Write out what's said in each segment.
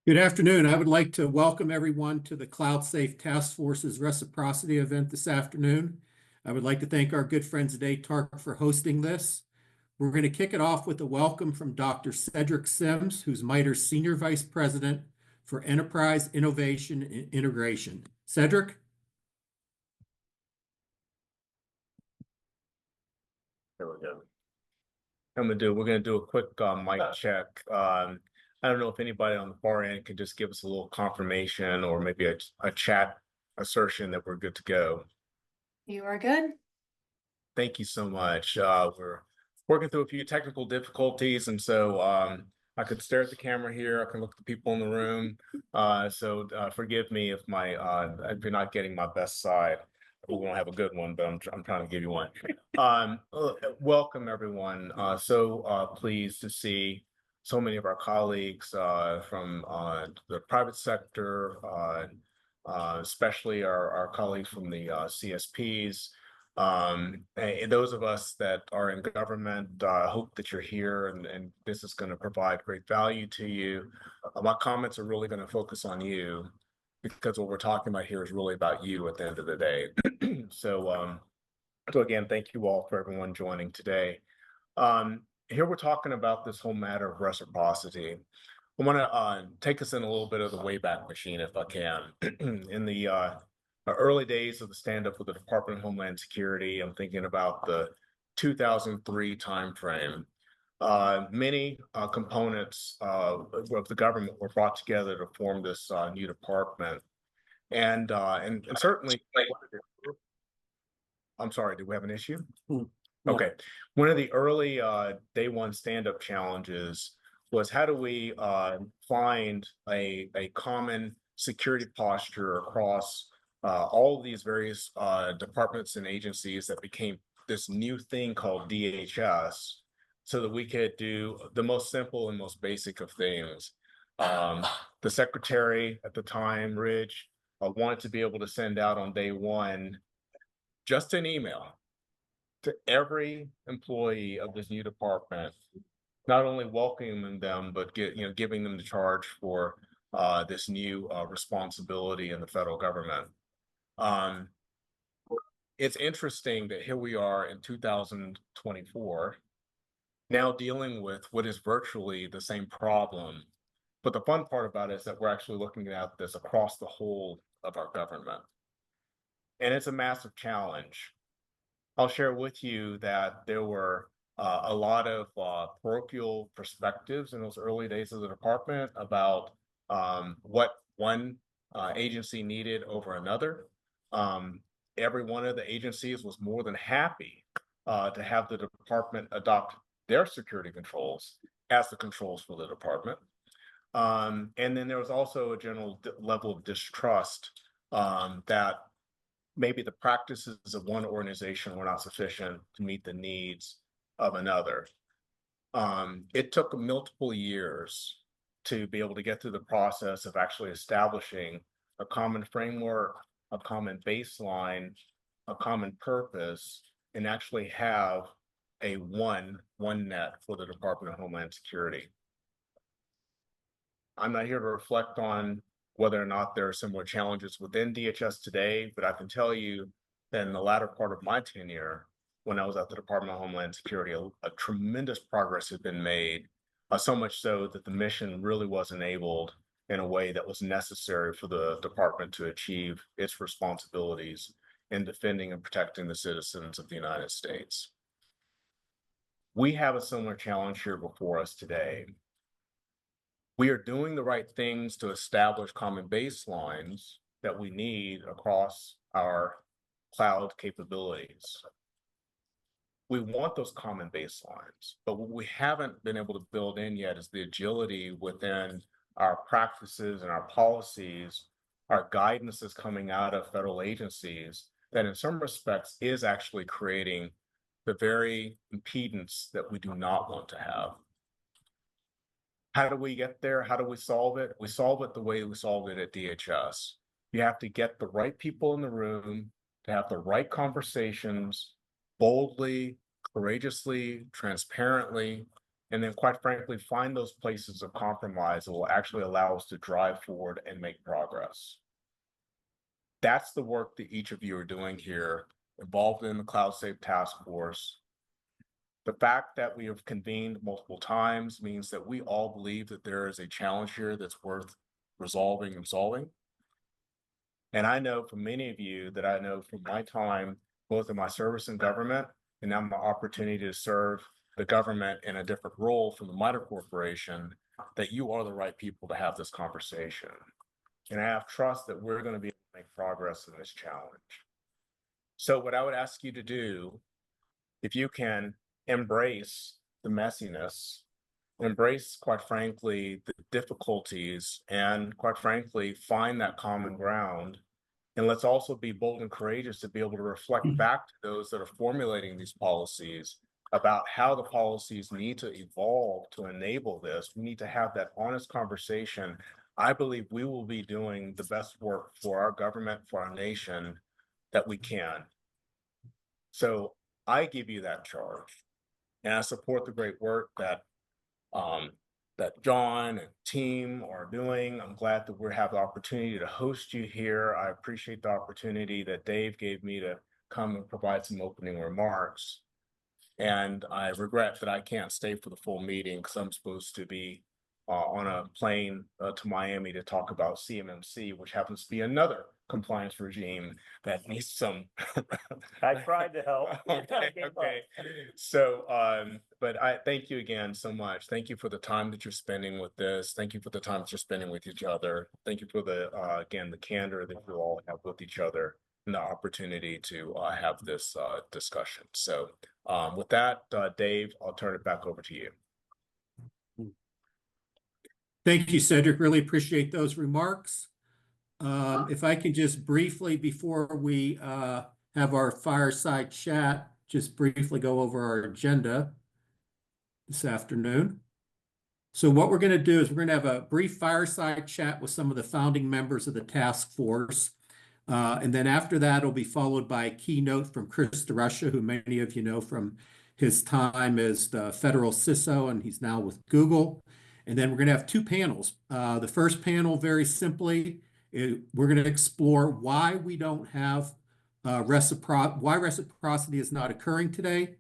Good afternoon. I would like to welcome everyone to the Cloud Safe Task Force's Reciprocity event this afternoon. I would like to thank our good friends at ATARC for hosting this. We're going to kick it off with a welcome from Dr. Cedric Sims, who's MITRE's Senior Vice President for Enterprise Innovation and Integration. Cedric? There we go. We're gonna do a quick mic check. I don't know if anybody on the far end can just give us a little confirmation or maybe a chat assertion that we're good to go. You are good. Thank you so much. We're working through a few technical difficulties, and so I could stare at the camera here. I can look at the people in the room. So forgive me if if you're not getting my best side. We won't have a good one, but I'm trying to give you one. Welcome everyone. So pleased to see so many of our colleagues from the private sector, especially our colleagues from the CSPs. And those of us that are in government, hope that you're here and this is going to provide great value to you. My comments are really going to focus on you because what we're talking about here is really about you at the end of the day. So again, thank you all for everyone joining today. Here we're talking about this whole matter of reciprocity. I want to take us in a little bit of the Wayback Machine, if I can. In the early days of the stand-up with the Department of Homeland Security, I'm thinking about the 2003 timeframe. Many components of the government were brought together to form this new department, and certainly. I'm sorry, do we have an issue? No. Okay. One of the early day one stand-up challenges was how do we find a common security posture across all of these various departments and agencies that became this new thing called DHS, so that we could do the most simple and most basic of things. The secretary at the time, Ridge, wanted to be able to send out on day one just an email to every employee of this new department, not only welcoming them, but giving them the charge for this new responsibility in the federal government. It's interesting that here we are in 2024, now dealing with what is virtually the same problem. But the fun part about it is that we're actually looking at this across the whole of our government. And it's a massive challenge. I'll share with you that there were a lot of parochial perspectives in those early days of the department about what one agency needed over another. Every one of the agencies was more than happy to have the department adopt their security controls as the controls for the department. And then there was also a general level of distrust that maybe the practices of one organization were not sufficient to meet the needs of another. It took multiple years to be able to get through the process of actually establishing a common framework, a common baseline, a common purpose, and actually have a one net for the Department of Homeland Security. I'm not here to reflect on whether or not there are similar challenges within DHS today, but I can tell you that in the latter part of my tenure, when I was at the Department of Homeland Security, a tremendous progress had been made, so much so that the mission really was enabled in a way that was necessary for the department to achieve its responsibilities in defending and protecting the citizens of the United States. We have a similar challenge here before us today. We are doing the right things to establish common baselines that we need across our cloud capabilities. We want those common baselines, but what we haven't been able to build in yet is the agility within our practices and our policies, our guidance is coming out of federal agencies that in some respects is actually creating the very impedance that we do not want to have. How do we get there? How do we solve it? We solve it the way we solved it at DHS. You have to get the right people in the room to have the right conversations, boldly, courageously, transparently, and then quite frankly, find those places of compromise that will actually allow us to drive forward and make progress. That's the work that each of you are doing here, involved in the Cloud Safe Task Force. The fact that we have convened multiple times means that we all believe that there is a challenge here that's worth resolving and solving. And I know from many of you that I know from my time, both in my service in government and now my opportunity to serve the government in a different role from the MITRE Corporation, that you are the right people to have this conversation. And I have trust that we're going to be able to make progress in this challenge. So what I would ask you to do, if you can embrace the messiness, embrace, quite frankly, the difficulties, and quite frankly, find that common ground. And let's also be bold and courageous to be able to reflect back to those that are formulating these policies about how the policies need to evolve to enable this. We need to have that honest conversation. I believe we will be doing the best work for our government, for our nation that we can. So I give you that charge, and I support the great work that John and team are doing. I'm glad that we have the opportunity to host you here. I appreciate the opportunity that Dave gave me to come and provide some opening remarks. And I regret that I can't stay for the full meeting because I'm supposed to be on a plane to Miami to talk about CMMC, which happens to be another compliance regime that needs some. I tried to help. Okay. So, but I thank you again so much. Thank you for the time that you're spending with this. Thank you for the time that you're spending with each other. Thank you for the, again, the candor that you all have with each other and the opportunity to have this discussion. So with that, Dave, I'll turn it back over to you. Thank you, Cedric. Really appreciate those remarks. If I could just briefly, before we have our fireside chat, just briefly go over our agenda this afternoon. So what we're going to do is we're going to have a brief fireside chat with some of the founding members of the task force. And then after that, it'll be followed by a keynote from Chris DeRusha, who many of you know from his time as the federal CISO, and he's now with Google. And then we're going to have two panels. The first panel, very simply, we're going to explore why we don't have why reciprocity is not occurring today.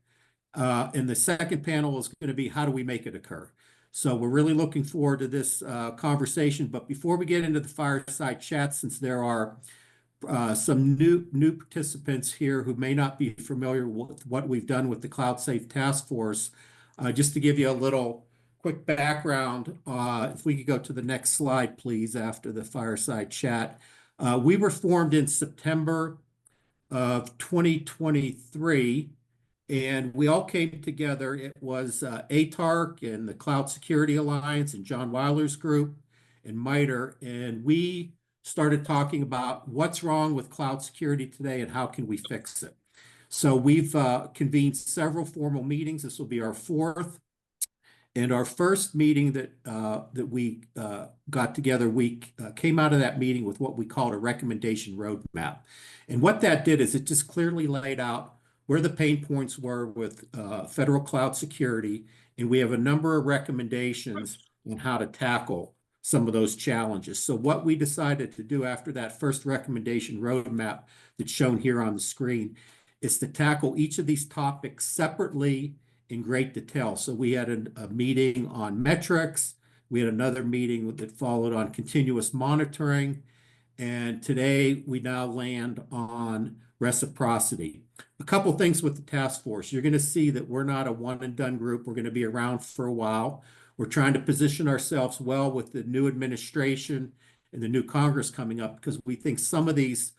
And the second panel is going to be how do we make it occur? So we're really looking forward to this conversation. But before we get into the fireside chat, since there are some new participants here who may not be familiar with what we've done with the Cloud Safe Task Force, just to give you a little quick background, if we could go to the next slide, please, after the fireside chat. We were formed in September of 2023, and we all came together. It was ATARC and the Cloud Security Alliance and John Weiler's group and MITRE, and we started talking about what's wrong with cloud security today and how can we fix it. So we've convened several formal meetings. This will be our fourth. And our first meeting that we got together, we came out of that meeting with what we called a recommendation roadmap. And what that did is it just clearly laid out where the pain points were with federal cloud security. And we have a number of recommendations on how to tackle some of those challenges. So what we decided to do after that first recommendation roadmap that's shown here on the screen is to tackle each of these topics separately in great detail. So we had a meeting on metrics. We had another meeting that followed on continuous monitoring. And today we now land on reciprocity. A couple things with the task force. You're going to see that we're not a one and done group. We're going to be around for a while. We're trying to position ourselves well with the new administration and the new Congress coming up because we think some of these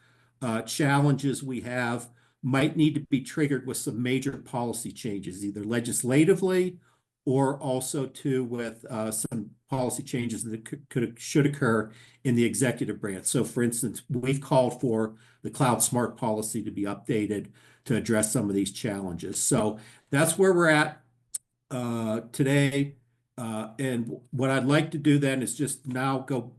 challenges we have might need to be triggered with some major policy changes, either legislatively or also too with some policy changes that should occur in the executive branch. So for instance, we've called for the Cloud Smart policy to be updated to address some of these challenges. So that's where we're at today. And what I'd like to do then is just now go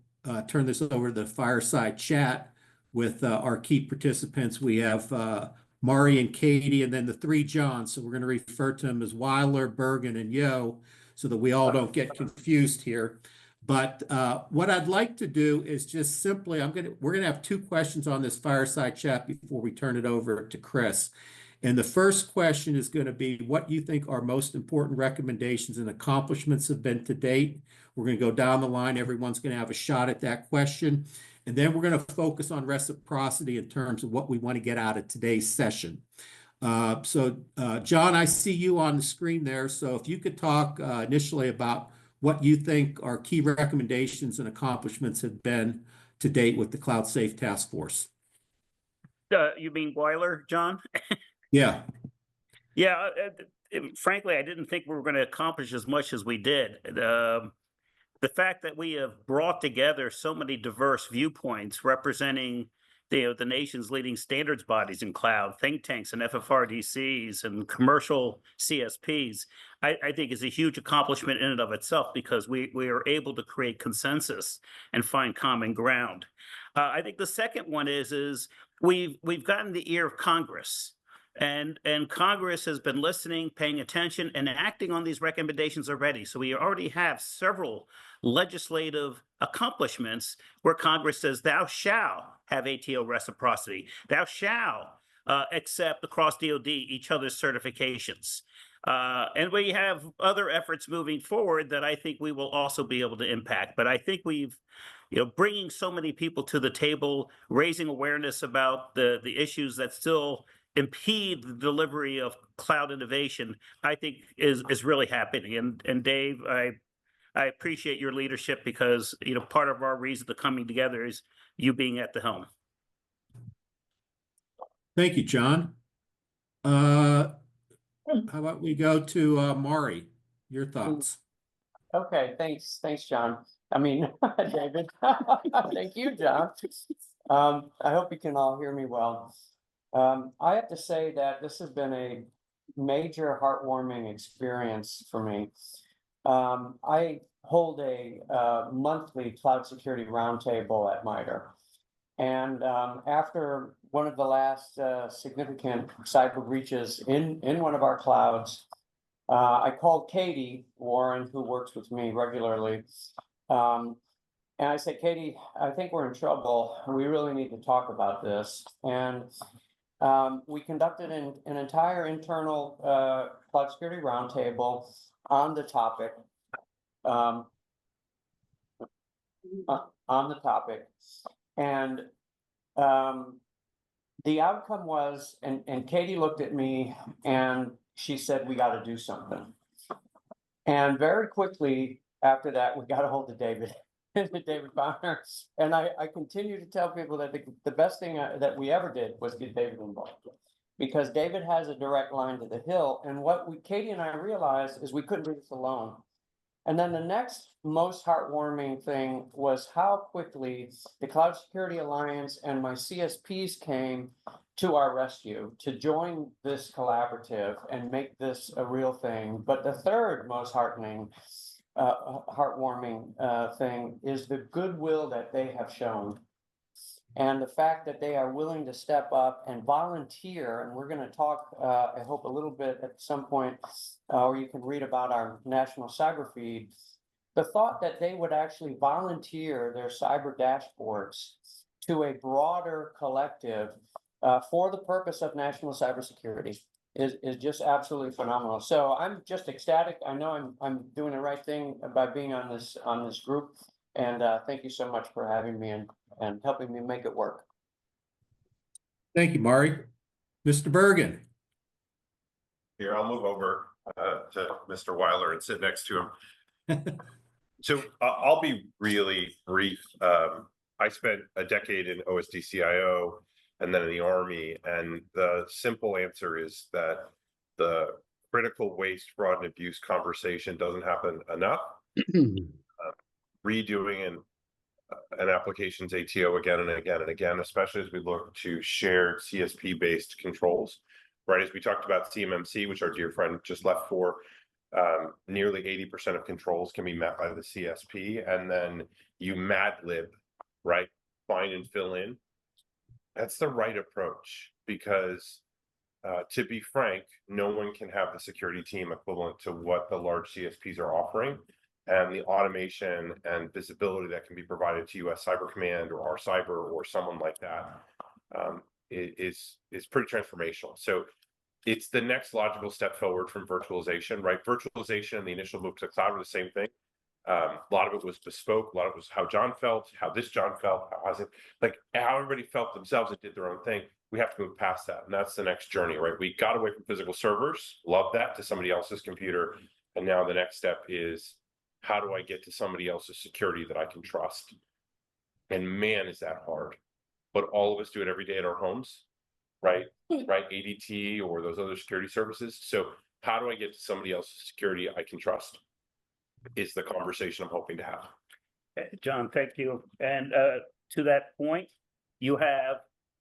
turn this over to the fireside chat with our key participants. We have Mari and Katie, and then the three Johns. So we're going to refer to them as Weiler, Bergen, and Yo. so that we all don't get confused here. But what I'd like to do is just simply, we're gonna have two questions on this fireside chat before we turn it over to Chris. And the first question is going to be what you think our most important recommendations and accomplishments have been to date. We're going to go down the line. Everyone's going to have a shot at that question. And then we're going to focus on reciprocity in terms of what we want to get out of today's session. John, I see you on the screen there. So if you could talk initially about what you think our key recommendations and accomplishments have been to date with the Cloud Safe Task Force. You mean Weiler, John? Yeah. Yeah, frankly, I didn't think we were going to accomplish as much as we did. The fact that we have brought together so many diverse viewpoints representing the nation's leading standards bodies in cloud, think tanks and FFRDCs and commercial CSPs, I think is a huge accomplishment in and of itself, because we are able to create consensus and find common ground. I think the second one is we've gotten the ear of Congress. And Congress has been listening, paying attention, and acting on these recommendations already. So we already have several legislative accomplishments where Congress says, thou shalt have ATO reciprocity. Thou shalt accept across DoD each other's certifications. And we have other efforts moving forward that I think we will also be able to impact. But I think we've, bringing so many people to the table, raising awareness about the issues that still impede the delivery of cloud innovation, I think is really happening. And Dave, I appreciate your leadership, because part of our reason to coming together is you being at the helm. Thank you, John. How about we go to Mari? Your thoughts? Okay, thanks, John. I mean, David. Thank you, John. I hope you can all hear me well. I have to say that this has been a major heartwarming experience for me. I hold a monthly cloud security roundtable at MITRE. And after one of the last significant cyber breaches in one of our clouds, I called Katie Warren, who works with me regularly. And I said, Katie, I think we're in trouble. We really need to talk about this. And we conducted an entire internal cloud security roundtable on the topic. And the outcome was, and Katie looked at me and she said, we got to do something. And very quickly after that, we got a hold of David. David Bonner, and I continue to tell people that the best thing that we ever did was get David involved, because David has a direct line to the Hill. And what Katie and I realized is we couldn't do this alone. And then the next most heartwarming thing was how quickly the Cloud Security Alliance and my CSPs came to our rescue to join this collaborative and make this a real thing. But the third most heartwarming thing is the goodwill that they have shown, and the fact that they are willing to step up and volunteer. And we're going to talk, I hope, a little bit at some point, or you can read about our national cyber feed. The thought that they would actually volunteer their cyber dashboards to a broader collective for the purpose of national cybersecurity is just absolutely phenomenal. So I'm just ecstatic. I know I'm doing the right thing by being on this group, and thank you so much for having me and helping me make it work. Thank you, Mari. Mr. Bergen. Here, I'll move over to Mr. Weiler and sit next to him. So I'll be really brief. I spent a decade in OSD-CIO and then in the Army, and the simple answer is that the critical waste, fraud, and abuse conversation doesn't happen enough. Redoing an application's ATO again and again and again, especially as we look to shared CSP-based controls, right? As we talked about CMMC, which our dear friend just left for, nearly 80% of controls can be met by the CSP, and then you mad lib, right? Find and fill in. That's the right approach, because to be frank, no one can have the security team equivalent to what the large CSPs are offering. And the automation and visibility that can be provided to US Cyber Command or our cyber or someone like that is pretty transformational. So it's the next logical step forward from virtualization, right? Virtualization and the initial move to the cloud are the same thing. A lot of it was bespoke. A lot of it was how John felt, how this John felt, how was it, like how everybody felt themselves and did their own thing. We have to move past that. And that's the next journey, right? We got away from physical servers, love that, to somebody else's computer. And now the next step is, how do I get to somebody else's security that I can trust? And man, is that hard. But all of us do it every day at our homes, right? Right? ADT or those other security services. So how do I get to somebody else's security I can trust? Is the conversation I'm hoping to have. John, thank you. And to that point, you have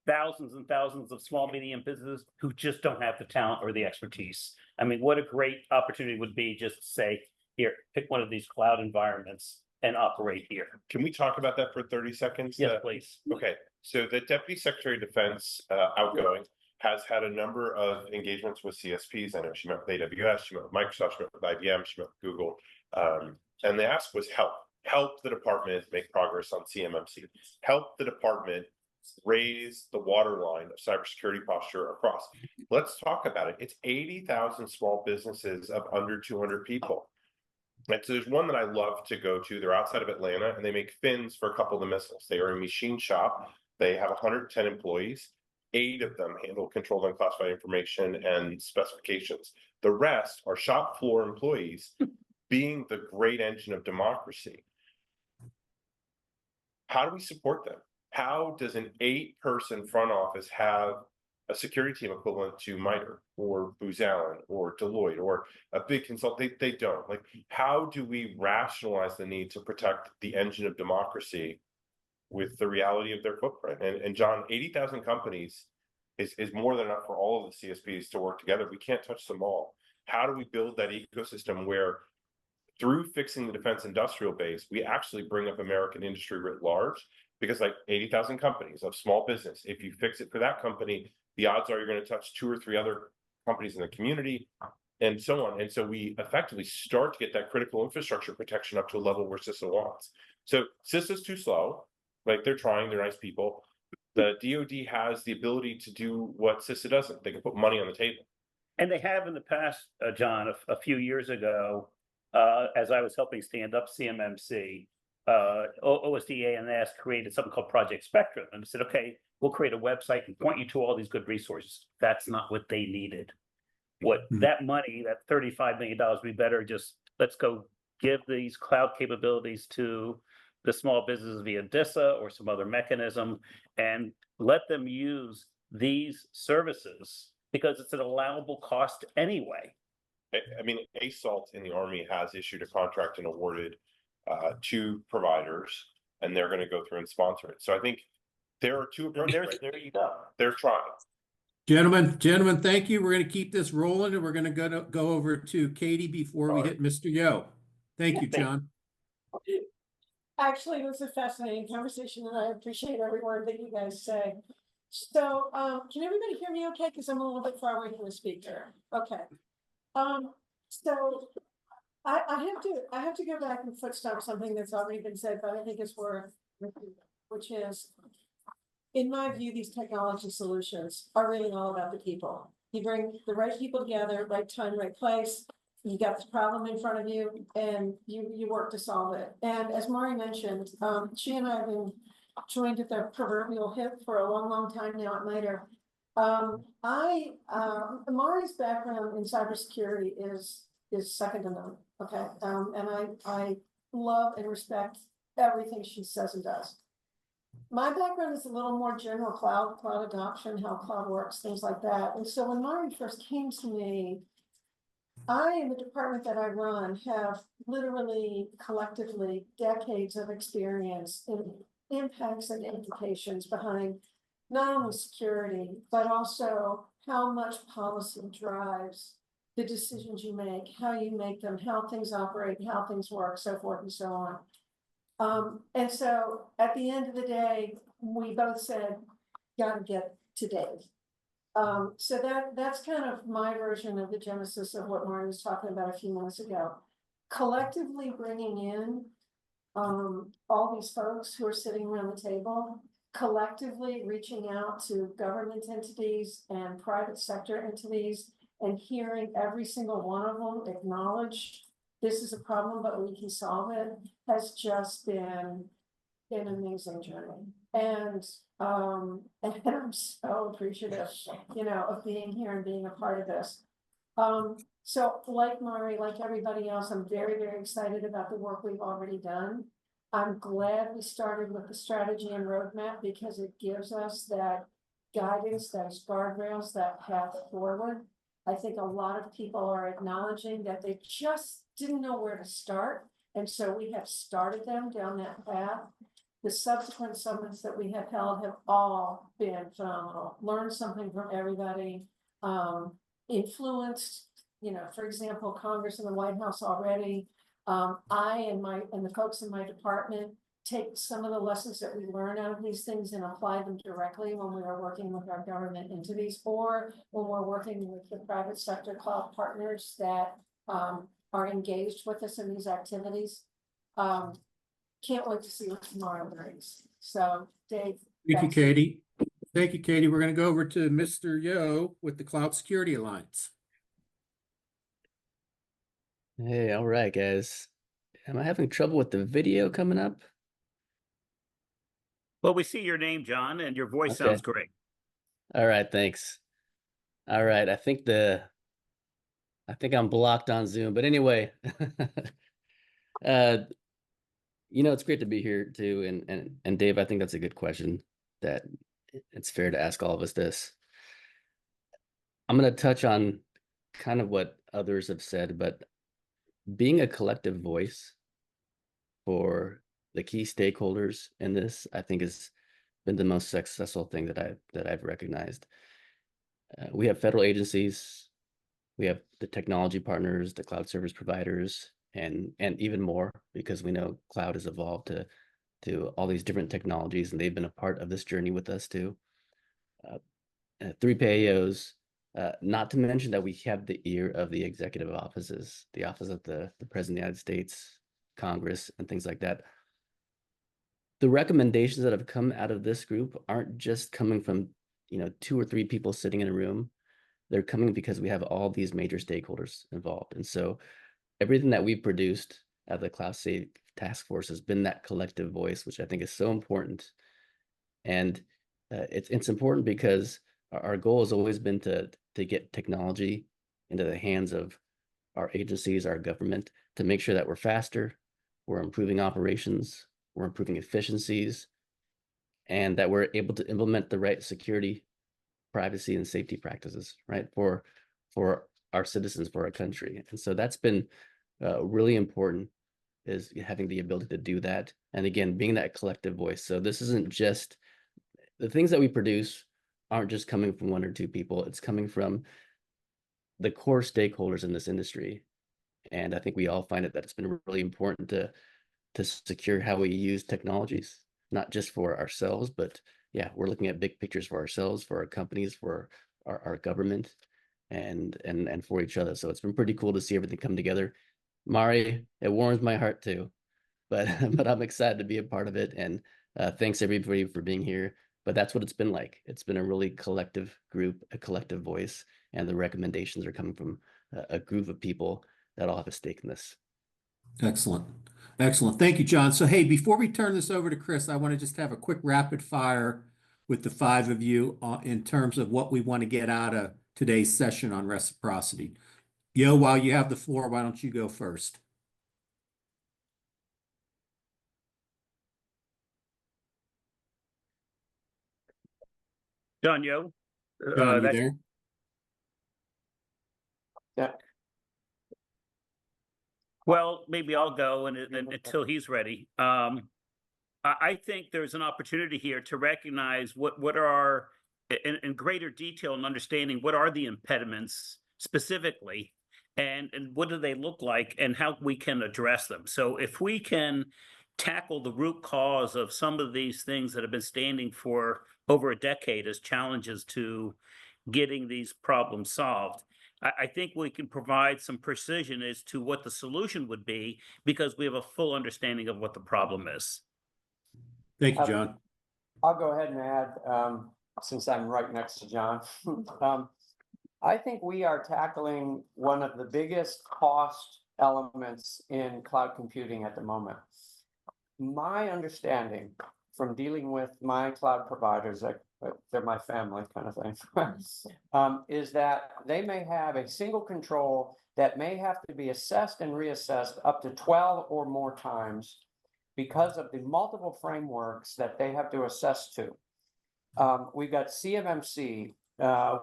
thousands and thousands of small, medium businesses who just don't have the talent or the expertise. I mean, what a great opportunity would be just to say, here, pick one of these cloud environments and operate here. Can we talk about that for 30 seconds? Yes, please. Okay, so the Deputy Secretary of Defense outgoing has had a number of engagements with CSPs. I know she met with AWS, she met with Microsoft, she met with IBM, she met with Google. And the ask was help the department make progress on CMMC, help the department raise the waterline of cybersecurity posture across. Let's talk about it. It's 80,000 small businesses of under 200 people. And so there's one that I love to go to. They're outside of Atlanta and they make fins for a couple of the missiles. They are a machine shop. They have 110 employees. 8 of them handle controlled unclassified information and specifications. The rest are shop floor employees being the great engine of democracy. How do we support them? How does an 8-person front office have a security team equivalent to MITRE or Booz Allen or Deloitte or a big consult? They don't. Like, how do we rationalize the need to protect the engine of democracy with the reality of their footprint? And John, 80,000 companies is more than enough for all of the CSPs to work together. We can't touch them all. How do we build that ecosystem where, through fixing the defense industrial base, we actually bring up American industry writ large? Because like 80,000 companies of small business, if you fix it for that company, the odds are you're going to touch 2 or 3 other companies in the community and so on. And so we effectively start to get that critical infrastructure protection up to a level where CISA wants. So CISA's too slow. Like, they're trying, they're nice people. The DoD has the ability to do what CISA doesn't. They can put money on the table. And they have in the past, John, a few years ago, as I was helping stand up CMMC, OSDA and AS created something called Project Spectrum, and said, okay, we'll create a website and point you to all these good resources. That's not what they needed. What that money, that $35 million, we better just, let's go give these cloud capabilities to the small businesses via DISA or some other mechanism, and let them use these services because it's an allowable cost anyway. I mean, ASALT in the Army has issued a contract and awarded 2 providers, and they're going to go through and sponsor it. So I think there are 2 approaches. There you go. They're trying. Gentlemen, thank you. We're going to keep this rolling, and we're going to go over to Katie before we hit Mr. Yo. Thank you, John. Actually, it was a fascinating conversation, and I appreciate every word that you guys say. So, can everybody hear me okay? Because I'm a little bit far away from the speaker. Okay. So I have to go back and footstep something that's already been said, but I think it's worth repeating, which is, in my view, these technology solutions are really all about the people. You bring the right people together, right time, right place. You got this problem in front of you, and you work to solve it. And as Mari mentioned, she and I have been joined at the proverbial hip for a long, long time now at MITRE. Mari's background in cybersecurity is second to none. Okay, and I love and respect everything she says and does. My background is a little more general cloud adoption, how cloud works, things like that. And so when Mari first came to me, I, in the department that I run, have literally collectively decades of experience in impacts and implications behind not only security, but also how much policy drives the decisions you make, how you make them, how things operate, how things work, so forth and so on. And so at the end of the day, we both said, gotta get to Dave. So that's kind of my version of the genesis of what Marty was talking about a few minutes ago. Collectively bringing in all these folks who are sitting around the table, collectively reaching out to government entities and private sector entities and hearing every single one of them acknowledge this is a problem, but we can solve it, has just been an amazing journey. And I'm so appreciative, of being here and being a part of this. So like Mari, like everybody else, I'm very, very excited about the work we've already done. I'm glad we started with the strategy and roadmap because it gives us that guidance, those guardrails, that path forward. I think a lot of people are acknowledging that they just didn't know where to start. And so we have started them down that path. The subsequent summits that we have held have all been phenomenal. Learned something from everybody, influenced, for example, Congress and the White House already. I and the folks in my department take some of the lessons that we learn out of these things and apply them directly when we are working with our government entities or when we're working with the private sector cloud partners that are engaged with us in these activities. Can't wait to see what tomorrow brings. So, Dave. Thank you, back to you. Katie. Thank you, Katie. We're going to go over to Mr. Yo with the Cloud Security Alliance. Hey, all right, guys. Am I having trouble with the video coming up? Well, we see your name, John, and your voice Okay. sounds great. All right, thanks. All right, I think I'm blocked on Zoom, but anyway, it's great to be here too. And Dave, I think that's a good question that it's fair to ask all of us this. I'm going to touch on kind of what others have said, but being a collective voice for the key stakeholders in this, I think has been the most successful thing that I've recognized. We have federal agencies, we have the technology partners, the cloud service providers, and even more, because we know cloud has evolved to all these different technologies, and they've been a part of this journey with us too. 3 PAOs, not to mention that we have the ear of the executive offices, the office of the President of the United States, Congress, and things like that. The recommendations that have come out of this group aren't just coming from 2 or 3 people sitting in a room. They're coming because we have all these major stakeholders involved. And so everything that we've produced at the Cloud Safe Task Force has been that collective voice, which I think is so important. And it's important because our goal has always been to get technology into the hands of our agencies, our government, to make sure that we're faster, we're improving operations, we're improving efficiencies, and that we're able to implement the right security, privacy, and safety practices, right, for our citizens, for our country. And so that's been really important, is having the ability to do that. And again, being that collective voice. So this isn't just the things that we produce aren't just coming from 1 or 2 people. It's coming from the core stakeholders in this industry. And I think we all find that it's been really important to secure how we use technologies, not just for ourselves, but yeah, we're looking at big pictures for ourselves, for our companies, for our government, and for each other. So it's been pretty cool to see everything come together. Mari, it warms my heart too, but I'm excited to be a part of it. And thanks everybody for being here. But that's what it's been like. It's been a really collective group, a collective voice, and the recommendations are coming from a group of people that all have a stake in this. Excellent. Excellent. Thank you, John. So, hey, before we turn this over to Chris, I want to just have a quick rapid fire with the 5 of you in terms of what we want to get out of today's session on reciprocity. Yo, while you have the floor, why don't you go first? John Yo. John, you that's- there? Yeah. Well, maybe I'll go and until he's ready. I think there's an opportunity here to recognize what are in greater detail and understanding what are the impediments specifically, and what do they look like, and how we can address them. So if we can tackle the root cause of some of these things that have been standing for over a decade as challenges to getting these problems solved. I think we can provide some precision as to what the solution would be because we have a full understanding of what the problem is. Thank you, John. I'll go ahead and add, since I'm right next to John. I think we are tackling one of the biggest cost elements in cloud computing at the moment. My understanding from dealing with my cloud providers, like they're my family kind of thing, is that they may have a single control that may have to be assessed and reassessed up to 12 or more times because of the multiple frameworks that they have to assess to. We've got CMMC,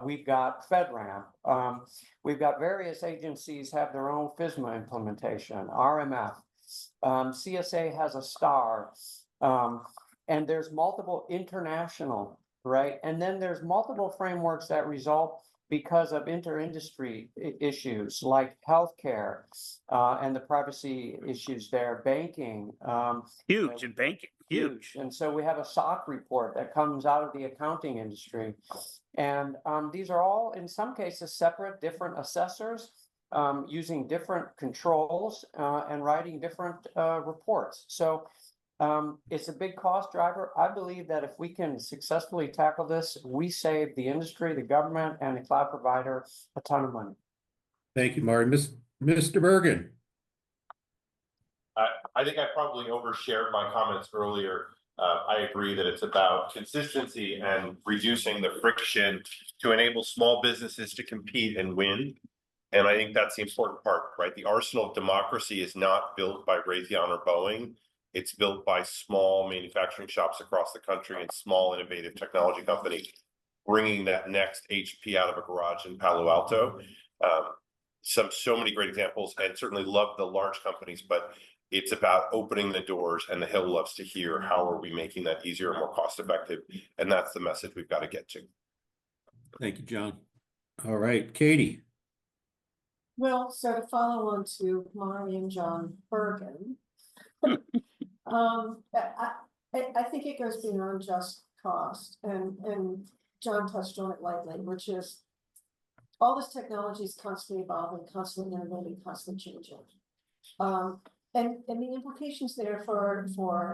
we've got FedRAMP, we've got various agencies have their own FISMA implementation, RMF, CSA has a STAR, and there's multiple international, right? And then there's multiple frameworks that result because of inter-industry issues like healthcare, and the privacy issues there, banking. Huge in banking, huge. And so we have a SOC report that comes out of the accounting industry. And these are all, in some cases, separate, different assessors using different controls and writing different reports. So it's a big cost driver. I believe that if we can successfully tackle this, we save the industry, the government, and the cloud provider a ton of money. Thank you, Marty. Mr. Bergen. I think I probably overshared my comments earlier. I agree that it's about consistency and reducing the friction to enable small businesses to compete and win. And I think that's the important part, right? The arsenal of democracy is not built by Raytheon or Boeing. It's built by small manufacturing shops across the country and small innovative technology companies bringing that next HP out of a garage in Palo Alto. So many great examples, and certainly love the large companies, but it's about opening the doors, and the Hill loves to hear how are we making that easier and more cost effective. And that's the message we've got to get to. Thank you, John. All right, Katie. Well, so to follow on to Marty and John Bergen, I think it goes beyond just cost, and John touched on it lightly, which is all this technology is constantly evolving, constantly innovating, constantly changing. And the implications there for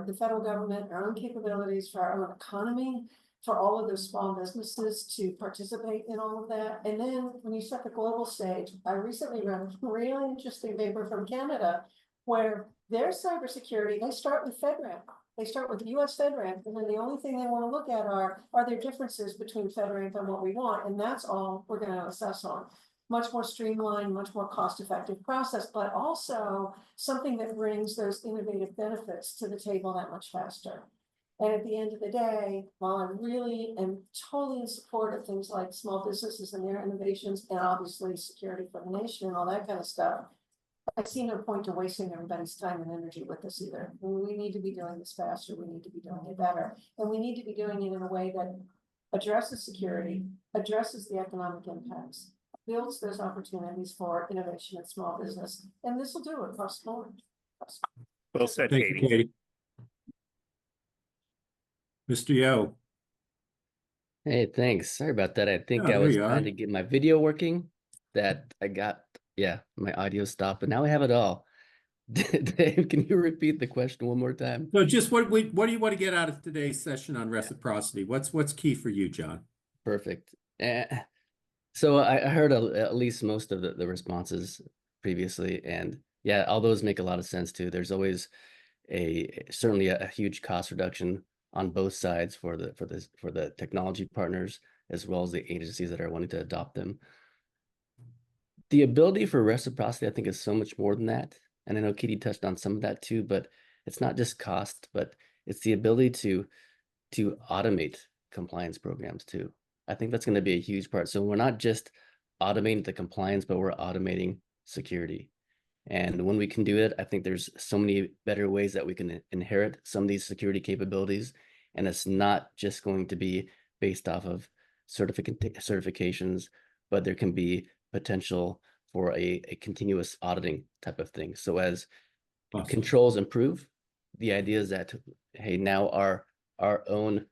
the federal government, our own capabilities, for our own economy, for all of those small businesses to participate in all of that. And then when you set the global stage, I recently read a really interesting paper from Canada where their cybersecurity, they start with FedRAMP. They start with US FedRAMP, and then the only thing they want to look at are there differences between FedRAMP and what we want, and that's all we're going to assess on. Much more streamlined, much more cost-effective process, but also something that brings those innovative benefits to the table that much faster. And at the end of the day, while I really am totally in support of things like small businesses and their innovations, and obviously security for the nation and all that kind of stuff, I see no point to wasting everybody's time and energy with this either. We need to be doing this faster. We need to be doing it better. And we need to be doing it in a way that addresses security, addresses the economic impacts, builds those opportunities for innovation and small business. And this will do it across the board. Well said, Thank you, Katie. Katie. Mr. Yo. Hey, thanks. Sorry about that. I think Oh, I there was you are. trying to get my video working. That I got, yeah, my audio stopped, but now I have it all. Dave, can you repeat the question one more time? So just what do you want to get out of today's session on reciprocity? What's key for you, John? Perfect. So I heard at least most of the responses previously, and yeah, all those make a lot of sense too. There's always certainly a huge cost reduction on both sides for the technology partners as well as the agencies that are wanting to adopt them. The ability for reciprocity, I think, is so much more than that. And I know Katie touched on some of that too, but it's not just cost, but it's the ability to automate compliance programs too. I think that's going to be a huge part. So we're not just automating the compliance, but we're automating security. And when we can do it, I think there's so many better ways that we can inherit some of these security capabilities. And it's not just going to be based off of certifications, but there can be potential for a continuous auditing type of thing. So as Awesome. controls improve, the idea is that, hey, now our own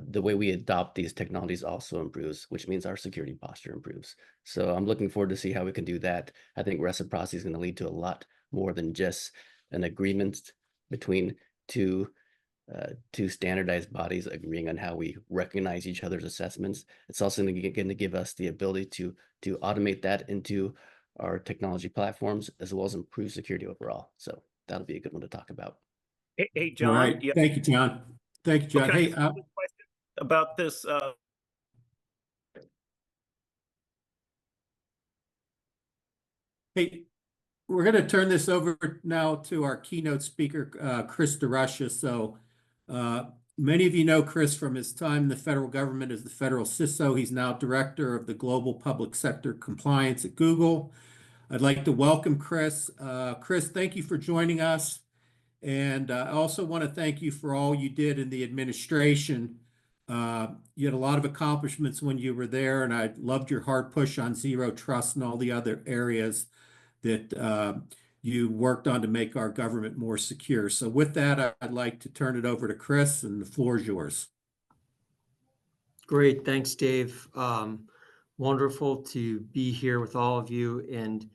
the way we adopt these technologies also improves, which means our security posture improves. So I'm looking forward to see how we can do that. I think reciprocity is going to lead to a lot more than just an agreement between two standardized bodies agreeing on how we recognize each other's assessments. It's also going to give us the ability to automate that into our technology platforms, as well as improve security overall. So that'll be a good one to talk about. Hey, All John. right. Yeah. Thank you, John. Thank you, John. Can I Hey, ask a quick question about this? hey, we're going to turn this over now to our keynote speaker, Chris DeRusha. So many of you know Chris from his time in the federal government as the federal CISO. He's now director of the global public sector compliance at Google. I'd like to welcome Chris. Chris, thank you for joining us. And I also want to thank you for all you did in the administration. You had a lot of accomplishments when you were there, and I loved your hard push on zero trust and all the other areas that you worked on to make our government more secure. So with that, I'd like to turn it over to Chris, and the floor is yours. Great. Thanks, Dave. Wonderful to be here with all of you. And,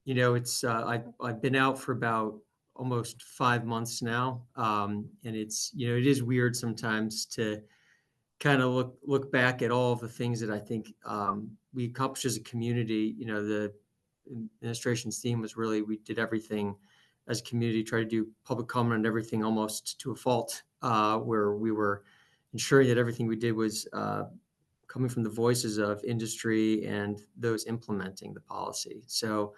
you know, it's I've been out for about almost 5 months now. And it's, you know, it is weird sometimes to kind of look back at all of the things that I think we accomplished as a community. You know, the administration's theme was really, we did everything as a community, try to do public comment on everything almost to a fault, where we were ensuring that everything we did was coming from the voices of industry and those implementing the policy. So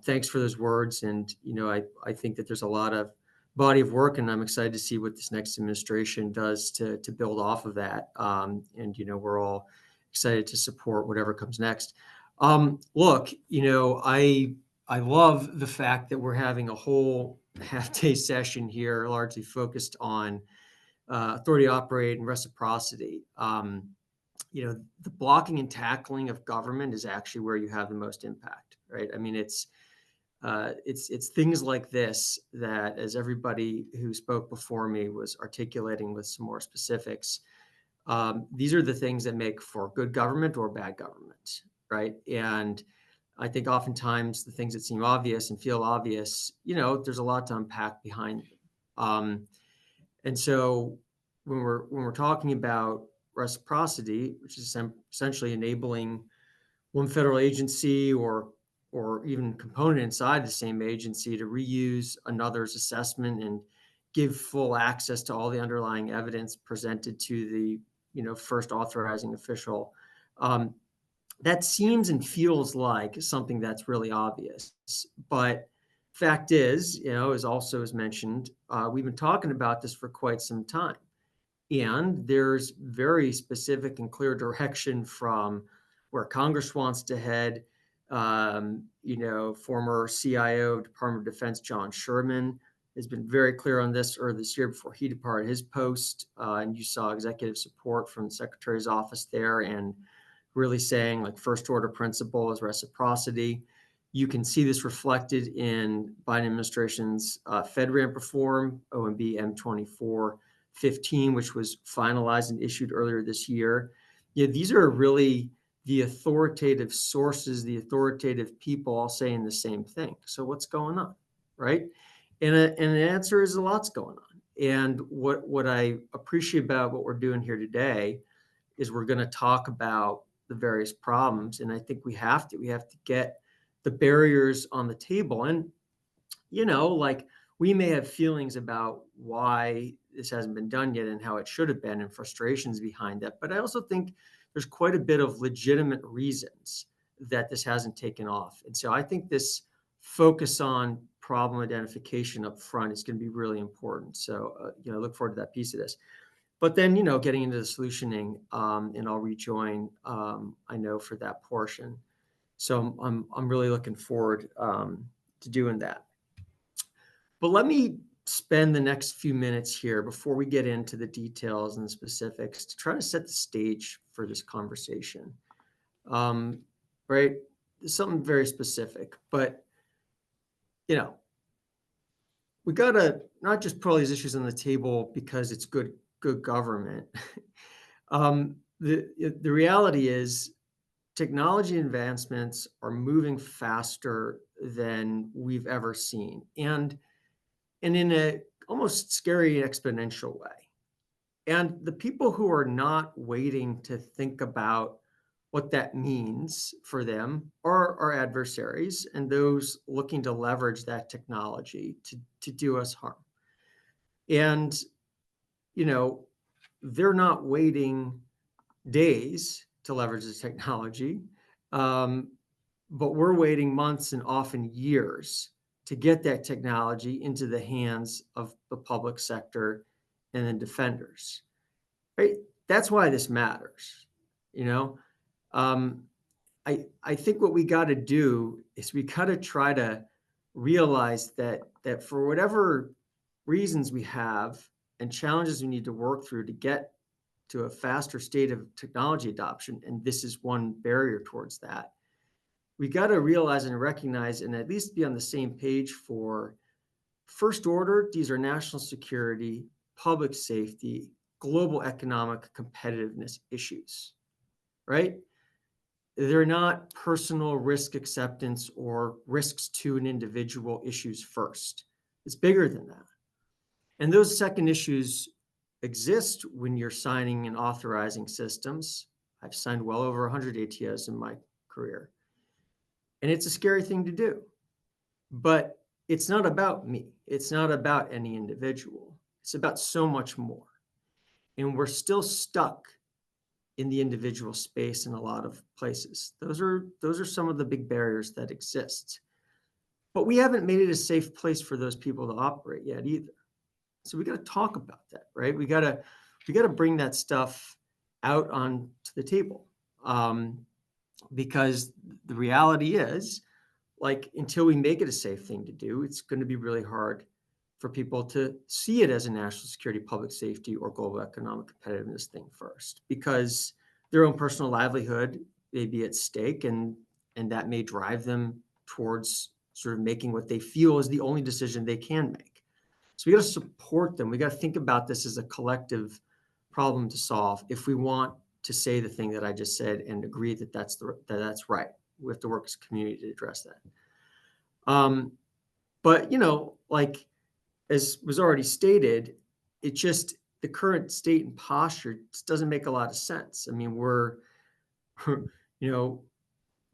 thanks for those words. And, you know, I think that there's a lot of body of work, and I'm excited to see what this next administration does to build off of that. And, you know, we're all excited to support whatever comes next. Look, you know, I love the fact that we're having a whole half-day session here, largely focused on authority to operate and reciprocity. You know, the blocking and tackling of government is actually where you have the most impact, right? I mean, it's things like this that, as everybody who spoke before me was articulating with some more specifics, these are the things that make for good government or bad government, right? And I think oftentimes the things that seem obvious and feel obvious, you know, there's a lot to unpack behind them. And so when we're talking about reciprocity, which is essentially enabling one federal agency or even component inside the same agency to reuse another's assessment and give full access to all the underlying evidence presented to the, you know, first authorizing official, that seems and feels like something that's really obvious. But fact is, you know, as mentioned, we've been talking about this for quite some time. And there's very specific and clear direction from where Congress wants to head. You know, former CIO of Department of Defense, John Sherman, has been very clear on this earlier this year before he departed his post. And you saw executive support from the Secretary's office there, and really saying, like, first order principle is reciprocity. You can see this reflected in Biden administration's FedRAMP reform, OMB M2415, which was finalized and issued earlier this year. Yeah, these are really the authoritative sources, the authoritative people all saying the same thing. So what's going on, right? And the answer is a lot's going on. And what I appreciate about what we're doing here today is we're going to talk about the various problems. And I think we have to get the barriers on the table. And, you know, like, we may have feelings about why this hasn't been done yet and how it should have been and frustrations behind that. But I also think there's quite a bit of legitimate reasons that this hasn't taken off. And so I think this focus on problem identification up front is going to be really important. So, you know, I look forward to that piece of this. But then, you know, getting into the solutioning, and I'll rejoin, I know, for that portion. So I'm really looking forward to doing that. But let me spend the next few minutes here before we get into the details and the specifics to try to set the stage for this conversation. Right? It's something very specific, but, you know, we got to not just put all these issues on the table because it's good good government. The reality is technology advancements are moving faster than we've ever seen, and in a almost scary exponential way. And the people who are not waiting to think about what that means for them are our adversaries and those looking to leverage that technology to do us harm. And, you know, they're not waiting days to leverage the technology, but we're waiting months and often years to get that technology into the hands of the public sector and then defenders. Right? That's why this matters. You know, I think what we got to do is we got to try to realize that for whatever reasons we have and challenges we need to work through to get to a faster state of technology adoption, and this is one barrier towards that, we got to realize and recognize and at least be on the same page for first order. These are national security, public safety, global economic competitiveness issues, right? They're not personal risk acceptance or risks to an individual issues first. It's bigger than that. And those second issues exist when you're signing and authorizing systems. I've signed well over 100 ATOs in my career. And it's a scary thing to do. But it's not about me. It's not about any individual. It's about so much more. And we're still stuck in the individual space in a lot of places. Those are some of the big barriers that exist. But we haven't made it a safe place for those people to operate yet either. So we got to talk about that, right? We got to bring that stuff out onto the table, because the reality is, like, until we make it a safe thing to do, it's going to be really hard for people to see it as a national security, public safety, or global economic competitiveness thing first, because their own personal livelihood may be at stake, and that may drive them towards sort of making what they feel is the only decision they can make. So we got to support them. We got to think about this as a collective problem to solve if we want to say the thing that I just said and agree that that's right. We have to work as a community to address that. But, you know, like, as was already stated, it just, the current state and posture just doesn't make a lot of sense. I mean, we're, you know,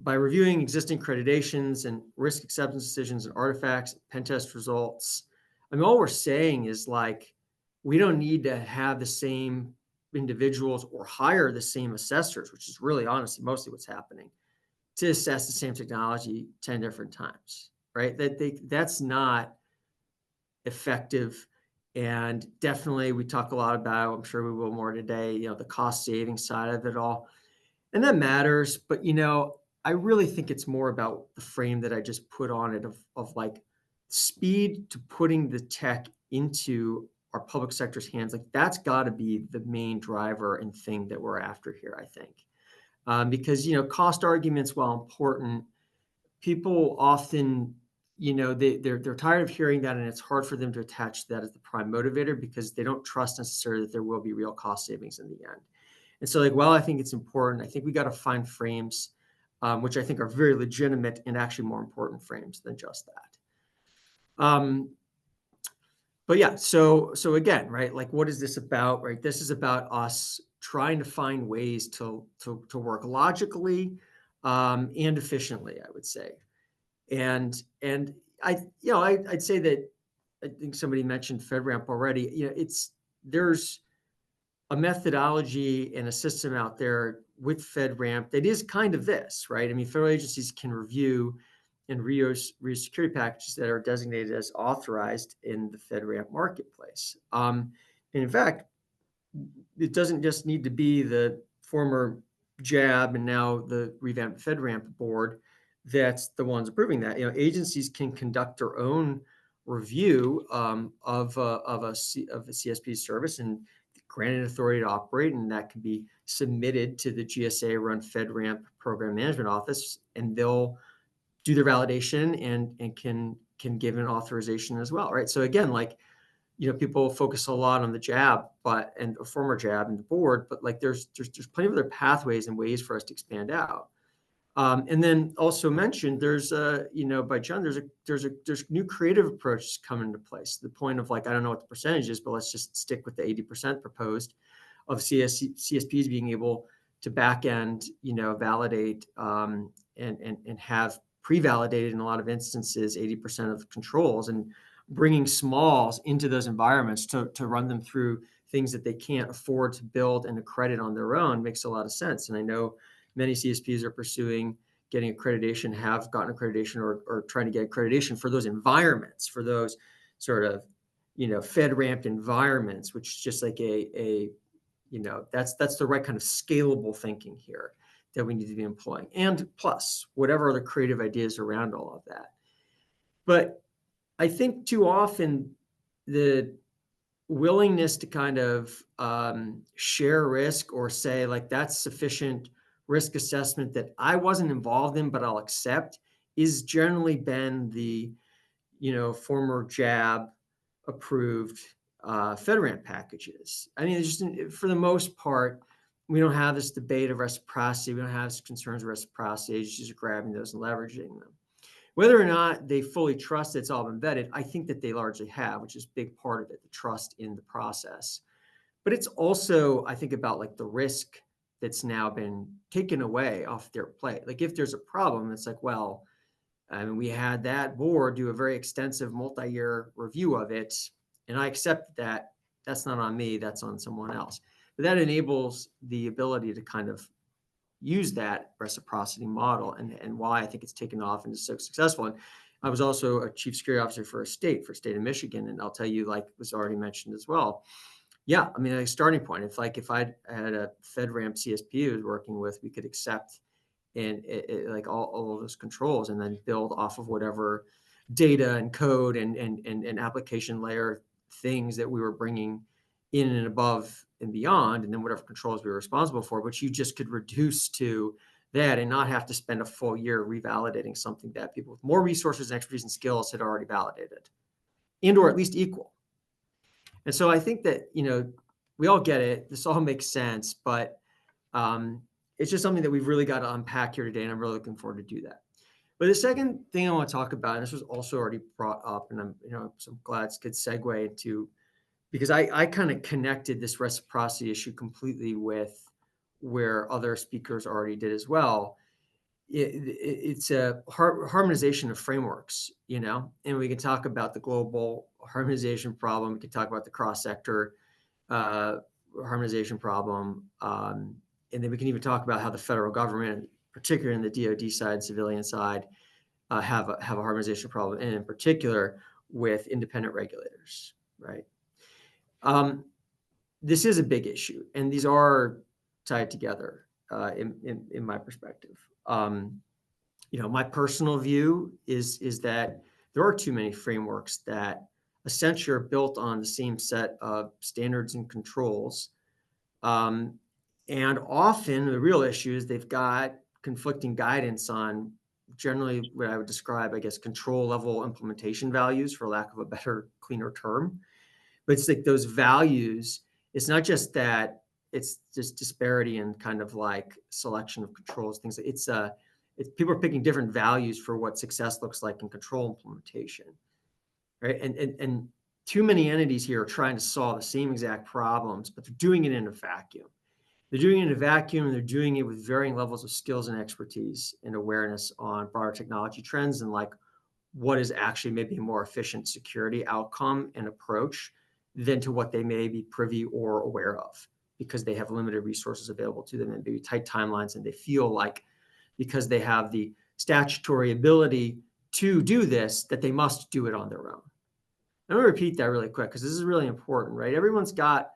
by reviewing existing accreditations and risk acceptance decisions and artifacts, pen test results, I mean, all we're saying is, like, we don't need to have the same individuals or hire the same assessors, which is really honestly mostly what's happening, to assess the same technology 10 different times, right? That's not effective. And definitely we talk a lot about, I'm sure we will more today, you know, the cost saving side of it all. And that matters. But, you know, I really think it's more about the frame that I just put on it of like speed to putting the tech into our public sector's hands. Like, that's got to be the main driver and thing that we're after here, I think. Because, you know, cost arguments, while important, people often, you know, they're tired of hearing that, and it's hard for them to attach that as the prime motivator because they don't trust necessarily that there will be real cost savings in the end. And so, like, well, I think it's important. I think we got to find frames, which I think are very legitimate and actually more important frames than just that. But yeah, so again, right, like, what is this about, right? This is about us trying to find ways to work logically and efficiently, I would say. And I'd say that, I think somebody mentioned FedRAMP already. You know, there's a methodology and a system out there with FedRAMP that is kind of this, right? I mean, federal agencies can review and reuse security packages that are designated as authorized in the FedRAMP marketplace. And in fact, it doesn't just need to be the former JAB and now the revamped FedRAMP board that's the ones approving that. You know, agencies can conduct their own review of a CSP service and granted authority to operate, and that can be submitted to the GSA-run FedRAMP Program Management Office, and they'll do their validation and can give an authorization as well, right? So again, like, people focus a lot on the jab, and a former jab and the board, but like there's plenty of other pathways and ways for us to expand out. And then also mentioned, there's by John, there's new creative approaches coming into place. The point of like, I don't know what the percentage is, but let's just stick with the 80% proposed of CSPs being able to back end, validate and have pre-validated in a lot of instances 80% of controls, and bringing smalls into those environments to run them through things that they can't afford to build and accredit on their own makes a lot of sense. And I know many CSPs are pursuing getting accreditation, have gotten accreditation, or trying to get accreditation for those environments, for those sort of, FedRAMP environments, which is just like that's the right kind of scalable thinking here that we need to be employing. And plus, whatever other creative ideas around all of that. But I think too often the willingness to kind of share risk or say like that's sufficient risk assessment that I wasn't involved in, but I'll accept, is generally been the, former JAB approved FedRAMP packages. I mean, just for the most part, we don't have this debate of reciprocity. We don't have this concerns of reciprocity. Agencies are grabbing those and leveraging them. Whether or not they fully trust it's all been vetted, I think that they largely have, which is a big part of it, the trust in the process. But it's also, I think, about like the risk that's now been taken away off their plate. Like if there's a problem, it's like, well, I mean, we had that board do a very extensive multi-year review of it, and I accept that that's not on me, that's on someone else. But that enables the ability to kind of use that reciprocity model, and why I think it's taken off and is so successful. And I was also a chief security officer for a state of Michigan. And I'll tell you, like was already mentioned as well. Yeah, I mean, a starting point, if I had a FedRAMP CSP I was working with, we could accept and like all of those controls and then build off of whatever data and code and application layer things that we were bringing in and above and beyond, and then whatever controls we were responsible for, which you just could reduce to that and not have to spend a full year revalidating something that people with more resources and expertise and skills had already validated, and or at least equal. And so I think that, we all get it. This all makes sense, but it's just something that we've really got to unpack here today, and I'm really looking forward to do that. But the second thing I want to talk about, and this was also already brought up, and so I'm glad it's a good segue into, because I kind of connected this reciprocity issue completely with where other speakers already did as well. It's a harmonization of frameworks, and we can talk about the global harmonization problem. We can talk about the cross-sector harmonization problem. And then we can even talk about how the federal government, particularly in the DoD side, civilian side, have a harmonization problem, and in particular with independent regulators, right? This is a big issue, and these are tied together in my perspective. My personal view is that there are too many frameworks that essentially are built on the same set of standards and controls. And often the real issue is they've got conflicting guidance on generally what I would describe, I guess, control level implementation values, for lack of a better, cleaner term. But it's like those values, it's not just that it's just disparity in kind of like selection of controls, things. It's people are picking different values for what success looks like in control implementation, right? And too many entities here are trying to solve the same exact problems, but they're doing it in a vacuum. They're doing it in a vacuum, and they're doing it with varying levels of skills and expertise and awareness on broader technology trends and like what is actually maybe a more efficient security outcome and approach than to what they may be privy or aware of, because they have limited resources available to them and maybe tight timelines, and they feel like because they have the statutory ability to do this, that they must do it on their own. I'm going to repeat that really quick because this is really important, right? Everyone's got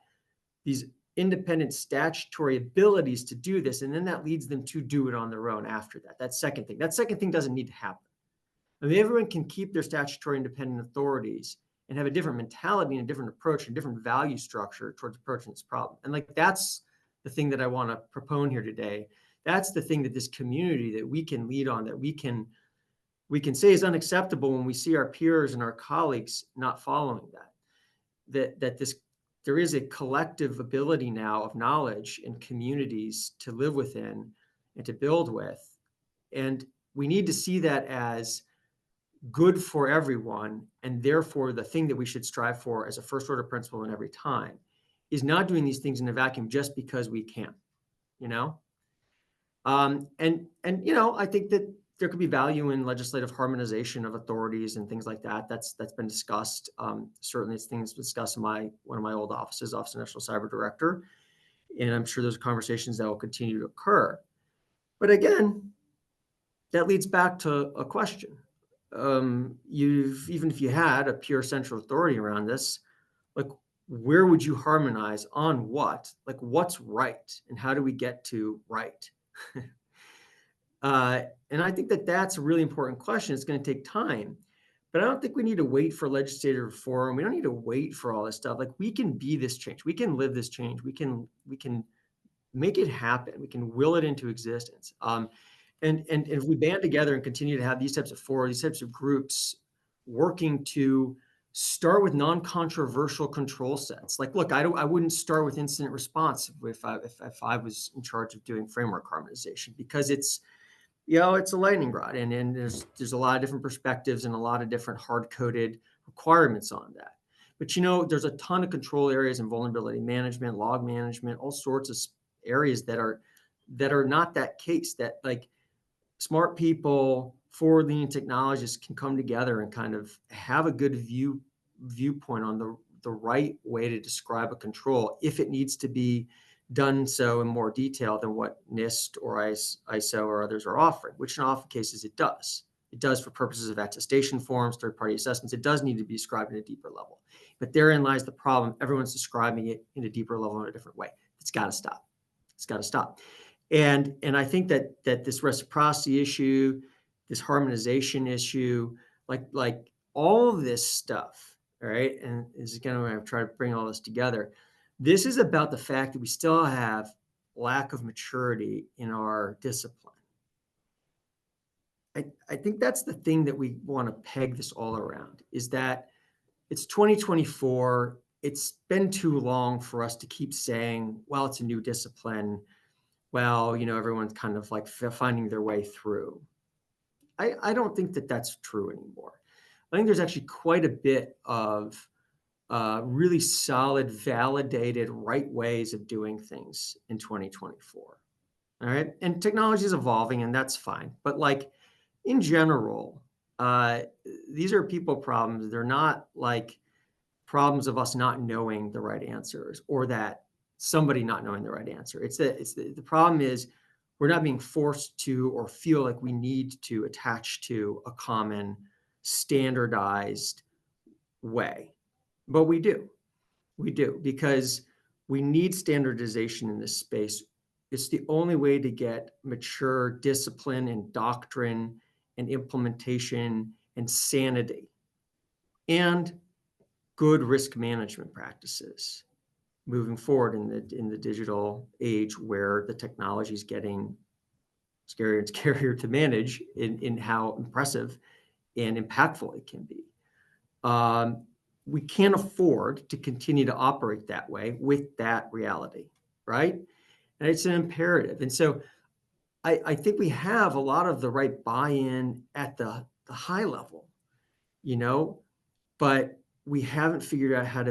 these independent statutory abilities to do this, and then that leads them to do it on their own after that. That second thing doesn't need to happen. I mean, everyone can keep their statutory independent authorities and have a different mentality and a different approach and different value structure towards approaching this problem. And like, that's the thing that I want to propone here today. That's the thing that this community that we can lead on, that we can say is unacceptable when we see our peers and our colleagues not following that. that there is a collective ability now of knowledge and communities to live within and to build with. And we need to see that as good for everyone. And therefore, the thing that we should strive for as a first order principle in every time is not doing these things in a vacuum just because we can, you know? And you know, I think that there could be value in legislative harmonization of authorities and things like that. That's been discussed. Certainly, it's things discussed in one of my old offices, Office of National Cyber Director, and I'm sure those conversations that will continue to occur. But again, that leads back to a question. Even if you had a pure central authority around this, like where would you harmonize on what? Like what's right, and how do we get to right? And I think that that's a really important question. It's going to take time, but I don't think we need to wait for legislative reform. We don't need to wait for all this stuff. Like we can be this change. We can live this change. We can make it happen. We can will it into existence. And if we band together and continue to have these types of forums, these types of groups working to start with non-controversial control sets. Like, look, I wouldn't start with incident response if I was in charge of doing framework harmonization, because it's, you know, it's a lightning rod, and there's a lot of different perspectives and a lot of different hard-coded requirements on that. But you know, there's a ton of control areas and vulnerability management, log management, all sorts of areas that are not that case, that like smart people, forward-leaning technologists can come together and kind of have a good viewpoint on the right way to describe a control if it needs to be done so in more detail than what NIST or ISO or others are offering, which in often cases it does. It does for purposes of attestation forms, third-party assessments. It does need to be described in a deeper level. But therein lies the problem. Everyone's describing it in a deeper level in a different way. It's got to stop. It's got to stop. And I think that this reciprocity issue, this harmonization issue, like all of this stuff, all right, and this is kind of where I've tried to bring all this together. This is about the fact that we still have lack of maturity in our discipline. I think that's the thing that we want to peg this all around, is that it's 2024. It's been too long for us to keep saying, well, it's a new discipline. Well, you know, everyone's kind of like finding their way through. I don't think that that's true anymore. I think there's actually quite a bit of really solid, validated, right ways of doing things in 2024. All right. And technology is evolving, and that's fine. But like in general, these are people problems. They're not like problems of us not knowing the right answers, or that somebody not knowing the right answer. The problem is we're not being forced to or feel like we need to attach to a common standardized way. But we do, because we need standardization in this space. It's the only way to get mature discipline and doctrine and implementation and sanity and good risk management practices moving forward in the digital age, where the technology is getting scarier and scarier to manage in how impressive and impactful it can be. We can't afford to continue to operate that way with that reality, right? And it's an imperative. And so I think we have a lot of the right buy-in at the high level, you know, but we haven't figured out how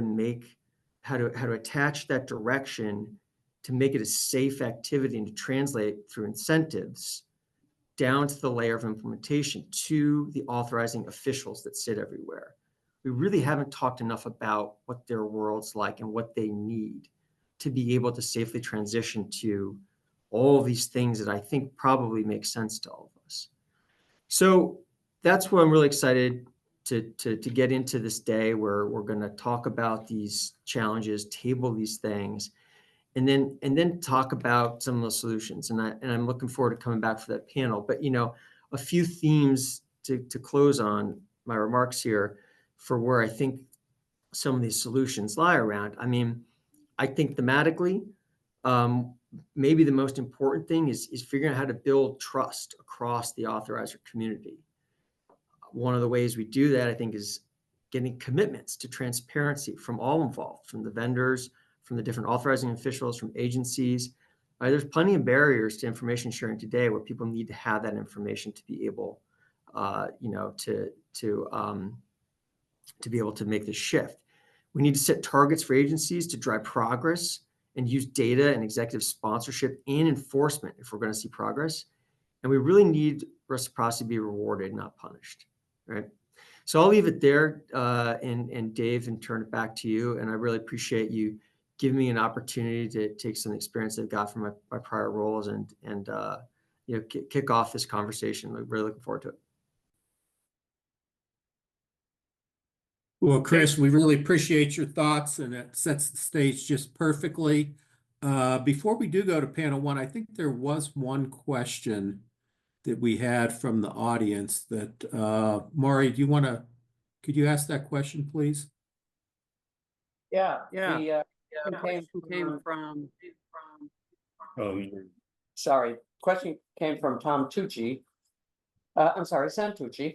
to attach that direction to make it a safe activity and to translate through incentives down to the layer of implementation to the authorizing officials that sit everywhere. We really haven't talked enough about what their world's like and what they need to be able to safely transition to all of these things that I think probably make sense to all of us. So that's where I'm really excited to get into this day, where we're going to talk about these challenges, table these things, and then talk about some of the solutions. And I'm looking forward to coming back for that panel. But you know, a few themes to close on my remarks here for where I think some of these solutions lie around. I mean, I think thematically, maybe the most important thing is figuring out how to build trust across the authorizer community. One of the ways we do that, I think, is getting commitments to transparency from all involved, from the vendors, from the different authorizing officials, from agencies. There's plenty of barriers to information sharing today where people need to have that information to be able, to be able to make this shift. We need to set targets for agencies to drive progress and use data and executive sponsorship and enforcement if we're going to see progress. And we really need reciprocity to be rewarded, not punished, right? So I'll leave it there, and Dave, and turn it back to you. And I really appreciate you giving me an opportunity to take some experience I've got from my prior roles and kick off this conversation. I'm really looking forward to it. Well, Chris, we really appreciate your thoughts, and it sets the stage just perfectly. Before we do go to panel one, I think there was one question that we had from the audience that, Maury, could you ask that question, please? Yeah. Yeah. The question came from. Sorry. Question came from Tom Tucci. Santucci.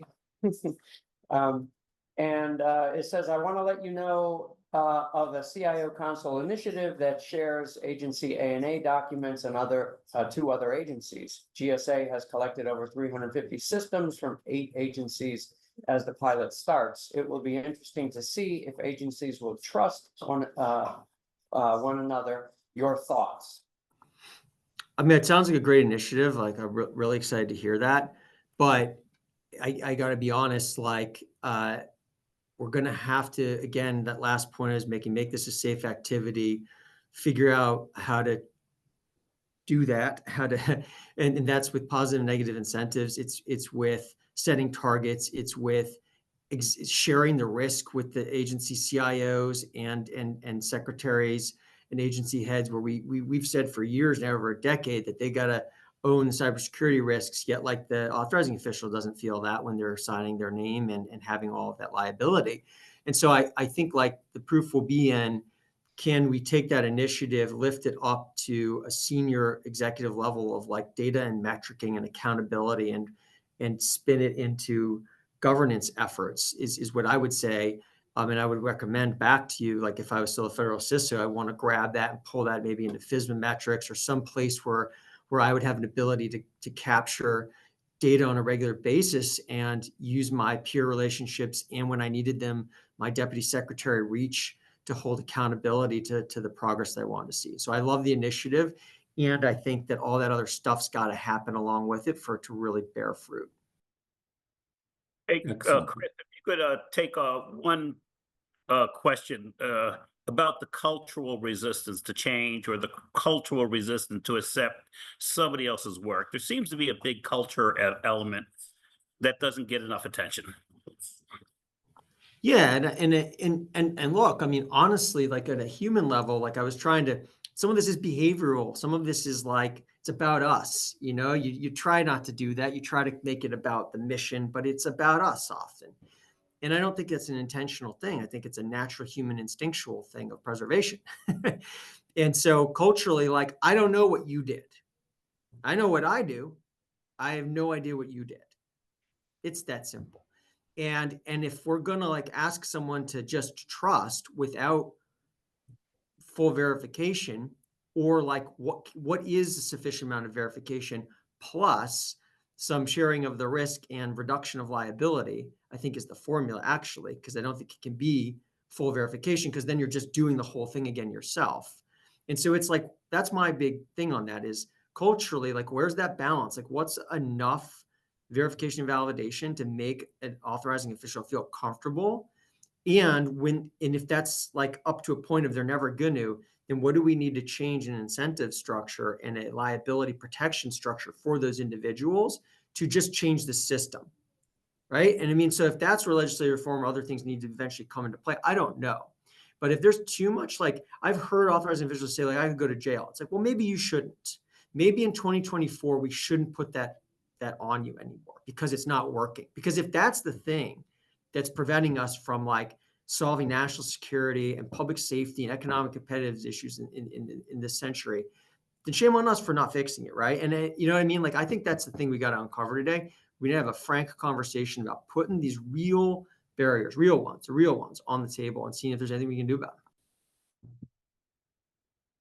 And it says, I want to let you know of the CIO Council initiative that shares agency ANA documents and two other agencies. GSA has collected over 350 systems from 8 agencies as the pilot starts. It will be interesting to see if agencies will trust one another. Your thoughts? I mean, it sounds like a great initiative. Like, I'm really excited to hear that. But I got to be honest, we're going to have to, again, that last point is make this a safe activity, figure out how to do that, and that's with positive and negative incentives. It's with setting targets. It's with sharing the risk with the agency CIOs and secretaries and agency heads, where we've said for years now, over a decade, that they got to own cybersecurity risks, yet like the authorizing official doesn't feel that when they're signing their name and having all of that liability. And so I think like the proof will be in, can we take that initiative, lift it up to a senior executive level of like data and metricing and accountability and spin it into governance efforts is what I would say. And I would recommend back to you, like if I was still a federal CISO, I want to grab that and pull that maybe into FISMA metrics or some place where I would have an ability to capture data on a regular basis and use my peer relationships, and when I needed them, my deputy secretary reach to hold accountability to the progress that I wanted to see. So I love the initiative, and I think that all that other stuff's got to happen along with it for it to really bear fruit. Hey, Excellent. Chris, if you could take one question about the cultural resistance to change, or the cultural resistance to accept somebody else's work. There seems to be a big culture element that doesn't get enough attention. Yeah, and look, I mean, honestly, like at a human level, like I was trying to, some of this is behavioral, some of this is like, it's about us, you try not to do that. You try to make it about the mission, but it's about us often. And I don't think it's an intentional thing. I think it's a natural human instinctual thing of preservation. And so culturally, like, I don't know what you did. I know what I do. I have no idea what you did. It's that simple. And if we're going to like ask someone to just trust without full verification, or like what is a sufficient amount of verification plus some sharing of the risk and reduction of liability, I think is the formula actually, because I don't think it can be full verification, because then you're just doing the whole thing again yourself. And so it's like, that's my big thing on that is culturally, like, where's that balance? Like, what's enough verification and validation to make an authorizing official feel comfortable? And if that's like up to a point of they're never going to, then what do we need to change an incentive structure and a liability protection structure for those individuals to just change the system, right? And I mean, so if that's where legislative reform or other things need to eventually come into play, I don't know. But if there's too much, like I've heard authorizing officials say, like, I could go to jail. It's like, well, maybe you shouldn't. Maybe in 2024, we shouldn't put that on you anymore because it's not working. Because if that's the thing that's preventing us from like solving national security and public safety and economic competitive issues in this century, then shame on us for not fixing it, right? And you know what I mean? Like, I think that's the thing we got to uncover today. We need to have a frank conversation about putting these real barriers, the real ones on the table, and seeing if there's anything we can do about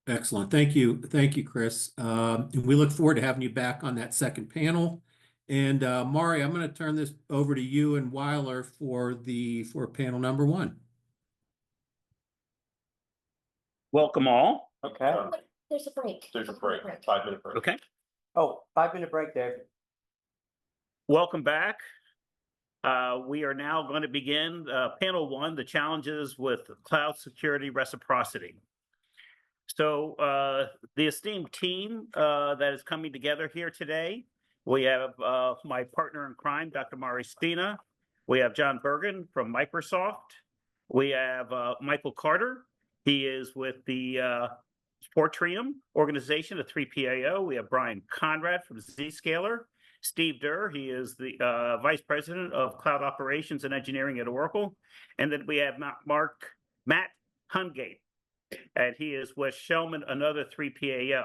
it. Excellent. Thank you. Thank you, Chris. And we look forward to having you back on that second panel. And Mari, I'm going to turn this over to you and Weiler for panel number 1. Welcome all. Okay. There's a break. There's a break, 5-minute break. Okay. Oh, 5-minute break, Dave. Welcome back. We are now going to begin panel 1, the challenges with cloud security reciprocity. So the esteemed team that is coming together here today, we have my partner in crime, Dr. Mari Spina. We have John Bergen from Microsoft. We have Michael Carter. He is with the Fortrium organization, the 3PAO. We have Brian Conrad from Zscaler. Steve Durr, he is the Vice President of Cloud Operations and Engineering at Oracle. And then we have Matt Hungate, and he is with Shellman, another 3PAO.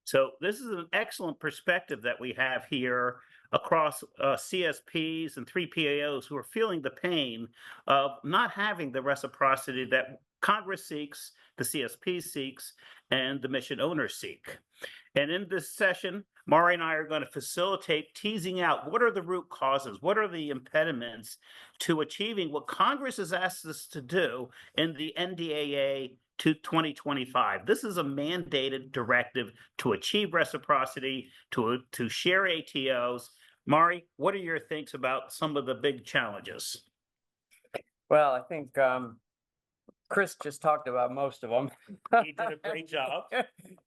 So this is an excellent perspective that we have here across CSPs and 3PAOs who are feeling the pain of not having the reciprocity that Congress seeks, the CSP seeks, and the mission owners seek. And in this session, Mari and I are going to facilitate teasing out what are the root causes, what are the impediments to achieving what Congress has asked us to do in the NDAA to 2025. This is a mandated directive to achieve reciprocity, to share ATOs. Mari, what are your thoughts about some of the big challenges? Well, I think Chris just talked about most of them. He did a great job.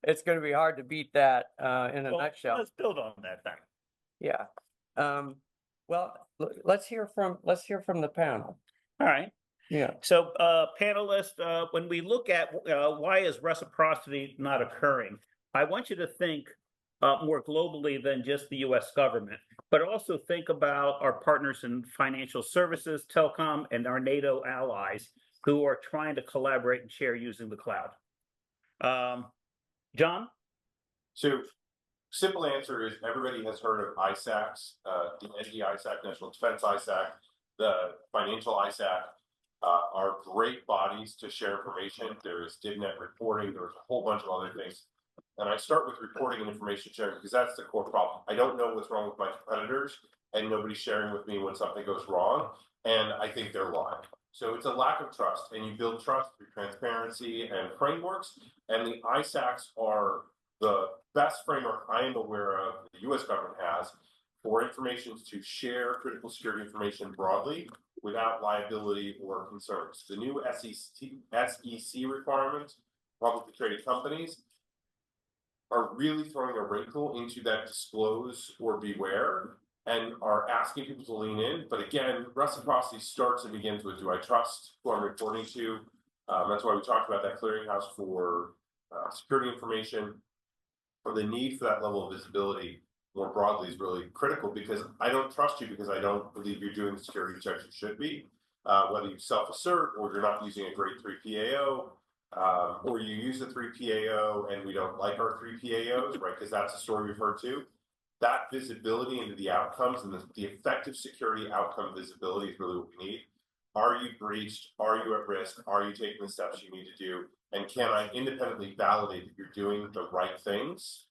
It's going to be hard to beat that in a nutshell. Let's build on that then. Yeah. Well, let's hear from the panel. All right. Yeah. So, panelists, when we look at why is reciprocity not occurring, I want you to think more globally than just the U.S. government, but also think about our partners in financial services, telecom, and our NATO allies who are trying to collaborate and share using the cloud. John? So simple answer is everybody has heard of ISACs, the ND ISAC, National Defense ISAC, the Financial ISAC are great bodies to share information. There is DivNet reporting. There's a whole bunch of other things. And I start with reporting and information sharing because that's the core problem. I don't know what's wrong with my competitors and nobody's sharing with me when something goes wrong. And I think they're lying. So it's a lack of trust, and you build trust through transparency and frameworks. And the ISACs are the best framework I am aware of the U.S. government has for information to share critical security information broadly without liability or concerns. The new SEC requirements, publicly traded companies, are really throwing a wrinkle into that disclose or beware and are asking people to lean in. But again, reciprocity starts and begins with, do I trust who I'm reporting to? That's why we talked about that clearinghouse for security information. Or the need for that level of visibility more broadly is really critical because I don't trust you because I don't believe you're doing the security checks you should be. Whether you self-assert or you're not using a great 3PAO, or you use a 3PAO and we don't like our 3PAOs, right? Because that's a story we've heard too. That visibility into the outcomes and the effective security outcome visibility is really what we need. Are you breached? Are you at risk? Are you taking the steps you need to do? And can I independently validate that you're doing the right things?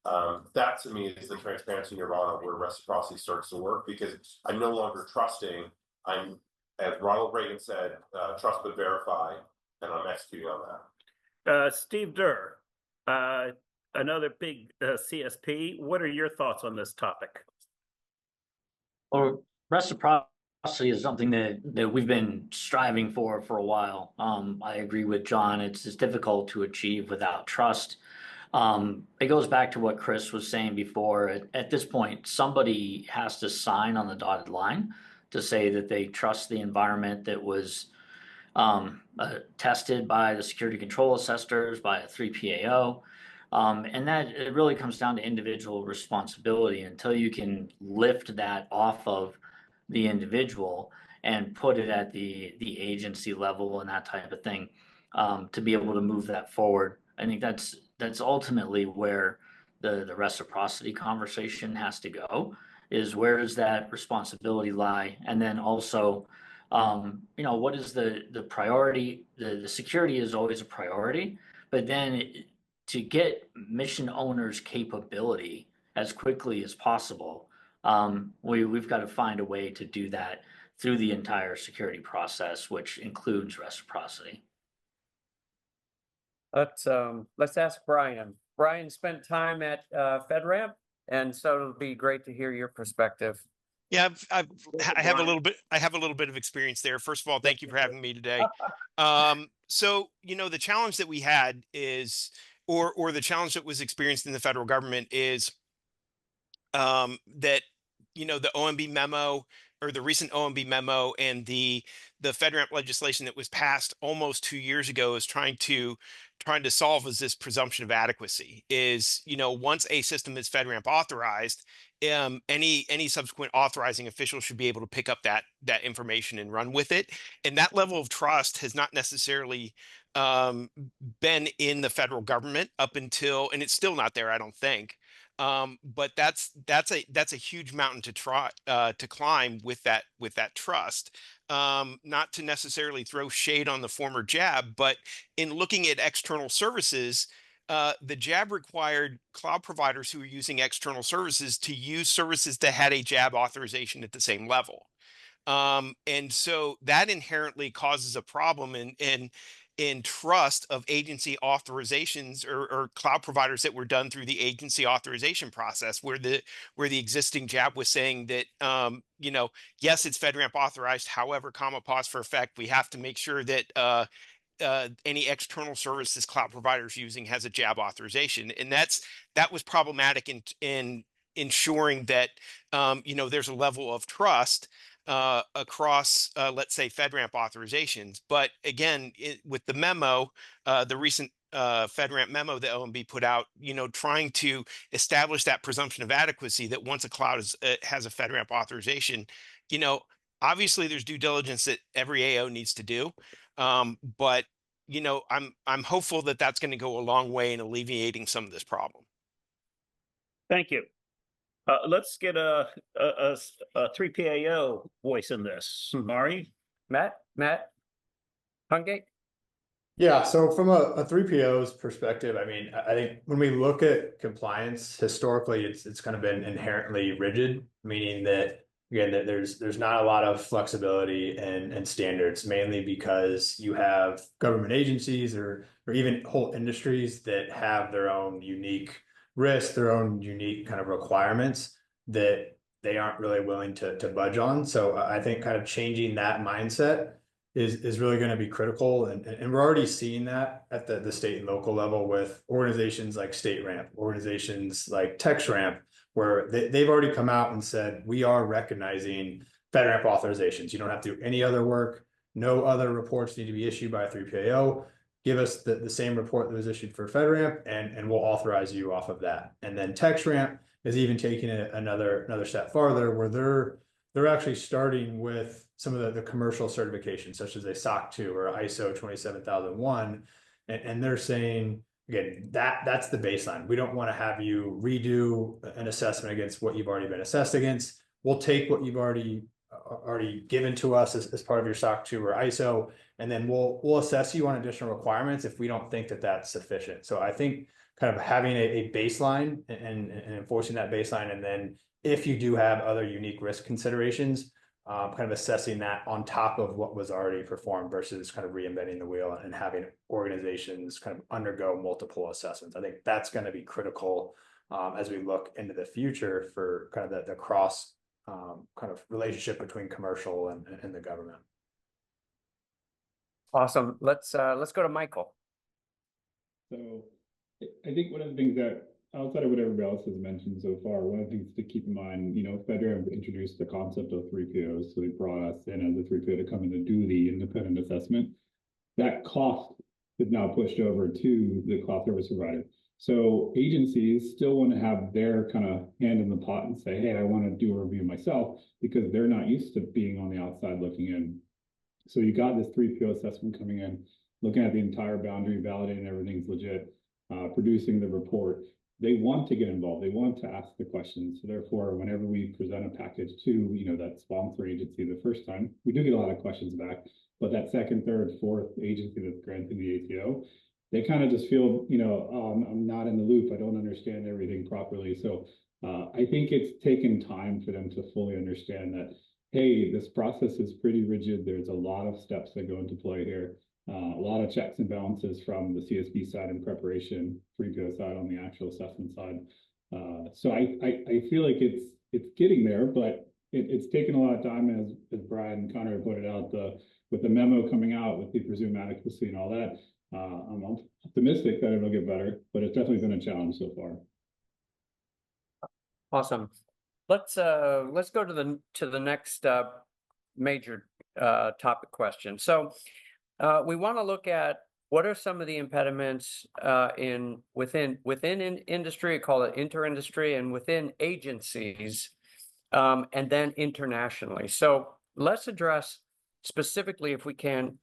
That to me is the transparency nirvana where reciprocity starts to work because I'm no longer trusting. I'm, as Ronald Reagan said, trust but verify, and I'm executing on that. Steve Durr, another big CSP. What are your thoughts on this topic? Well, reciprocity is something that we've been striving for a while. I agree with John. It's difficult to achieve without trust. It goes back to what Chris was saying before. At this point, somebody has to sign on the dotted line to say that they trust the environment that was tested by the security control assessors, by a 3PAO. And that it really comes down to individual responsibility until you can lift that off of the individual and put it at the agency level and that type of thing, to be able to move that forward. I think that's ultimately where the reciprocity conversation has to go, is where does that responsibility lie? And then also You know, what is the priority? The security is always a priority, but then to get mission owners' capability as quickly as possible, we've got to find a way to do that through the entire security process, which includes reciprocity. Let's ask Brian. Brian spent time at FedRAMP, and so it'll be great to hear your perspective. Yeah, I have a little bit. I have a little bit of experience there. First of all, thank you for having me today. So the challenge that we had is, or the challenge that was experienced in the federal government is that the OMB memo, or the recent OMB memo, and the FedRAMP legislation that was passed almost 2 years ago is trying to solve is this presumption of adequacy. Is once a system is FedRAMP authorized, any subsequent authorizing official should be able to pick up that information and run with it. And that level of trust has not necessarily been in the federal government up until, and it's still not there, I don't think. But that's a huge mountain to climb with that trust. Not to necessarily throw shade on the former JAB, but in looking at external services, the JAB required cloud providers who were using external services to use services that had a JAB authorization at the same level. And so that inherently causes a problem in trust of agency authorizations, or cloud providers that were done through the agency authorization process, where the existing JAB was saying that yes, it's FedRAMP authorized, however, pause for effect, we have to make sure that any external services cloud providers using has a JAB authorization. And that was problematic in ensuring that there's a level of trust across, let's say, FedRAMP authorizations. But again, with the memo, the recent FedRAMP memo that OMB put out, trying to establish that presumption of adequacy, that once a cloud has a FedRAMP authorization, obviously there's due diligence that every AO needs to do. But I'm hopeful that that's going to go a long way in alleviating some of this problem. Thank you. Let's get a 3PAO voice in this. Mari? Matt Hungate? Yeah, so from a 3PO's perspective, I mean, I think when we look at compliance, historically, it's kind of been inherently rigid, meaning that, again, that there's not a lot of flexibility and standards, mainly because you have government agencies or even whole industries that have their own unique risks, their own unique kind of requirements that they aren't really willing to budge on. So I think kind of changing that mindset is really going to be critical. And we're already seeing that at the state and local level with organizations like StateRAMP, organizations like TexRAMP, where they've already come out and said, we are recognizing FedRAMP authorizations. You don't have to do any other work. No other reports need to be issued by a 3PAO. Give us the same report that was issued for FedRAMP, and we'll authorize you off of that. And then TexRAMP is even taking it another step farther, where they're actually starting with some of the commercial certifications, such as a SOC 2 or ISO 27001, and they're saying, again, that's the baseline. We don't want to have you redo an assessment against what you've already been assessed against. We'll take what you've already given to us as part of your SOC 2 or ISO, and then we'll assess you on additional requirements if we don't think that that's sufficient. So I think kind of having a baseline and enforcing that baseline, and then if you do have other unique risk considerations, kind of assessing that on top of what was already performed versus kind of reinventing the wheel and having organizations kind of undergo multiple assessments. I think that's going to be critical as we look into the future for kind of the cross kind of relationship between commercial and the government. Awesome. Let's go to Michael. So I think one of the things that, outside of what everybody else has mentioned so far, one of the things to keep in mind, FedRAMP introduced the concept of 3POs. So they brought us in as a 3PO to come in and do the independent assessment. That cost is now pushed over to the cloud service provider. So agencies still want to have their kind of hand in the pot and say, hey, I want to do a review myself, because they're not used to being on the outside looking in. So you got this 3PO assessment coming in, looking at the entire boundary, validating everything's legit, producing the report. they want to get involved. They want to ask the questions. So therefore, whenever we present a package to, you know, that sponsor agency the first time, we do get a lot of questions back. But that second, third, fourth agency that's granting the ATO, they kind of just feel, you know, I'm not in the loop. I don't understand everything properly. So I think it's taken time for them to fully understand that, hey, this process is pretty rigid. There's a lot of steps that go into play here. A lot of checks and balances from the CSB side in preparation, 3PO side on the actual assessment side. So I feel like it's getting there, but it's taken a lot of time, as Brian and Connor pointed out, with the memo coming out with the presumed adequacy and all that. I'm optimistic that it'll get better, but it's definitely been a challenge so far. Awesome. Let's go to the next major topic question. So we want to look at what are some of the impediments within industry, call it inter-industry, and within agencies, and then internationally. So let's address specifically, if we can,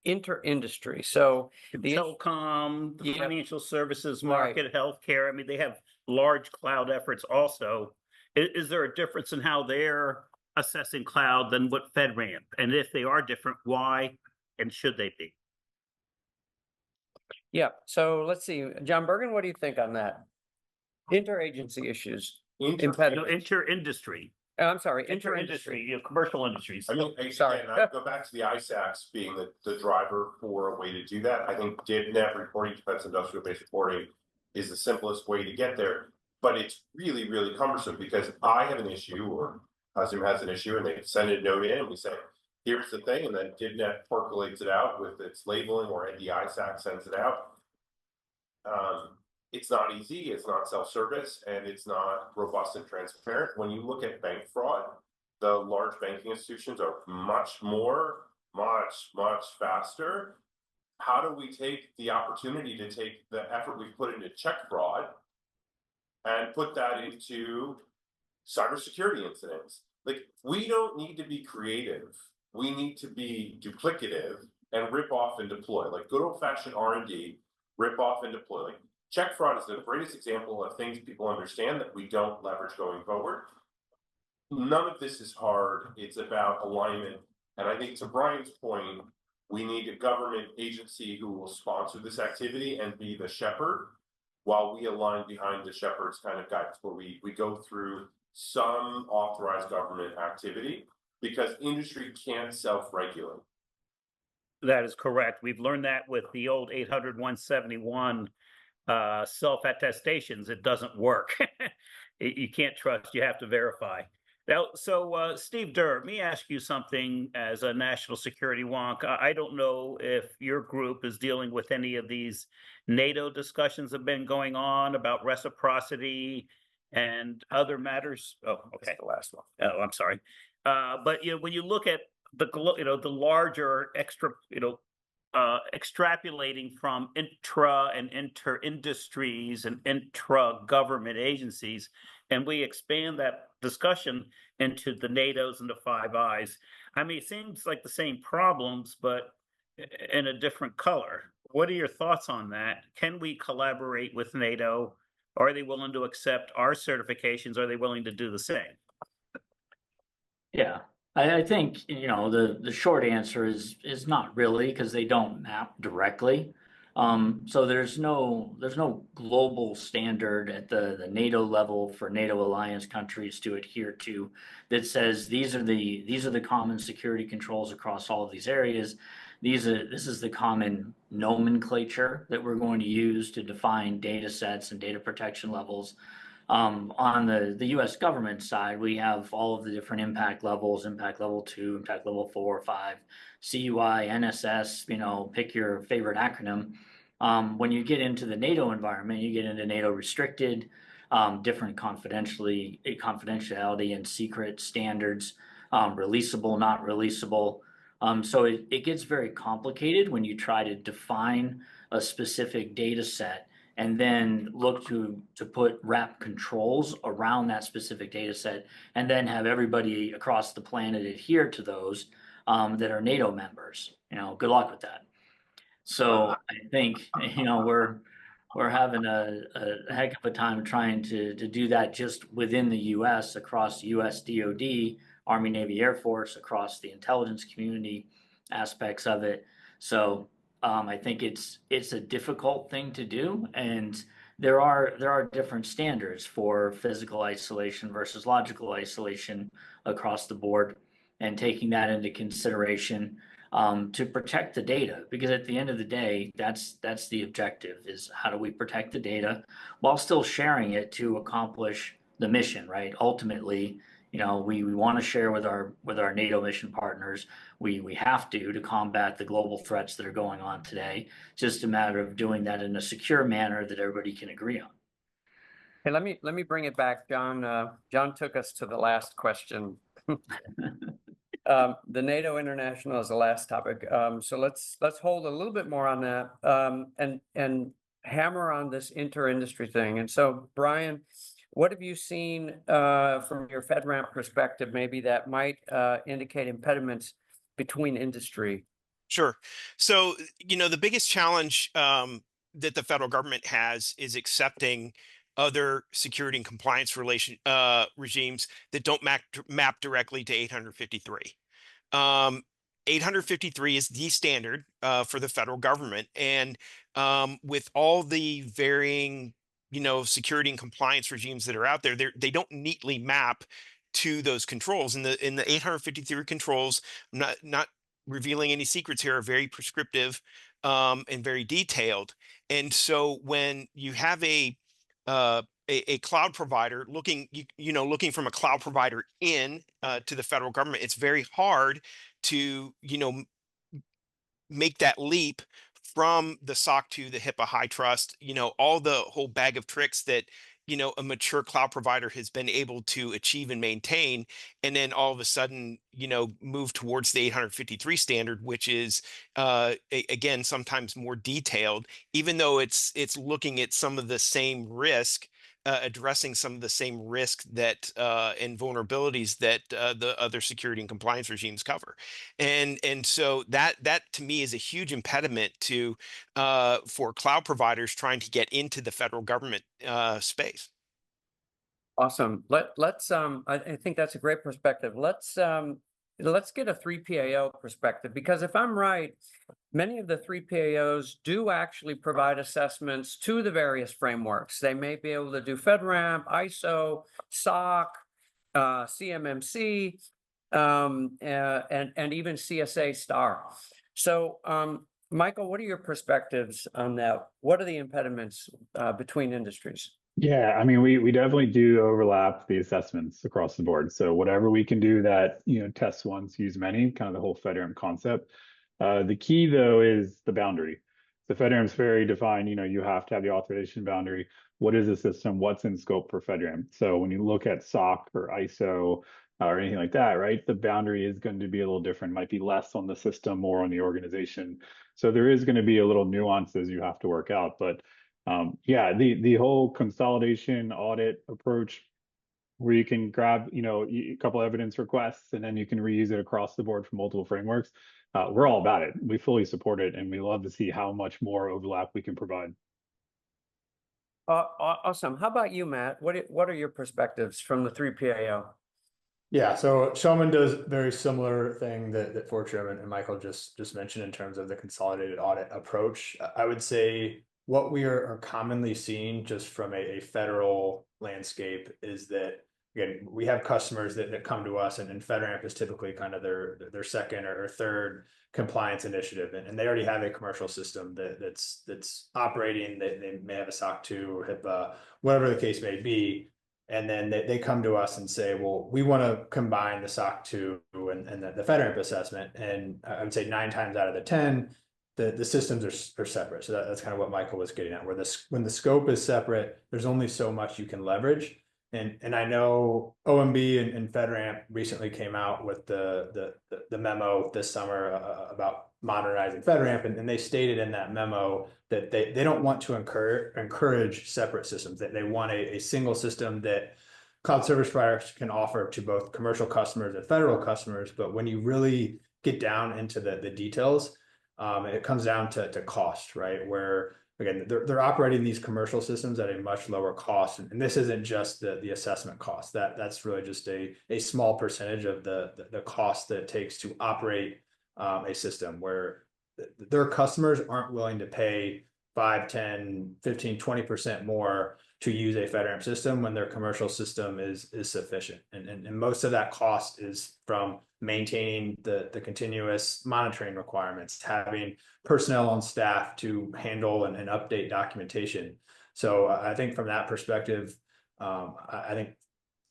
inter-industry. So the Telecom, the Yeah. financial services Right. market, healthcare, I mean, they have large cloud efforts also. Is there a difference in how they're assessing cloud than what FedRAMP? And if they are different, why and should they be? Yeah, so let's see, John Bergen, what do you think on that? Interagency issues, impediments. Inter-industry, I'm sorry, inter-industry, inter-industry. you know, commercial industries. I mean, Sorry. again, I go back to the ISACs being the driver for a way to do that. I think DIVNet reporting, defense industrial base reporting, is the simplest way to get there. But it's really, really cumbersome because I have an issue or Hazim has an issue and they send a note in and we say, here's the thing, and then DIVNet percolates it out with its labeling, or the ISAC sends it out. It's not easy, it's not self-service, and it's not robust and transparent. When you look at bank fraud, the large banking institutions are much faster. How do we take the opportunity to take the effort we've put into check fraud and put that into cybersecurity incidents? Like, we don't need to be creative. We need to be duplicative and rip off and deploy. Like good old-fashioned R&D, rip off and deploy. Like, check fraud is the greatest example of things people understand that we don't leverage going forward. None of this is hard. It's about alignment. And I think, to Brian's point, we need a government agency who will sponsor this activity and be the shepherd, while we align behind the shepherd's kind of guidance, where we go through some authorized government activity, because industry can't self-regulate. That is correct. We've learned that with the old 800-171 self-attestations. It doesn't work. You can't trust, you have to verify. Now, so Steve Durr, let me ask you something as a national security wonk. I don't know if your group is dealing with any of these NATO discussions that have been going on about reciprocity and other matters. Oh, okay. The last one. Oh, I'm sorry. But you know, when you look at the larger extrapolating from intra and inter industries and intra government agencies, and we expand that discussion into the NATOs and the Five Eyes. I mean, it seems like the same problems, but in a different color. What are your thoughts on that? Can we collaborate with NATO? Are they willing to accept our certifications? Are they willing to do the same? Yeah, I think, you know, the short answer is not really, because they don't map directly. So there's no global standard at the NATO level for NATO alliance countries to adhere to that says these are the common security controls across all of these areas. This is the common nomenclature that we're going to use to define data sets and data protection levels. On the US government side, we have all of the different impact levels, impact level 2, impact level 4 or 5, CUI, NSS, you know, pick your favorite acronym. When you get into the NATO environment, you get into NATO restricted, different confidentiality and secret standards, releasable, not releasable. So it gets very complicated when you try to define a specific data set and then look to wrap controls around that specific data set, and then have everybody across the planet adhere to those that are NATO members. You know, good luck with that. So I think, you know, we're having a heck of a time trying to do that just within the US, across US DoD, Army, Navy, Air Force, across the intelligence community aspects of it. So I think it's a difficult thing to do, and there are different standards for physical isolation versus logical isolation across the board, and taking that into consideration to protect the data, because at the end of the day, that's the objective, is how do we protect the data while still sharing it to accomplish the mission, right? Ultimately, you know, we want to share with our NATO mission partners. We have to combat the global threats that are going on today. It's just a matter of doing that in a secure manner that everybody can agree on. Hey, let me bring it back, John. John took us to the last question. The NATO International is the last topic. So let's hold a little bit more on that, and hammer on this inter-industry thing. And so, Brian, what have you seen from your FedRAMP perspective, maybe that might indicate impediments between industry? Sure. So, the biggest challenge that the federal government has is accepting other security and compliance regimes that don't map directly to 853. 853 is the standard for the federal government, and with all the varying security and compliance regimes that are out there, they don't neatly map to those controls. In the 853 controls, not revealing any secrets here, are very prescriptive and very detailed. And so when you have a cloud provider looking from a cloud provider in to the federal government, it's very hard to make that leap from the SOC to the HIPAA high trust, all the whole bag of tricks that a mature cloud provider has been able to achieve and maintain, and then all of a sudden move towards the 853 standard, which is again sometimes more detailed, even though it's looking at some of the same risk, addressing some of the same risk that and vulnerabilities that the other security and compliance regimes cover. And so that to me is a huge impediment to for cloud providers trying to get into the federal government space. Awesome. Let's I think that's a great perspective. Let's get a 3PAO perspective, because if I'm right, many of the 3PAOs do actually provide assessments to the various frameworks. They may be able to do FedRAMP, ISO, SOC, CMMC, and even CSA STAR. So, Michael, what are your perspectives on that? What are the impediments between industries? Yeah, I mean, we definitely do overlap the assessments across the board. So whatever we can do that, test once, use many, kind of the whole FedRAMP concept. The key though is the boundary. The FedRAMP is very defined. You have to have the authorization boundary. What is the system? What's in scope for FedRAMP? So when you look at SOC or ISO or anything like that, right, the boundary is going to be a little different. Might be less on the system, more on the organization. So there is going to be a little nuances you have to work out, but yeah, the whole consolidation audit approach, where you can grab, a couple evidence requests and then you can reuse it across the board for multiple frameworks. We're all about it. We fully support it, and we love to see how much more overlap we can provide. Awesome. How about you, Matt? What are your perspectives from the 3PAO? Yeah, so Showman does very similar thing that Fortune and Michael just mentioned in terms of the consolidated audit approach. I would say what we are commonly seeing just from a federal landscape is that, again, we have customers that come to us, and FedRAMP is typically kind of their second or third compliance initiative, and they already have a commercial system that's operating. They may have a SOC 2 or HIPAA, whatever the case may be. And then they come to us and say, well, we want to combine the SOC 2 and the FedRAMP assessment. And I would say 9 times out of the 10, the systems are separate. So that's kind of what Michael was getting at, where when the scope is separate, there's only so much you can leverage. And I know OMB and FedRAMP recently came out with the memo this summer about modernizing FedRAMP, and they stated in that memo that they don't want to encourage separate systems. That they want a single system that cloud service providers can offer to both commercial customers and federal customers. But when you really get down into the details, it comes down to cost, right? Where again, they're operating these commercial systems at a much lower cost. And this isn't just the assessment cost. That's really just a small percentage of the cost that it takes to operate a system, where their customers aren't willing to pay 5, 10, 15, 20% more to use a FedRAMP system when their commercial system is sufficient. And most of that cost is from maintaining the continuous monitoring requirements, having personnel on staff to handle and update documentation. So I think from that perspective, I think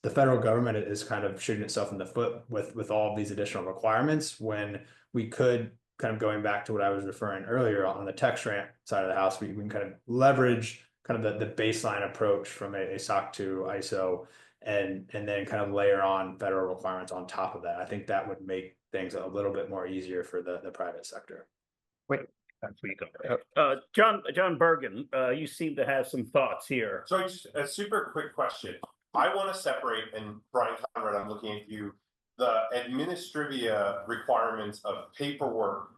the federal government is kind of shooting itself in the foot with all of these additional requirements, when we could, kind of going back to what I was referring earlier on the tech SRAMP side of the house, we can kind of leverage kind of the baseline approach from a SOC 2 ISO, and then kind of layer on federal requirements on top of that. I think that would make things a little bit more easier for the private sector. Wait, that's where you go. John Bergen, you seem to have some thoughts here. So just a super quick question. I want to separate, and Brian Conrad, I'm looking at you, the administrivia requirements of paperwork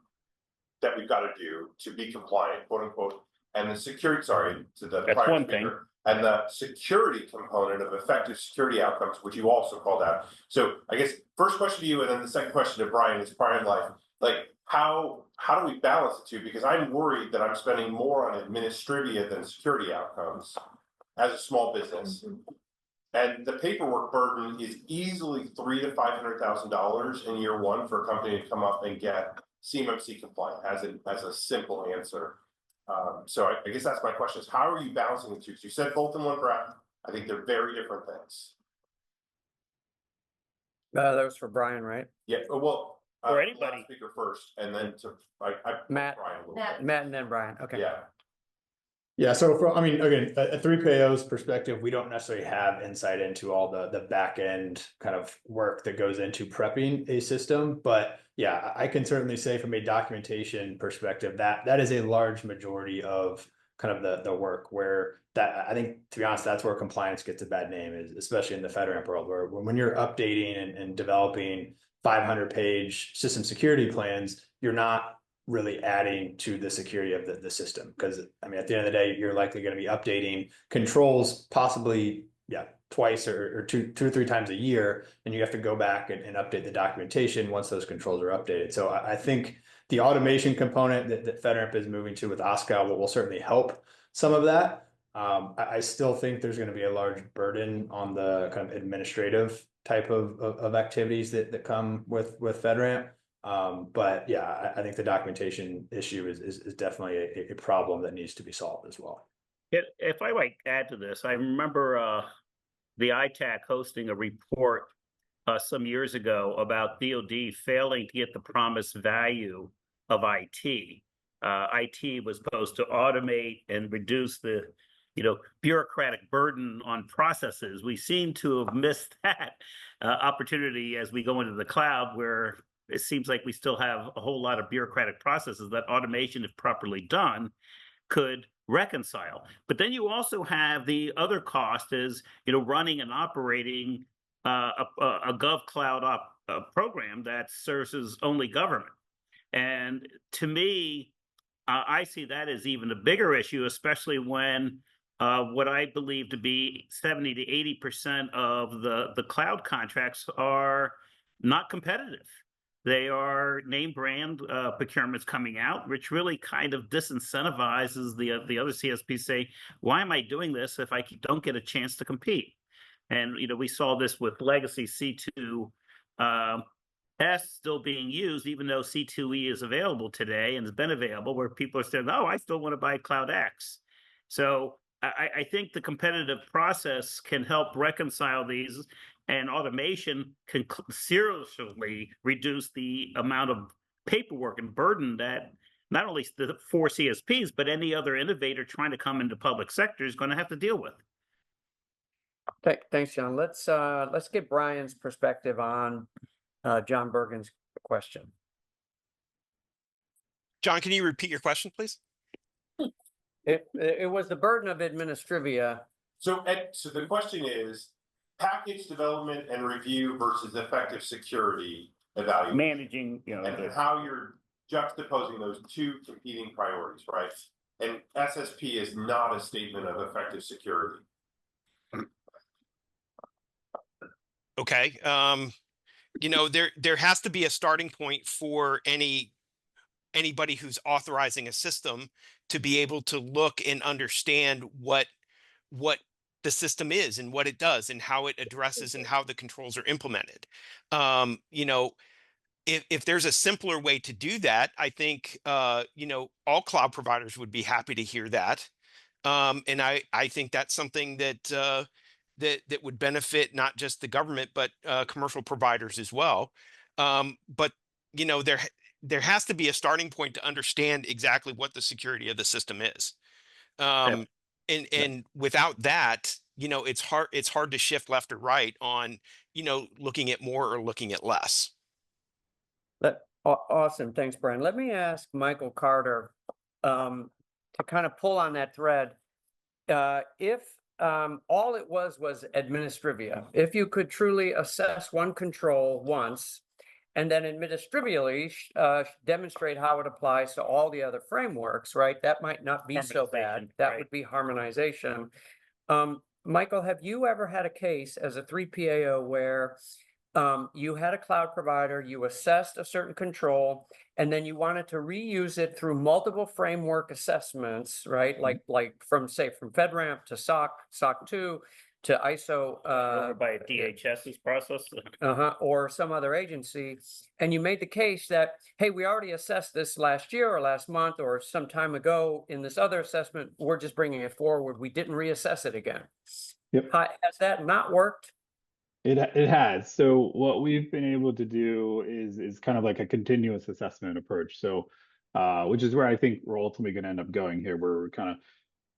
that we've got to do to be compliant, quote unquote, and the security, sorry, to the That's prior one speaker, and the security component of effective security outcomes, which you also called out. So I guess first question to you, and then the second question to Brian is, Brian, like how do we balance the two? Because I'm worried that I'm spending more on administrivia than security outcomes as a small business. And the paperwork burden is easily $300,000 to $500,000 in year one for a company to come up and get CMMC compliant as a simple answer. So I guess that's my question: is how are you balancing the two? So you said both in one breath. I think they're very different things. That was for Brian, right? Yeah. Well, or anybody. Speaker first, and then to Matt, Brian Matt, and then Brian. Okay. Yeah. Yeah, so from, I mean, again, a 3PAO's perspective, we don't necessarily have insight into all the back end kind of work that goes into prepping a system. But yeah, I can certainly say from a documentation perspective that is a large majority of kind of the work, where that, I think, to be honest, that's where compliance gets a bad name, is especially in the FedRAMP world, where when you're updating and developing 500-page system security plans, you're not really adding to the security of the system. Because I mean, at the end of the day, you're likely going to be updating controls possibly, twice or two or three times a year, and you have to go back and update the documentation once those controls are updated. So I think the automation component that FedRAMP is moving to with OSCA will certainly help some of that. I still think there's going to be a large burden on the kind of administrative type of activities that come with FedRAMP. But yeah, I think the documentation issue is definitely a problem that needs to be solved as well. If I might add to this, I remember the ITAC hosting a report some years ago about DoD failing to get the promised value of IT. IT was supposed to automate and reduce the bureaucratic burden on processes. We seem to have missed that opportunity as we go into the cloud, where it seems like we still have a whole lot of bureaucratic processes that automation, if properly done, could reconcile. But then you also have the other cost is, running and operating a GovCloud program that serves only government. And to me, I see that as even a bigger issue, especially when what I believe to be 70 to 80% of the cloud contracts are not competitive. They are name brand procurements coming out, which really kind of disincentivizes the other CSPs. Say, why am I doing this if I don't get a chance to compete? And we saw this with legacy C2 S still being used, even though C2E is available today and has been available, where people are saying, "Oh, I still want to buy Cloud X." So I think the competitive process can help reconcile these. And automation can seriously reduce the amount of paperwork and burden that not only the 4 CSPs, but any other innovator trying to come into public sector is going to have to deal with. Thanks, John. Let's get Brian's perspective on John Bergen's question. John, can you repeat your question, please? It was the burden of administrivia. So the question is, package development and review versus effective security evaluation. Managing, and how you're juxtaposing those two competing priorities, right? And SSP is not a statement of effective security. Okay. You know, there has to be a starting point for anybody who's authorizing a system to be able to look and understand what the system is and what it does and how it addresses and how the controls are implemented. You know, if there's a simpler way to do that, I think you know, all cloud providers would be happy to hear that. And I think that's something that that would benefit not just the government but commercial providers as well. But you know, there has to be a starting point to understand exactly what the security of the system is. And without that, you know, it's hard to shift left or right on, you know, looking at more or looking at less. Awesome, thanks, Brian. Let me ask Michael Carter to kind of pull on that thread. If all it was administrivia, if you could truly assess one control once, and then administratively demonstrate how it applies to all the other frameworks, right? That might not be so bad. That right. would be harmonization. Michael, have you ever had a case as a 3PAO where you had a cloud provider, you assessed a certain control, and then you wanted to reuse it through multiple framework assessments, right? Like from FedRAMP to SOC 2 to ISO Or by DHS's process. or some other agency, and you made the case that, hey, we already assessed this last year or last month or some time ago in this other assessment, we're just bringing it forward, we didn't reassess it again. Yep. Has that not worked? It has. So what we've been able to do is kind of like a continuous assessment approach. So which is where I think we're ultimately going to end up going here, where we're kind of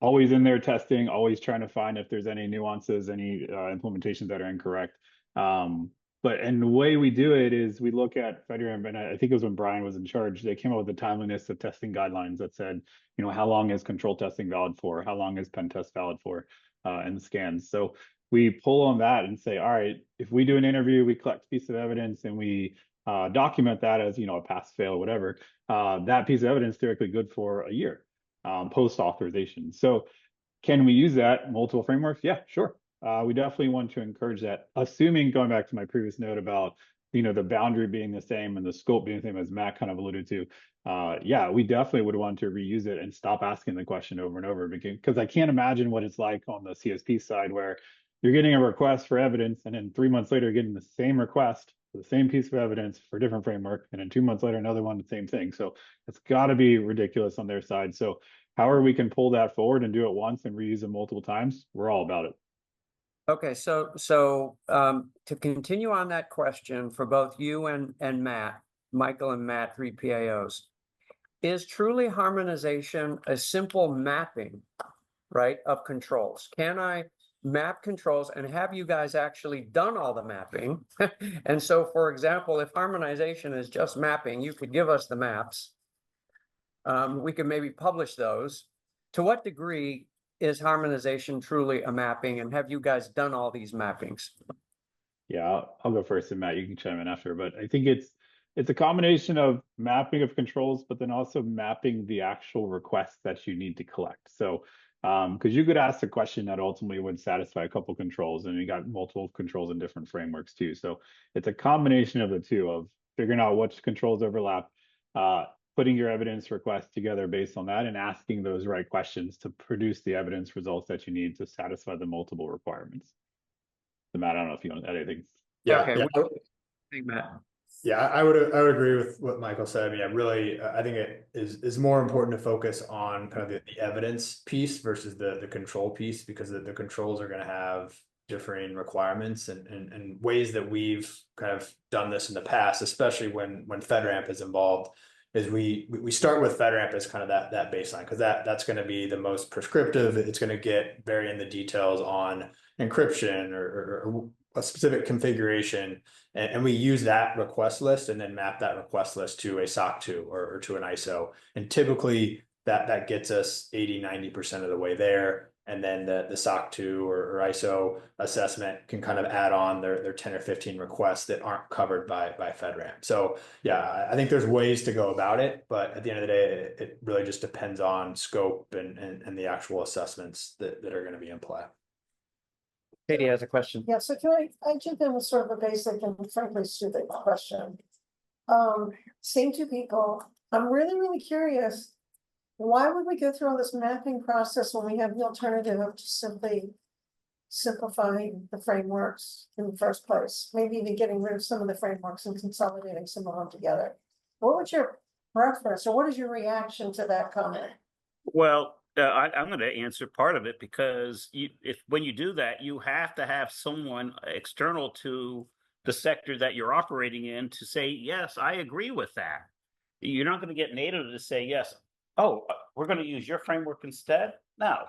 always in there testing, always trying to find if there's any nuances, any implementations that are incorrect. And the way we do it is we look at FedRAMP, and I think it was when Brian was in charge, they came up with the timeliness of testing guidelines that said, you know, how long is control testing valid for? How long is pen test valid for? And the scans. So we pull on that and say, all right, if we do an interview, we collect a piece of evidence and we document that as, you know, a pass, fail, whatever, that piece of evidence is theoretically good for a year post authorization. So can we use that multiple frameworks? Yeah, sure. We definitely want to encourage that, assuming, going back to my previous note about, you know, the boundary being the same and the scope being the same, as Matt kind of alluded to. Yeah, we definitely would want to reuse it and stop asking the question over and over, because I can't imagine what it's like on the CSP side, where you're getting a request for evidence and then 3 months later you're getting the same request for the same piece of evidence for a different framework, and then 2 months later another one, the same thing. So it's got to be ridiculous on their side. So however we can pull that forward and do it once and reuse it multiple times, we're all about it. Okay, so to continue on that question for both you and Matt, Michael and Matt, 3PAOs, is truly harmonization a simple mapping, right, of controls? Can I map controls, and have you guys actually done all the mapping? And so, for example, if harmonization is just mapping, you could give us the maps. We could maybe publish those. To what degree is harmonization truly a mapping, and have you guys done all these mappings? Yeah, I'll go first, and Matt, you can chime in after. But I think it's a combination of mapping of controls, but then also mapping the actual requests that you need to collect. So because you could ask a question that ultimately would satisfy a couple controls, and you got multiple controls in different frameworks too. So it's a combination of the two, of figuring out which controls overlap, putting your evidence request together based on that, and asking those right questions to produce the evidence results that you need to satisfy the multiple requirements. So Matt, I don't know if you want to add anything. Yeah, Okay, yeah. Matt. Yeah, I would agree with what Michael said. I mean, I think it is more important to focus on kind of the evidence piece versus the control piece, because the controls are going to have differing requirements and ways that we've kind of done this in the past, especially when FedRAMP is involved, is we start with FedRAMP as kind of that baseline, because that's going to be the most prescriptive. It's going to get very in the details on encryption or a specific configuration, and we use that request list and then map that request list to a SOC 2 or to an ISO. And typically that gets us 80-90% of the way there. And then the SOC 2 or ISO assessment can kind of add on their 10 or 15 requests that aren't covered by FedRAMP. So yeah, I think there's ways to go about it, but at the end of the day, it really just depends on scope and the actual assessments that are going to be in play. Katie has a question. Yeah, so can I jump in with sort of a basic and frankly stupid question? Same two people, I'm really curious. Why would we go through all this mapping process when we have the alternative of just simply simplifying the frameworks in the first place? Maybe even getting rid of some of the frameworks and consolidating some of them together. What would your preference, or what is your reaction to that comment? Well, I'm going to answer part of it because when you do that, you have to have someone external to the sector that you're operating in to say, yes, I agree with that. You're not going to get NATO to say, yes, oh, we're going to use your framework instead. No.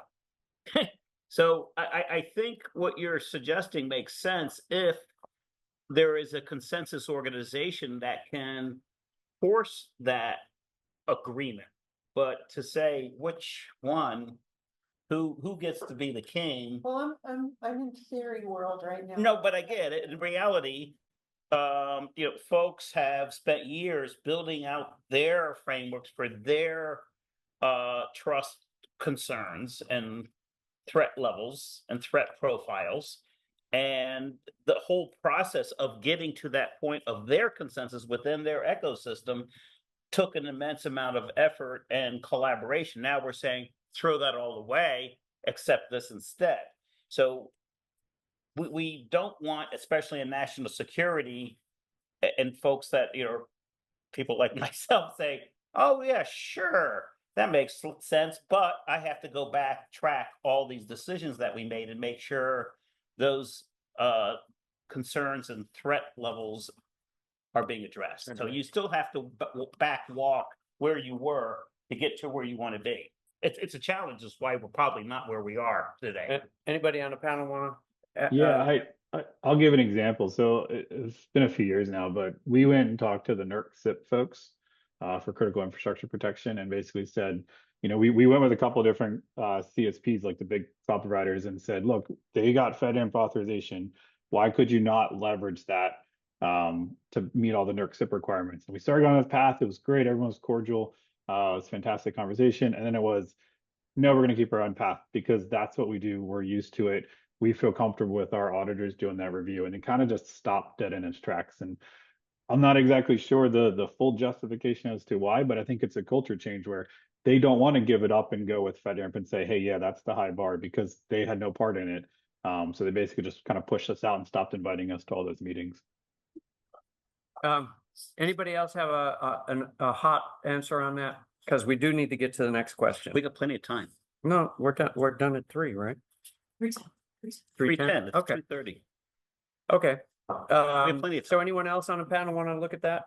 So I think what you're suggesting makes sense if there is a consensus organization that can force that agreement. But to say which one, who gets to be the king? Well, I'm in theory world right now. No, but I get it. In reality, folks have spent years building out their frameworks for their trust concerns and threat levels and threat profiles. And the whole process of getting to that point of their consensus within their ecosystem took an immense amount of effort and collaboration. Now we're saying, throw that all away, accept this instead. So we don't want, especially in national security, and folks that, people like myself say, oh yeah, sure, that makes sense, but I have to go back, track all these decisions that we made and make sure those concerns and threat levels are being addressed. So you still have to back walk where you were to get to where you want to be. It's a challenge. That's why we're probably not where we are today. Anybody on the panel want to? Yeah, I'll give an example. So it's been a few years now, but we went and talked to the NERC folks for critical infrastructure protection and basically said, we went with a couple of different CSPs, like the big cloud providers, and said, look, they got FedRAMP authorization. Why could you not leverage that to meet all the NERC requirements? And we started on this path. It was great. Everyone was cordial. It was a fantastic conversation. And then it was, no, we're going to keep our own path because that's what we do. We're used to it. We feel comfortable with our auditors doing that review, and it kind of just stopped dead in its tracks. And I'm not exactly sure the full justification as to why, but I think it's a culture change where they don't want to give it up and go with FedRAMP and say, hey, yeah, that's the high bar, because they had no part in it. So they basically just kind of pushed us out and stopped inviting us to all those meetings. Anybody else have a hot answer on that? Because we do need to get to the next question. We got plenty of time. No, we're done at 3, right? 3:10. It's Okay. 3:30. Okay. have plenty of So anyone else on the panel want to look at that?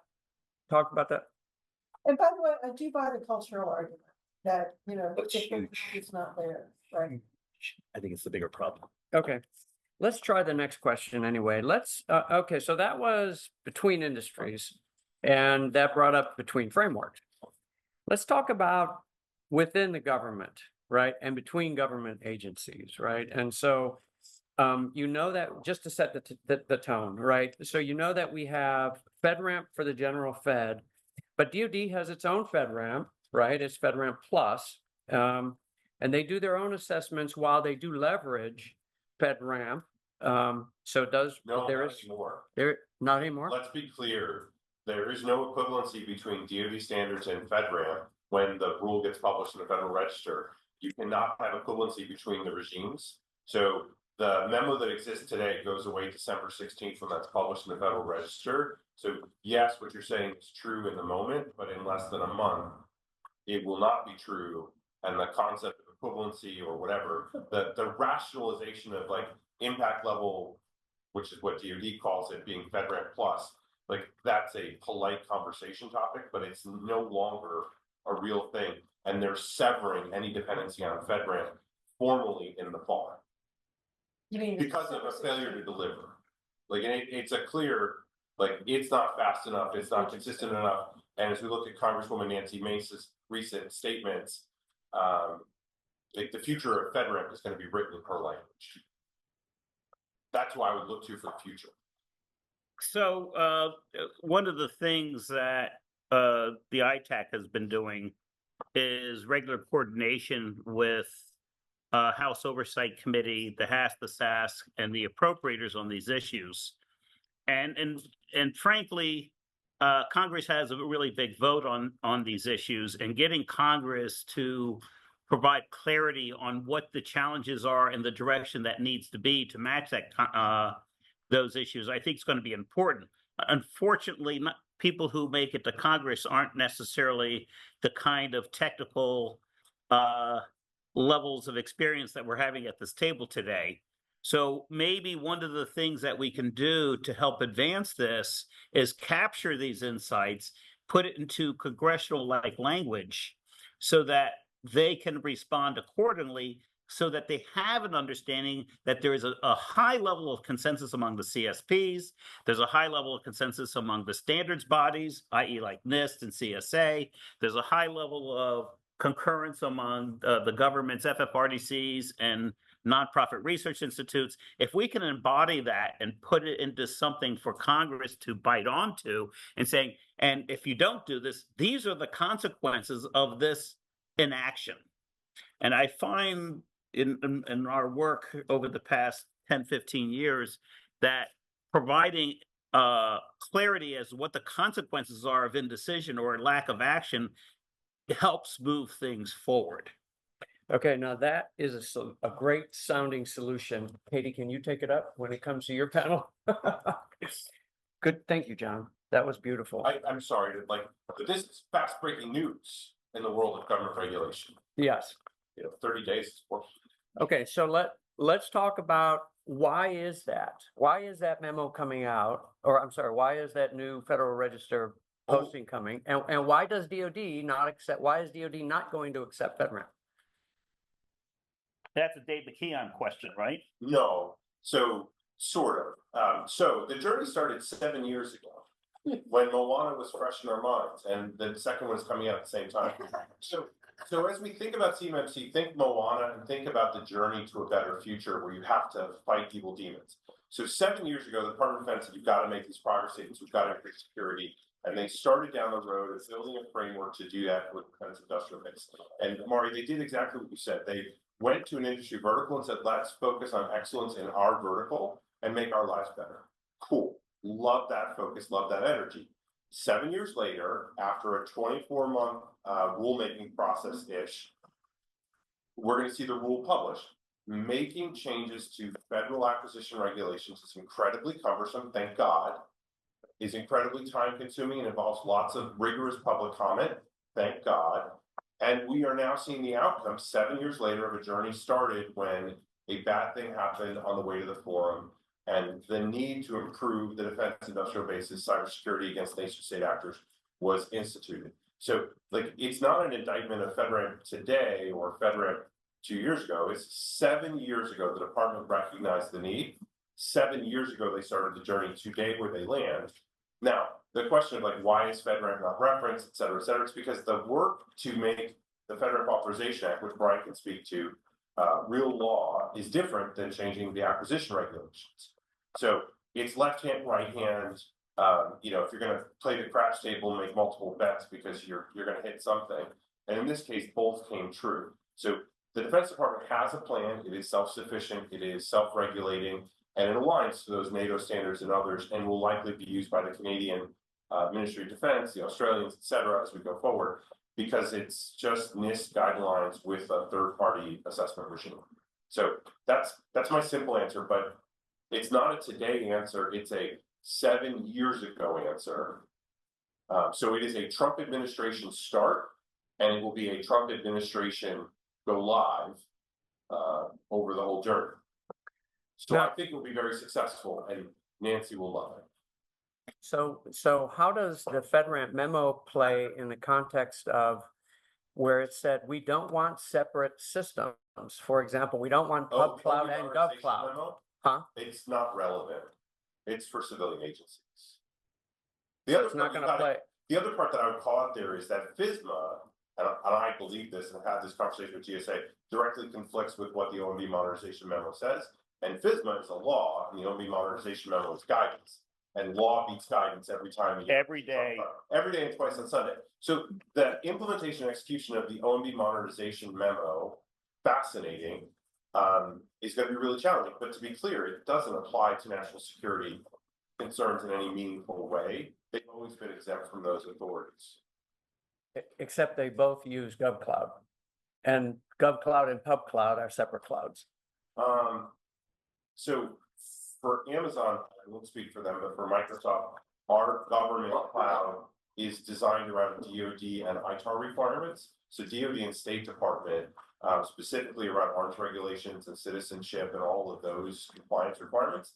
Talk about that? And by the way, I do buy the cultural argument that, It's it's not there, right? I think it's the bigger problem. Okay. Let's try the next question anyway. Okay, so that was between industries, and that brought up between frameworks. Let's talk about within the government, right? And between government agencies, right? And so, that just to set the tone, right? So that we have FedRAMP for the general Fed, but DoD has its own FedRAMP, right? It's FedRAMP Plus, and they do their own assessments while they do leverage FedRAMP. So does No, there not is anymore. there not anymore? Let's be clear. There is no equivalency between DoD standards and FedRAMP when the rule gets published in the Federal Register. You cannot have equivalency between the regimes. So the memo that exists today goes away December 16th when that's published in the Federal Register. So yes, what you're saying is true in the moment, but in less than a month, it will not be true. And the concept of equivalency or whatever, the rationalization of like impact level, which is what DoD calls it, being FedRAMP Plus, like that's a polite conversation topic, but it's no longer a real thing. And they're severing any dependency on FedRAMP formally in the fall because of a failure to deliver. Like it's a clear, like it's not fast enough, it's not consistent enough. And as we look at Congresswoman Nancy Mace's recent statements, the future of FedRAMP is going to be written in her language. That's who I would look to for the future. So one of the things that the ITAC has been doing is regular coordination with House Oversight Committee, the HAS, the SAS, and the appropriators on these issues. And frankly, Congress has a really big vote on these issues, and getting Congress to provide clarity on what the challenges are and the direction that needs to be to match that those issues, I think is going to be important. Unfortunately, people who make it to Congress aren't necessarily the kind of technical levels of experience that we're having at this table today. So maybe one of the things that we can do to help advance this is capture these insights, put it into congressional-like language so that they can respond accordingly, so that they have an understanding that there is a high level of consensus among the CSPs. There's a high level of consensus among the standards bodies, i.e. like NIST and CSA. There's a high level of concurrence among the government's FFRDCs and nonprofit research institutes. If we can embody that and put it into something for Congress to bite onto and saying, and if you don't do this, these are the consequences of this inaction. And I find in our work over the past 10, 15 years that providing clarity as to what the consequences are of indecision or lack of action helps move things forward. Okay, now that is a great sounding solution. Katie, can you take it up when it comes to your panel? Good, thank you, John. That was beautiful. I'm sorry, but this is fast breaking news in the world of government regulation. Yes. 30 days. Okay, so let's talk about why is that? Why is that memo coming out? Or I'm sorry, why is that new Federal Register posting coming? And why does DOD not accept? Why is DOD not going to accept FedRAMP? That's a Dave McKeon question, right? No, so sort of. So the journey started 7 years ago when Moana was fresh in our minds, and the second one is coming out at the same time. So as we think about CMMC, think Moana and think about the journey to a better future where you have to fight evil demons. So 7 years ago, the Department of Defense said, you've got to make these progress statements, we've got to increase security. And they started down the road of building a framework to do that with defense industrial base. And Mari, they did exactly what you said. They went to an industry vertical and said, let's focus on excellence in our vertical and make our lives better. Cool. Love that focus, love that energy. 7 years later, after a 24-month rulemaking process-ish, we're going to see the rule published. Making changes to federal acquisition regulations is incredibly cumbersome, thank God, is incredibly time-consuming and involves lots of rigorous public comment, thank God. And we are now seeing the outcome 7 years later of a journey started when a bad thing happened on the way to the forum, and the need to improve the defense industrial base's cybersecurity against nation-state actors was instituted. So, it's not an indictment of FedRAMP today or FedRAMP 2 years ago. It's 7 years ago the department recognized the need. 7 years ago they started the journey. Today, where they land. Now, the question of why is FedRAMP not referenced, et cetera, it's because the work to make the FedRAMP Authorization Act, which Brian can speak to, real law is different than changing the acquisition regulations. So it's left hand, right hand. If you're going to play the craps table and make multiple bets because you're going to hit something, and in this case, both came true. So the Defense Department has a plan. It is self-sufficient. It is self-regulating, and it aligns to those NATO standards and others, and will likely be used by the Canadian Ministry of Defense, the Australians, et cetera, as we go forward, because it's just NIST guidelines with a third-party assessment regime. So that's my simple answer, but it's not a today answer. It's a 7 years ago answer. So it is a Trump administration start, and it will be a Trump administration go live over the whole journey. So I think it will be very successful, and Nancy will love it. So how does the FedRAMP memo play in the context of where it said we don't want separate systems? For example, we don't want pub cloud and gov cloud. Memo? Huh? It's not relevant. It's for civilian agencies. So it's not going to play. The other part that I would call out there is that FISMA, and I believe this and I've had this conversation with GSA, directly conflicts with what the OMB modernization memo says. And FSMA is a law, and the OMB modernization memo is guidance. And law beats guidance every time. Every day. Every day and twice on Sunday. So the implementation and execution of the OMB modernization memo, fascinating, is going to be really challenging. But to be clear, it doesn't apply to national security concerns in any meaningful way. They've always been exempt from those authorities. Except they both use GovCloud. And GovCloud and PubCloud are separate clouds. So for Amazon, I won't speak for them, but for Microsoft, our government cloud is designed around DoD and ITAR requirements. So DoD and State Department, specifically around arms regulations and citizenship and all of those compliance requirements.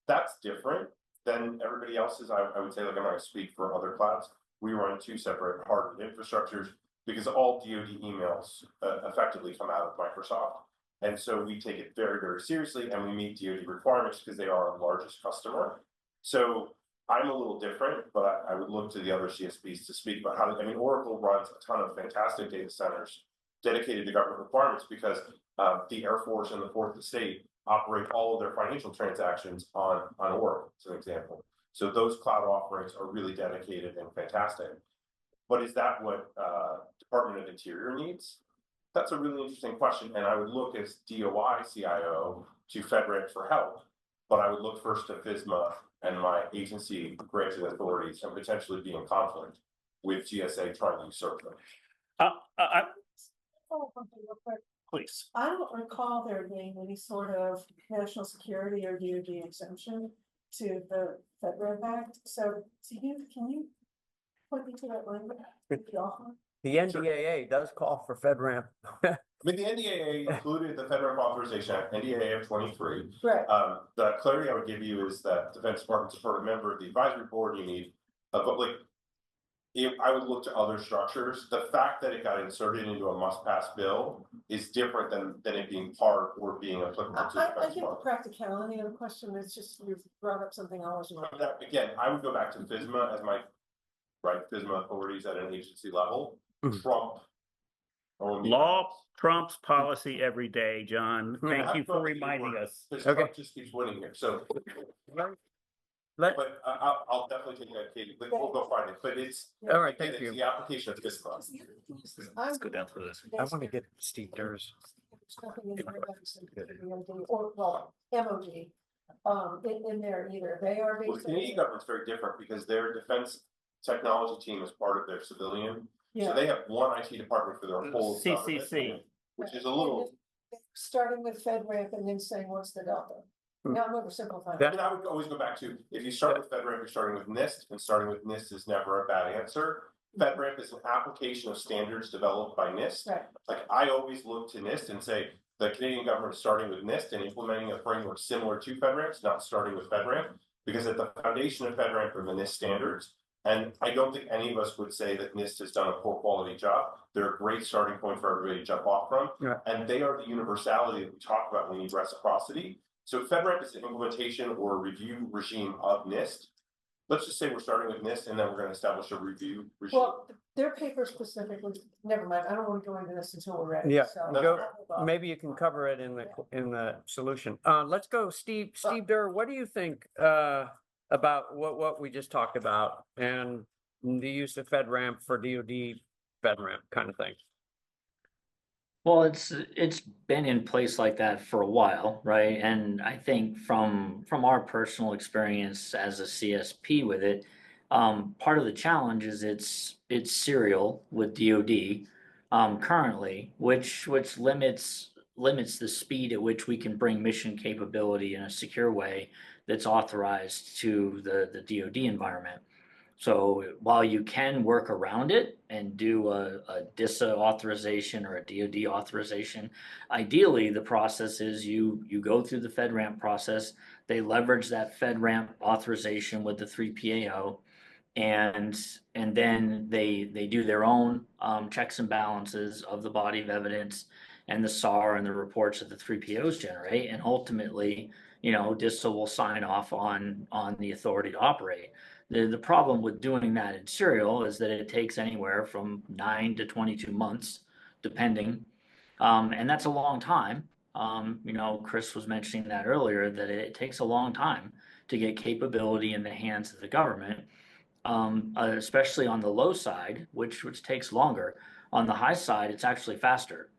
That's different than everybody else's. I would say, like, I'm not going to speak for other clouds. We run two separate hardware infrastructures because all DoD emails effectively come out of Microsoft. And so we take it very, very seriously, and we meet DoD requirements because they are our largest customer. So I'm a little different, but I would look to the other CSPs to speak about how, I mean, Oracle runs a ton of fantastic data centers dedicated to government requirements because the Air Force and the Fourth Estate operate all of their financial transactions on Oracle, as an example. So those cloud offerings are really dedicated and fantastic. But is that what Department of Interior needs? That's a really interesting question, and I would look as DOI CIO to FedRAMP for help, but I would look first to FSMA and my agency granted authorities and potentially be in conflict with GSA trying to usurp them. Please. I don't recall there being any sort of national security or DoD exemption to the FedRAMP Act. So can you point me to that language? The NDAA does call for FedRAMP. I mean, the NDAA included the FedRAMP Authorization Act, NDAA of 23. Right. The clarity I would give you is that Defense Department support a member of the advisory board. You need, but like, I would look to other structures. The fact that it got inserted into a must-pass bill is different than it being part or being applicable to the I Defense get the Department. practicality of the question. It's just you've brought up something I was wrong. Again, I would go back to FSMA as my FSMA authorities at an agency level. Trump. Law trumps policy every day, John. Thank you for reminding us. Trump just keeps winning here, so. But I'll definitely take that, Katie. We'll go find it, but it's. All right, again, thank you. it's the application of this class. Let's go down through this. I want to get Steve Durs. Or, well, MOD, in there either. They are Well, the Canadian basically, government's very different because their defense technology team is part of their civilian. So yeah. they have one IT department for their whole. CCC. government, which is a little. Starting with FedRAMP and then saying, what's the delta? Now I'm oversimplifying. I mean, I would always go back to, if you start with FedRAMP, you're starting with NIST, and starting with NIST is never a bad answer. FedRAMP is an application of standards developed by NIST. Right. Like, I always look to NIST and say, the Canadian government is starting with NIST and implementing a framework similar to FedRAMP, not starting with FedRAMP, because at the foundation of FedRAMP are the NIST standards. And I don't think any of us would say that NIST has done a poor quality job. They're a great starting point for everybody to jump off from. Right. And they are the universality that we talk about when we need reciprocity. So FedRAMP is an implementation or a review regime of NIST. Let's just say we're starting with NIST and then we're going to establish a review regime. Well, their paper specifically, never mind, I don't want to go into this until we're ready. Yeah, So- maybe you can cover it in the solution. Let's go, Steve Durr, what do you think about what we just talked about and the use of FedRAMP for DoD FedRAMP kind of thing? Well, it's been in place like that for a while, right? And I think from our personal experience as a CSP with it, part of the challenge is it's serial with DoD currently, which limits the speed at which we can bring mission capability in a secure way that's authorized to the DoD environment. So while you can work around it and do a DISA authorization or a DoD authorization, ideally the process is you go through the FedRAMP process, they leverage that FedRAMP authorization with the 3PAO, and then they do their own checks and balances of the body of evidence and the SAR and the reports that the 3PAOs generate, and ultimately, DISA will sign off on the authority to operate. The problem with doing that in serial is that it takes anywhere from 9 to 22 months, depending. And that's a long time. You know, Chris was mentioning that earlier, that it takes a long time to get capability in the hands of the government, especially on the low side, which takes longer. On the high side, it's actually faster.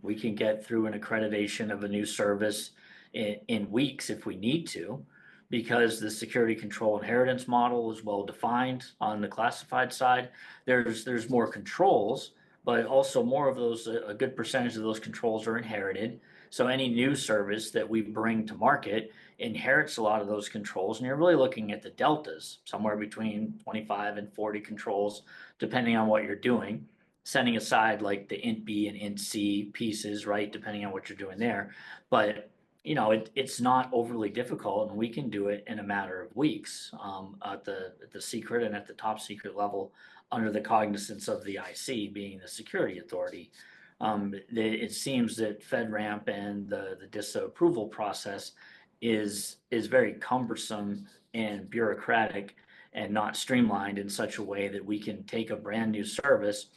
We can get through an accreditation of a new service in weeks if we need to, because the security control inheritance model is well defined on the classified side. There's more controls, but also more of those, a good percentage of those controls are inherited. So any new service that we bring to market inherits a lot of those controls, and you're really looking at the deltas, somewhere between 25 and 40 controls, depending on what you're doing. Setting aside like the int B and int C pieces, right, depending on what you're doing there. But you know, it's not overly difficult, and we can do it in a matter of weeks, at the secret and at the top secret level, under the cognizance of the IC being the security authority. It seems that FedRAMP and the DISA approval process is very cumbersome and bureaucratic and not streamlined in such a way that we can take a brand new service.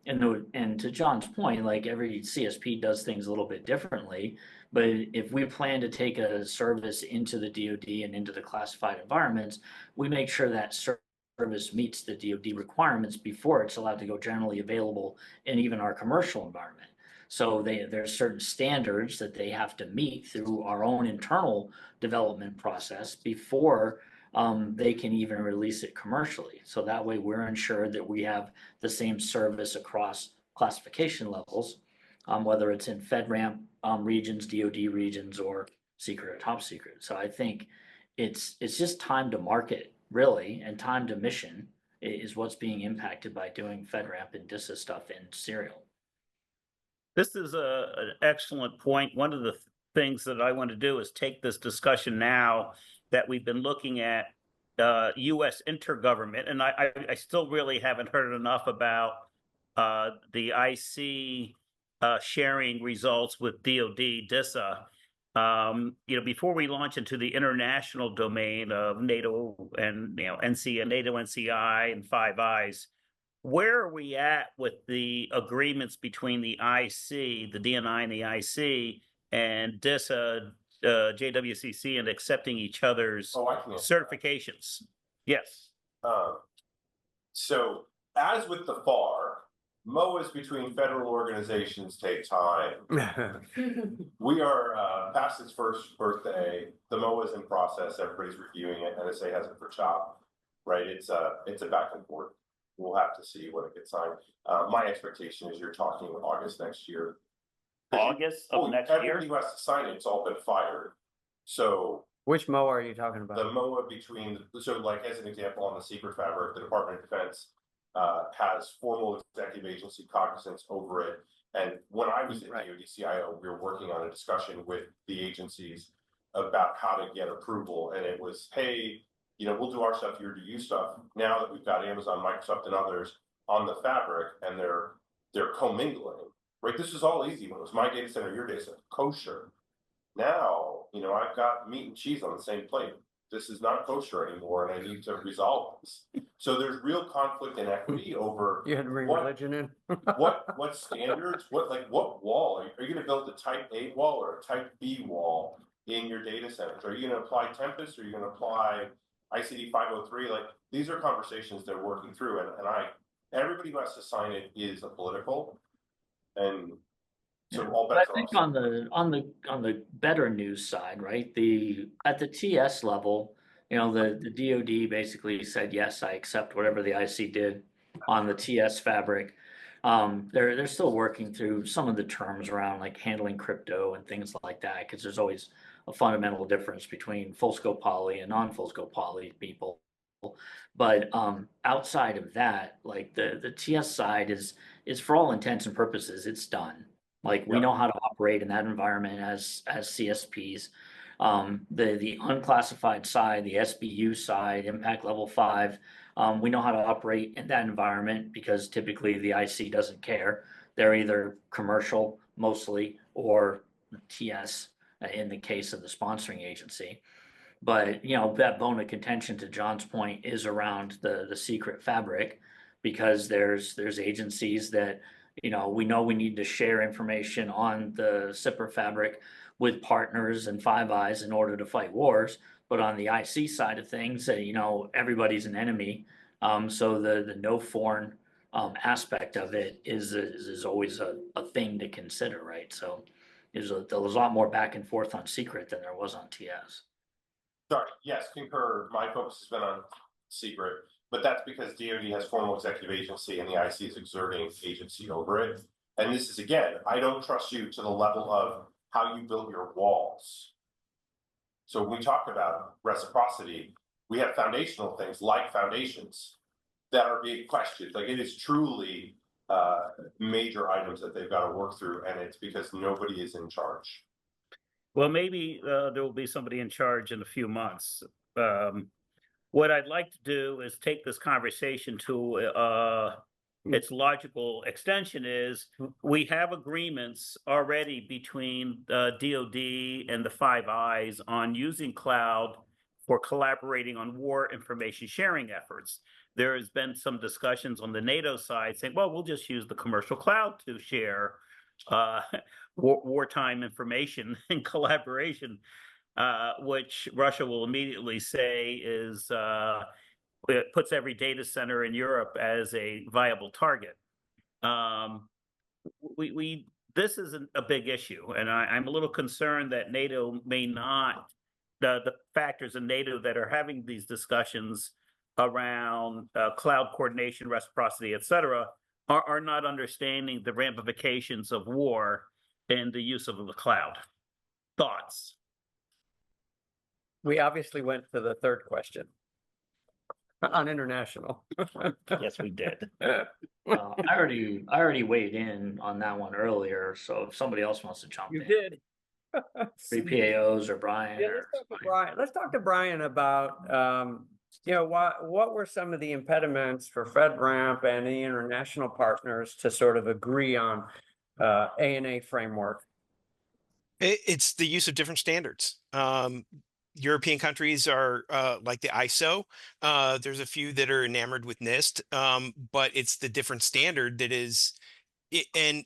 And to John's point, like every CSP does things a little bit differently, but if we plan to take a service into the DoD and into the classified environments, we make sure that service meets the DoD requirements before it's allowed to go generally available in even our commercial environment. So there's certain standards that they have to meet through our own internal development process before they can even release it commercially. So that way we're ensured that we have the same service across classification levels, whether it's in FedRAMP regions, DoD regions, or secret or top secret. So I think it's just time to market, really, and time to mission is what's being impacted by doing FedRAMP and DISA stuff in serial. This is an excellent point. One of the things that I want to do is take this discussion now that we've been looking at U.S. intergovernment, and I still really haven't heard enough about the IC sharing results with DoD, DISA. You know, before we launch into the international domain of NATO and NC and NATO NCI and Five Eyes, where are we at with the agreements between the IC, the DNI and the IC, and DISA, JWCC, and accepting each other's certifications? Yes. So as with the FAR, MOAs between federal organizations take time. We are past its first birthday. The MOA is in process. Everybody's reviewing it. NSA has it for CHOP, right? It's a back and forth. We'll have to see when it gets signed. My expectation is you're talking August next year. August of next year? Everybody who has to sign it, it's all been fired. So Which MOA are you talking about? the MOA between, so like as an example on the secret fabric, the Department of Defense has formal executive agency cognizance over it. And when I was at DoD CIO, we were working on a discussion with the agencies about how to get approval. And it was, hey, you know, we'll do our stuff, you're to use stuff. Now that we've got Amazon, Microsoft, and others on the fabric, and they're commingling, right? This is all easy when it was my data center, your data center, kosher. Now, you know, I've got meat and cheese on the same plate. This is not kosher anymore, and I need to resolve this. So there's real conflict and equity over You had to bring religion in. what standards, what wall are you going to build? A type A wall or a type B wall in your data centers? Are you going to apply Tempest? Or are you going to apply ICD 503? Like, these are conversations they're working through, and everybody who has to sign it is a political, and so all But I bets are think off. on the better news side, right? At the TS level, you know, the DoD basically said, yes, I accept whatever the IC did on the TS fabric. They're still working through some of the terms around like handling crypto and things like that, because there's always a fundamental difference between full scope poly and non full scope poly people. But outside of that, like the TS side is for all intents and purposes, it's done. Like we know how to operate in that environment as CSPs. The unclassified side, the SBU side, impact level 5, we know how to operate in that environment because typically the IC doesn't care. They're either commercial mostly or TS in the case of the sponsoring agency. But you know, that bone of contention, to John's point, is around the secret fabric, because there's agencies that, You know we need to share information on the CIPR fabric with partners and Five Eyes in order to fight wars. But on the IC side of things, you know, everybody's an enemy. So the no foreign aspect of it is always a thing to consider, right? So there was a lot more back and forth on secret than there was on TS. Sorry, yes, concur. My focus has been on secret, but that's because DoD has formal executive agency and the IC is exerting agency over it. And this is, again, I don't trust you to the level of how you build your walls. So when we talk about reciprocity, we have foundational things like foundations that are being questioned. Like it is truly major items that they've got to work through, and it's because nobody is in charge. Well, maybe there will be somebody in charge in a few months. What I'd like to do is take this conversation to its logical extension is we have agreements already between DoD and the Five Eyes on using cloud for collaborating on war information sharing efforts. There has been some discussions on the NATO side saying, well, we'll just use the commercial cloud to share wartime information and collaboration, which Russia will immediately say is it puts every data center in Europe as a viable target. This is a big issue, and I'm a little concerned that NATO may not, the factors in NATO that are having these discussions around cloud coordination, reciprocity, et cetera, are not understanding the ramifications of war and the use of the cloud. Thoughts? We obviously went to the third question on international. Yes, we did. I already weighed in on that one earlier, so if somebody else wants to jump You in. did. Three PAOs or Brian. Yeah, or let's talk to Brian. Let's talk to Brian about, you know, what were some of the impediments for FedRAMP and the international partners to sort of agree on ANA framework? It's the use of different standards. European countries are like the ISO. There's a few that are enamored with NIST, but it's the different standard that is, and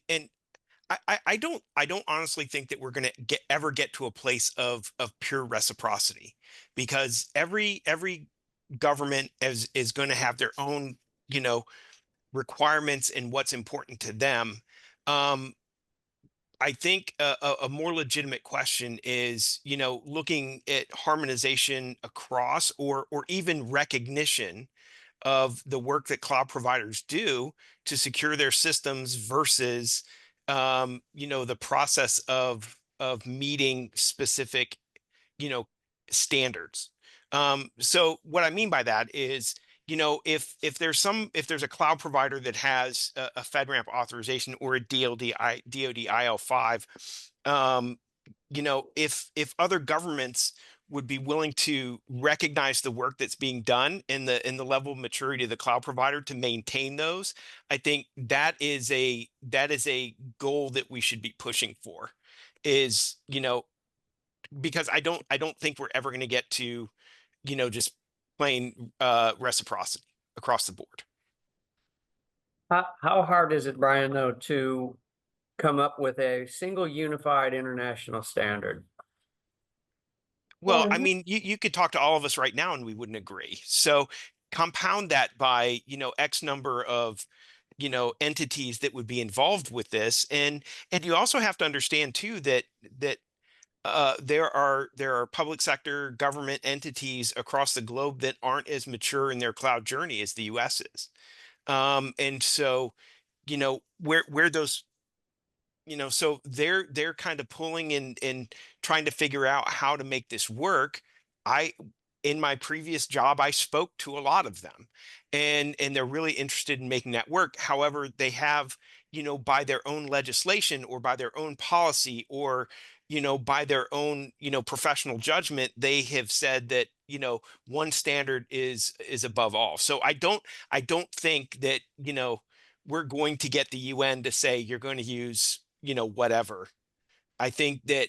I don't honestly think that we're going to ever get to a place of pure reciprocity, because every government is going to have their own, you know, requirements and what's important to them. I think a more legitimate question is, you know, looking at harmonization across, or even recognition of the work that cloud providers do to secure their systems versus, you know, the process of meeting specific, you know, standards. So what I mean by that is, you know, if there's a cloud provider that has a FedRAMP authorization or a DoD IL5, you know, if other governments would be willing to recognize the work that's being done in the level of maturity of the cloud provider to maintain those, I think that is a goal that we should be pushing for. Is, you know, because I don't think we're ever going to get to, you know, just plain reciprocity across the board. How hard is it, Brian, though, to come up with a single unified international standard? Well, I mean, you could talk to all of us right now and we wouldn't agree. So compound that by, you know, X number of, you know, entities that would be involved with this. And you also have to understand too that there are public sector government entities across the globe that aren't as mature in their cloud journey as the US is. And so, you know, where those, you know, so they're kind of pulling and trying to figure out how to make this work. In my previous job, I spoke to a lot of them, and they're really interested in making that work. However, they have, you know, by their own legislation or by their own policy, or, you know, by their own, you know, professional judgment, they have said that, you know, one standard is above all. So I don't think that, you know, we're going to get the UN to say you're going to use, you know, whatever. I think that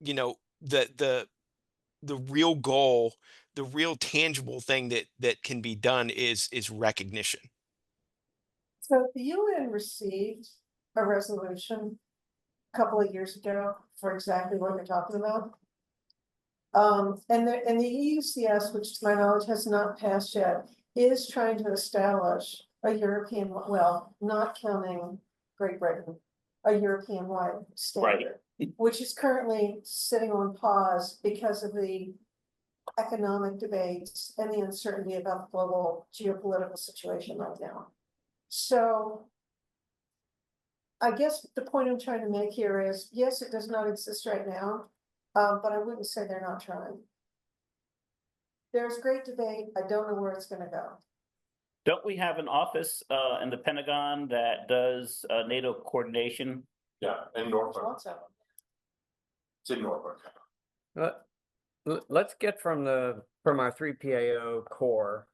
you know, the real goal, the real tangible thing that can be done is recognition. So the UN received a resolution a couple of years ago for exactly what you're talking about. And the EUCS, which to my knowledge has not passed yet, is trying to establish a European, well, not counting Great Britain, a European-wide standard, which is currently sitting on pause because of the economic debates and the uncertainty about the global geopolitical situation right now. So I guess the point I'm trying to make here is, yes, it does not exist right now, but I wouldn't say they're not trying. There's great debate. I don't know where it's gonna go. Don't we have an office in the Pentagon that does NATO coordination? Yeah, in Norfolk. Lots of them. It's in Norfolk. Let's get from our 3PAO core,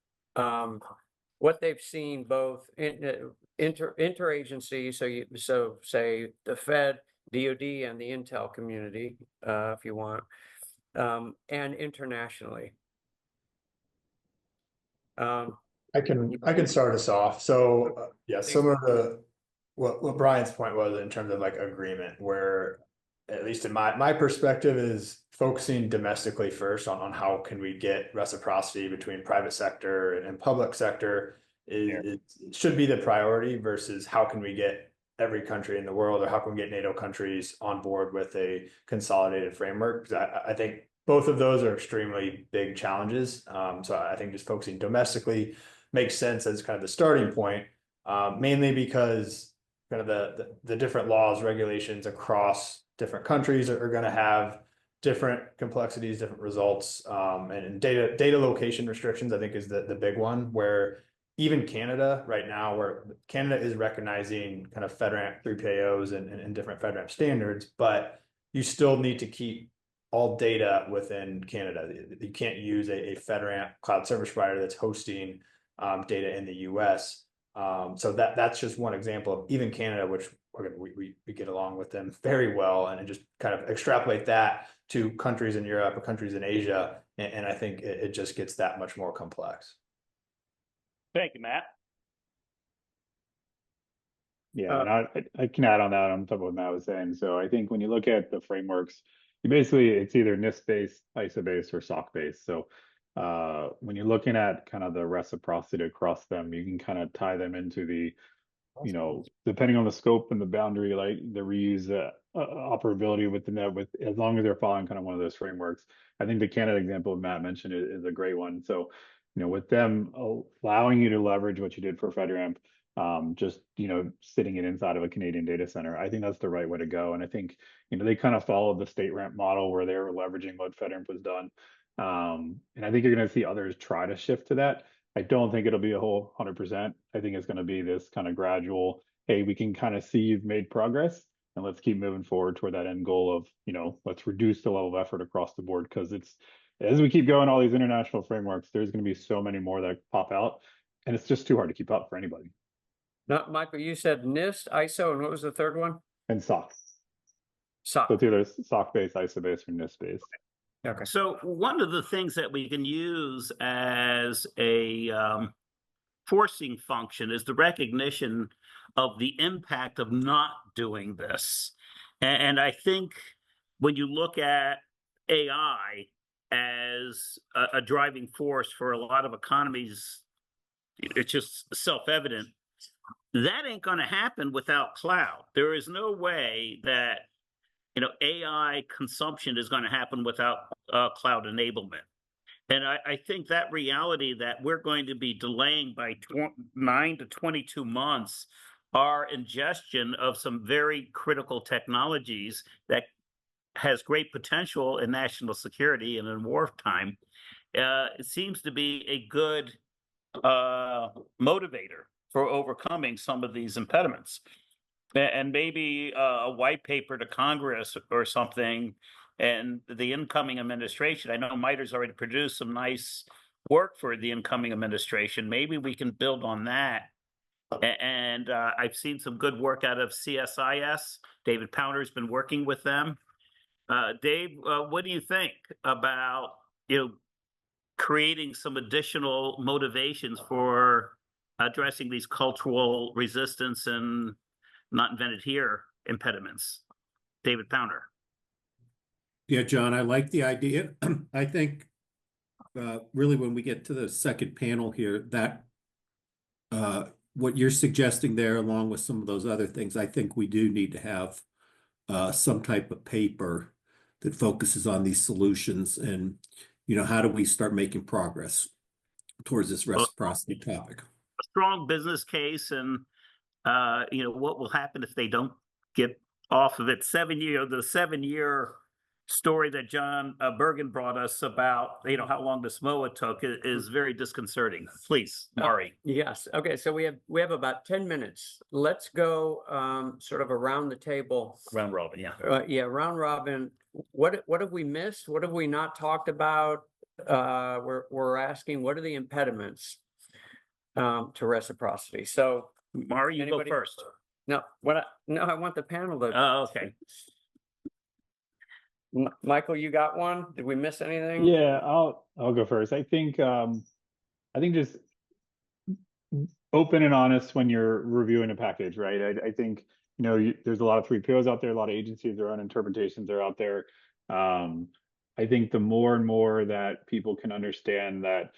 what they've seen both in interagency, so say the Fed, DoD, and the Intel community, if you want, and internationally. I can start us off. So yeah, similar to what Brian's point was in terms of like agreement, where at least in my perspective is focusing domestically first on how can we get reciprocity between private sector and public sector it should be the priority versus how can we get every country in the world or how can we get NATO countries on board with a consolidated framework. Because I think both of those are extremely big challenges. So I think just focusing domestically makes sense as kind of the starting point, mainly because kind of the different laws, regulations across different countries are going to have different complexities, different results, and data location restrictions, I think, is the big one, where even Canada right now, where Canada is recognizing kind of FedRAMP 3PAOs and different FedRAMP standards, but you still need to keep all data within Canada. You can't use a FedRAMP cloud service provider that's hosting data in the US. So that's just one example of even Canada, which we get along with them very well, and just kind of extrapolate that to countries in Europe or countries in Asia. And I think it just gets that much more complex. Thank you, Matt. Yeah, and I can add on that on top of what Matt was saying. So I think when you look at the frameworks, it's either NIST-based, ISO-based, or SOC-based. So when you're looking at kind of the reciprocity across them, you can kind of tie them into the, depending on the scope and the boundary, like the reuse operability with the net, with as long as they're following kind of one of those frameworks. I think the Canada example Matt mentioned is a great one. So, with them allowing you to leverage what you did for FedRAMP, just sitting it inside of a Canadian data center, I think that's the right way to go. And I think they kind of followed the state ramp model where they were leveraging what FedRAMP was done. And I think you're going to see others try to shift to that. I don't think it'll be a whole 100%. I think it's going to be this kind of gradual, hey, we can kind of see you've made progress, and let's keep moving forward toward that end goal of, let's reduce the level of effort across the board, because as we keep going, all these international frameworks, there's going to be so many more that pop out, and it's just too hard to keep up for anybody. Now, Michael, you said NIST, ISO, and what was the third one? And SOC. SOC. So it's either SOC-based, ISO-based, or NIST-based. Okay. So one of the things that we can use as a forcing function is the recognition of the impact of not doing this. And I think when you look at AI as a driving force for a lot of economies, it's just self-evident. That ain't going to happen without cloud. There is no way that AI consumption is going to happen without cloud enablement. And I think that reality that we're going to be delaying by 9 to 22 months our ingestion of some very critical technologies that has great potential in national security and in wartime, it seems to be a good motivator for overcoming some of these impediments. And maybe a white paper to Congress or something, and the incoming administration. I know MITRE's already produced some nice work for the incoming administration. Maybe we can build on that. And I've seen some good work out of CSIS. David Pounder's been working with them. Dave, what do you think about creating some additional motivations for addressing these cultural resistance and not invented here impediments. David Pounder. Yeah, John, I like the idea. I think really when we get to the second panel here, that what you're suggesting there, along with some of those other things, I think we do need to have some type of paper that focuses on these solutions and, how do we start making progress towards this reciprocity topic? A strong business case and, what will happen if they don't get off of it. The 7-year story that John Bergen brought us about, how long the SMOA took is very disconcerting. Please, Mari. Yes, okay, so we have about 10 minutes. Let's go sort of around the table. Round robin, yeah. Yeah, round robin. What have we missed? What have we not talked about? We're asking, what are the impediments to reciprocity? So Mari, you go first. No, I want the panel to. Oh, okay. Michael, you got one? Did we miss anything? Yeah, I'll go first. I think just open and honest when you're reviewing a package, right? I think there's a lot of 3POs out there, a lot of agencies, their own interpretations are out there. I think the more and more that people can understand that,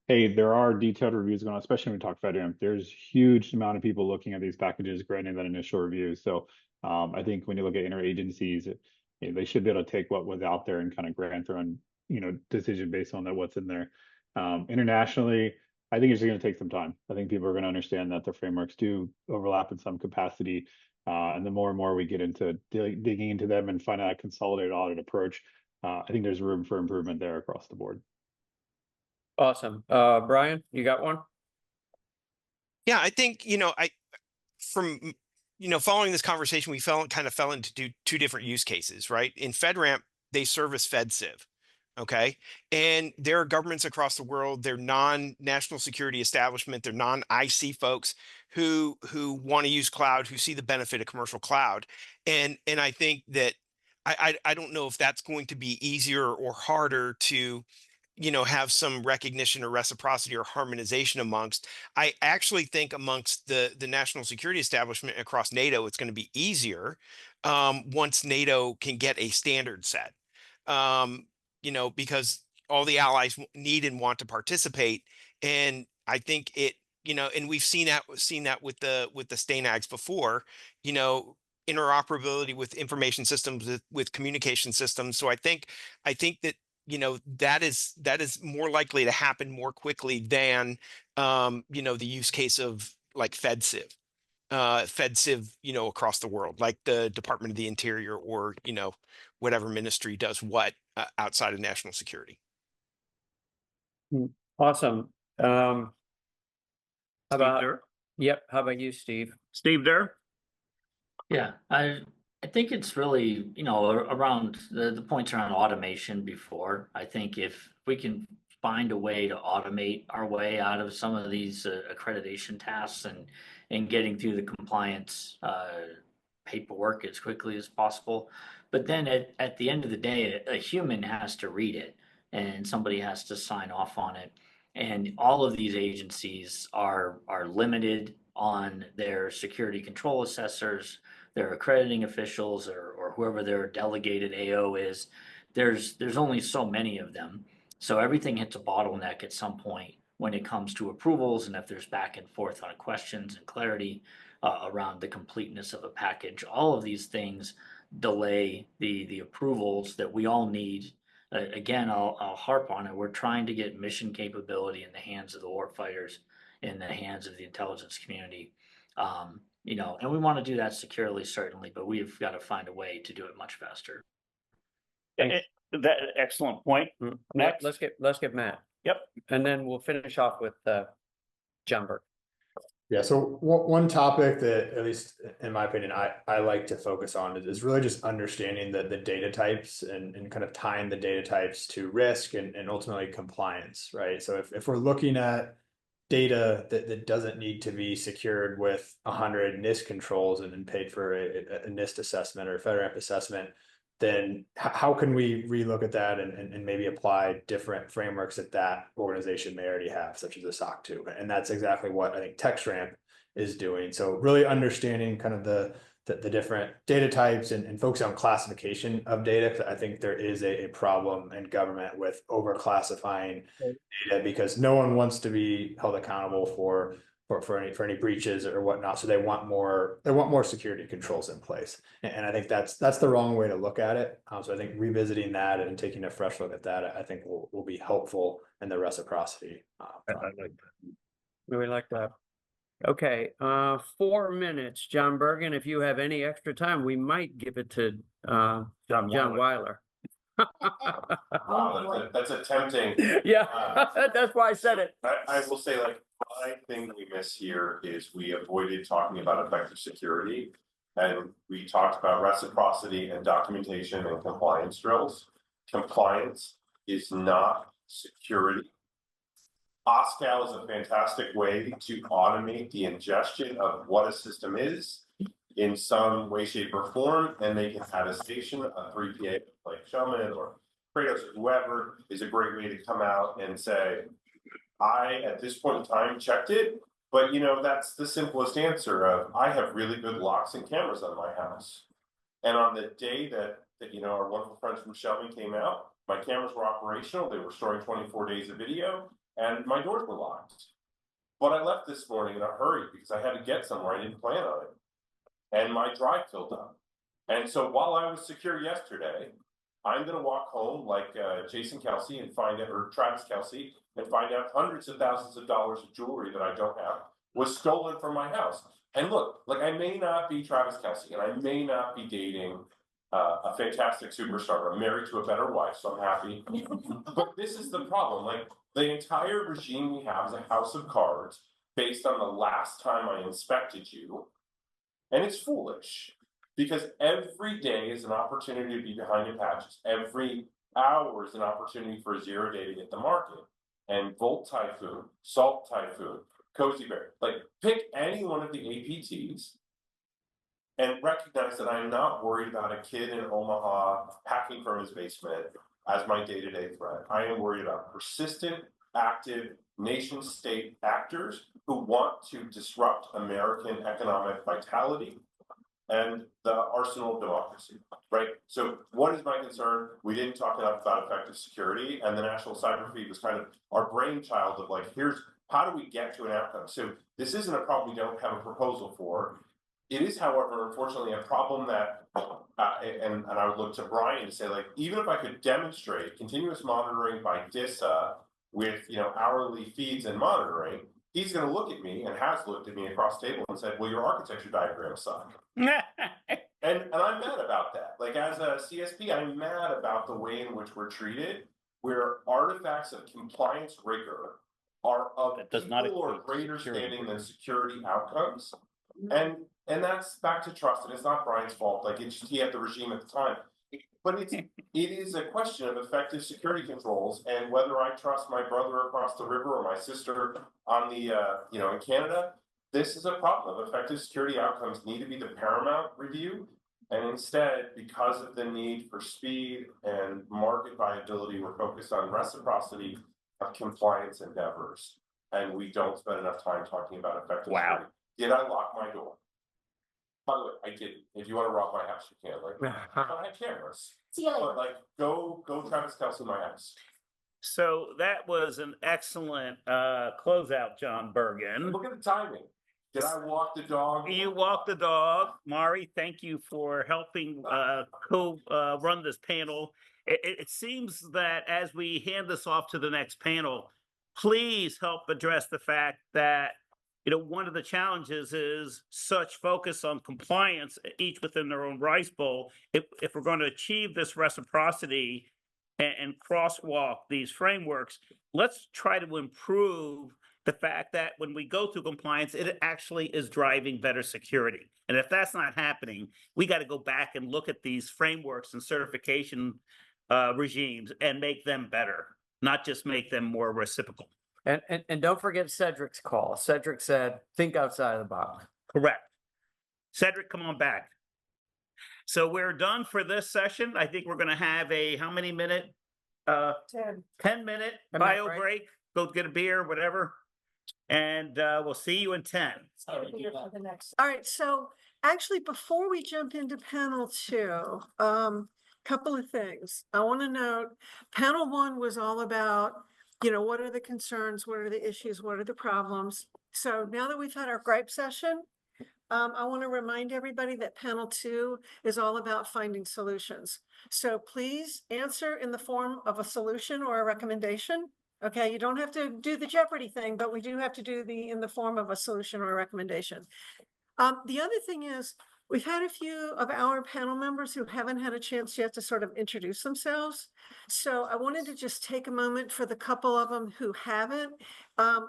hey, there are detailed reviews going on, especially when we talk FedRAMP. There's huge amount of people looking at these packages, granting that initial review. So I think when you look at interagencies, they should be able to take what was out there and kind of grant their own, decision based on that what's in there. Internationally, I think it's going to take some time. I think people are going to understand that the frameworks do overlap in some capacity. And the more and more we get into digging into them and find out a consolidated audit approach, I think there's room for improvement there across the board. Awesome. Brian, you got one? Yeah, I think, following this conversation, we fell into two different use cases, right? In FedRAMP, they service FedCiv. Okay. And there are governments across the world, they're non-national security establishment, they're non-IC folks who want to use cloud, who see the benefit of commercial cloud. And I think that I don't know if that's going to be easier or harder to have some recognition or reciprocity or harmonization amongst. I actually think amongst the national security establishment across NATO, it's going to be easier once NATO can get a standard set. Because all the allies need and want to participate. And I think and we've seen that with the STANAGs before, interoperability with information systems, with communication systems. So I think that, that is more likely to happen more quickly than, the use case of like FedCiv, across the world, like the Department of the Interior or, whatever ministry does what outside of national security. Awesome. How about Durr? Yep. How about you, Steve? Steve Durr? Yeah, I think it's really, around the points around automation before. I think if we can find a way to automate our way out of some of these accreditation tasks and getting through the compliance paperwork as quickly as possible. But then at the end of the day, a human has to read it and somebody has to sign off on it. And all of these agencies are limited on their security control assessors, their accrediting officials, or whoever their delegated AO is. There's only so many of them. So everything hits a bottleneck at some point when it comes to approvals, and if there's back and forth on questions and clarity around the completeness of a package. All of these things delay the approvals that we all need. Again, I'll harp on it. We're trying to get mission capability in the hands of the warfighters, in the hands of the intelligence community. And we want to do that securely, certainly, but we've got to find a way to do it much faster. That excellent point. Next. Let's get Matt. Yep. And then we'll finish off with John Burke. Yeah, so one topic that, at least in my opinion, I like to focus on is really just understanding the data types and kind of tying the data types to risk and ultimately compliance, right? So if we're looking at data that doesn't need to be secured with 100 NIST controls and paid for a NIST assessment or a FedRAMP assessment, then how can we relook at that and maybe apply different frameworks that organization may already have, such as a SOC 2? And that's exactly what I think TextRamp is doing. So really understanding kind of the different data types and focusing on classification of data. 'Cause I think there is a problem in government with over classifying data because no one wants to be held accountable for any breaches or whatnot. So they want more security controls in place. And I think that's the wrong way to look at it. So I think revisiting that and taking a fresh look at that, I think will be helpful in the reciprocity. Really like that. Okay, 4 minutes, John Bergen. If you have any extra time, we might give it to John Weiler. That's a tempting. Yeah, that's why I said it. I will say, like, my thing we miss here is we avoided talking about effective security. And we talked about reciprocity and documentation and compliance drills. Compliance is not security. OSCAL is a fantastic way to automate the ingestion of what a system is in some way, shape, or form, and make an attestation. A 3PA like Shellman or Kratos or whoever is a great way to come out and say, I, at this point in time, checked it, but that's the simplest answer of, I have really good locks and cameras on my house. And on the day that our wonderful friends from Shelby came out, my cameras were operational, they were storing 24 days of video, and my doors were locked. But I left this morning in a hurry because I had to get somewhere, I didn't plan on it. And my drive filled up. And so while I was secure yesterday, I'm gonna walk home like Jason Kelsey and find out, or Travis Kelsey, and find out hundreds of thousands of dollars of jewelry that I don't have was stolen from my house. And look, like, I may not be Travis Kelsey, and I may not be dating a fantastic superstar. I'm married to a better wife, so I'm happy. But this is the problem. Like, the entire regime we have is a house of cards based on the last time I inspected you. And it's foolish because every day is an opportunity to be behind your patches. Every hour is an opportunity for a 0-day to hit the market. And Volt Typhoon, Salt Typhoon, Cozy Bear, like, pick any one of the APTs and recognize that I'm not worried about a kid in Omaha hacking from his basement as my day-to-day threat. I am worried about persistent, active nation-state actors who want to disrupt American economic vitality and the arsenal of democracy, right? So what is my concern? We didn't talk enough about effective security, and the National Cyber Fleet was kind of our brainchild of, like, here's how do we get to an outcome? So this isn't a problem we don't have a proposal for. It is, however, unfortunately, a problem that, and I would look to Brian to say, like, even if I could demonstrate continuous monitoring by DISA with hourly feeds and monitoring, he's going to look at me and has looked at me across the table and said, well, your architecture diagrams suck. And I'm mad about that. Like, as a CSP, I'm mad about the way in which we're treated, where artifacts of compliance rigor are of equal or greater standing than security outcomes. And that's back to trust. And it's not Brian's fault. Like, it's just he had the regime at the time. But it is a question of effective security controls and whether I trust my brother across the river or my sister on the in Canada. This is a problem of effective security outcomes need to be the paramount review. And instead, because of the need for speed and market viability, we're focused on reciprocity of compliance endeavors. And we don't spend enough time talking about effective security. Did I lock my door? By the way, I didn't. If you want to rob my house, you can. Like, I have cameras. See you later. But, like, go Travis Kelsey my house. So that was an excellent closeout, John Bergen. Look at the timing. Did I walk the dog? You walked the dog. Mari, thank you for helping run this panel. It seems that as we hand this off to the next panel, please help address the fact that one of the challenges is such focus on compliance, each within their own rice bowl. If we're going to achieve this reciprocity and crosswalk these frameworks, let's try to improve the fact that when we go through compliance, it actually is driving better security. And if that's not happening, we got to go back and look at these frameworks and certification regimes and make them better, not just make them more reciprocal. And don't forget Cedric's call. Cedric said, think outside of the box. Correct. Cedric, come on back. So we're done for this session. I think we're gonna have a, how many minute? 10-minute 10-minute bio break. break, go get a beer, whatever. And we'll see you in 10. Here for the next. All right, so actually, before we jump into panel 2, couple of things. I want to note, panel 1 was all about, what are the concerns, what are the issues, what are the problems? So now that we've had our gripe session, I want to remind everybody that panel 2 is all about finding solutions. So please answer in the form of a solution or a recommendation. Okay, you don't have to do the Jeopardy thing, but we do have to do in the form of a solution or a recommendation. The other thing is, we've had a few of our panel members who haven't had a chance yet to sort of introduce themselves. So I wanted to just take a moment for the couple of them who haven't,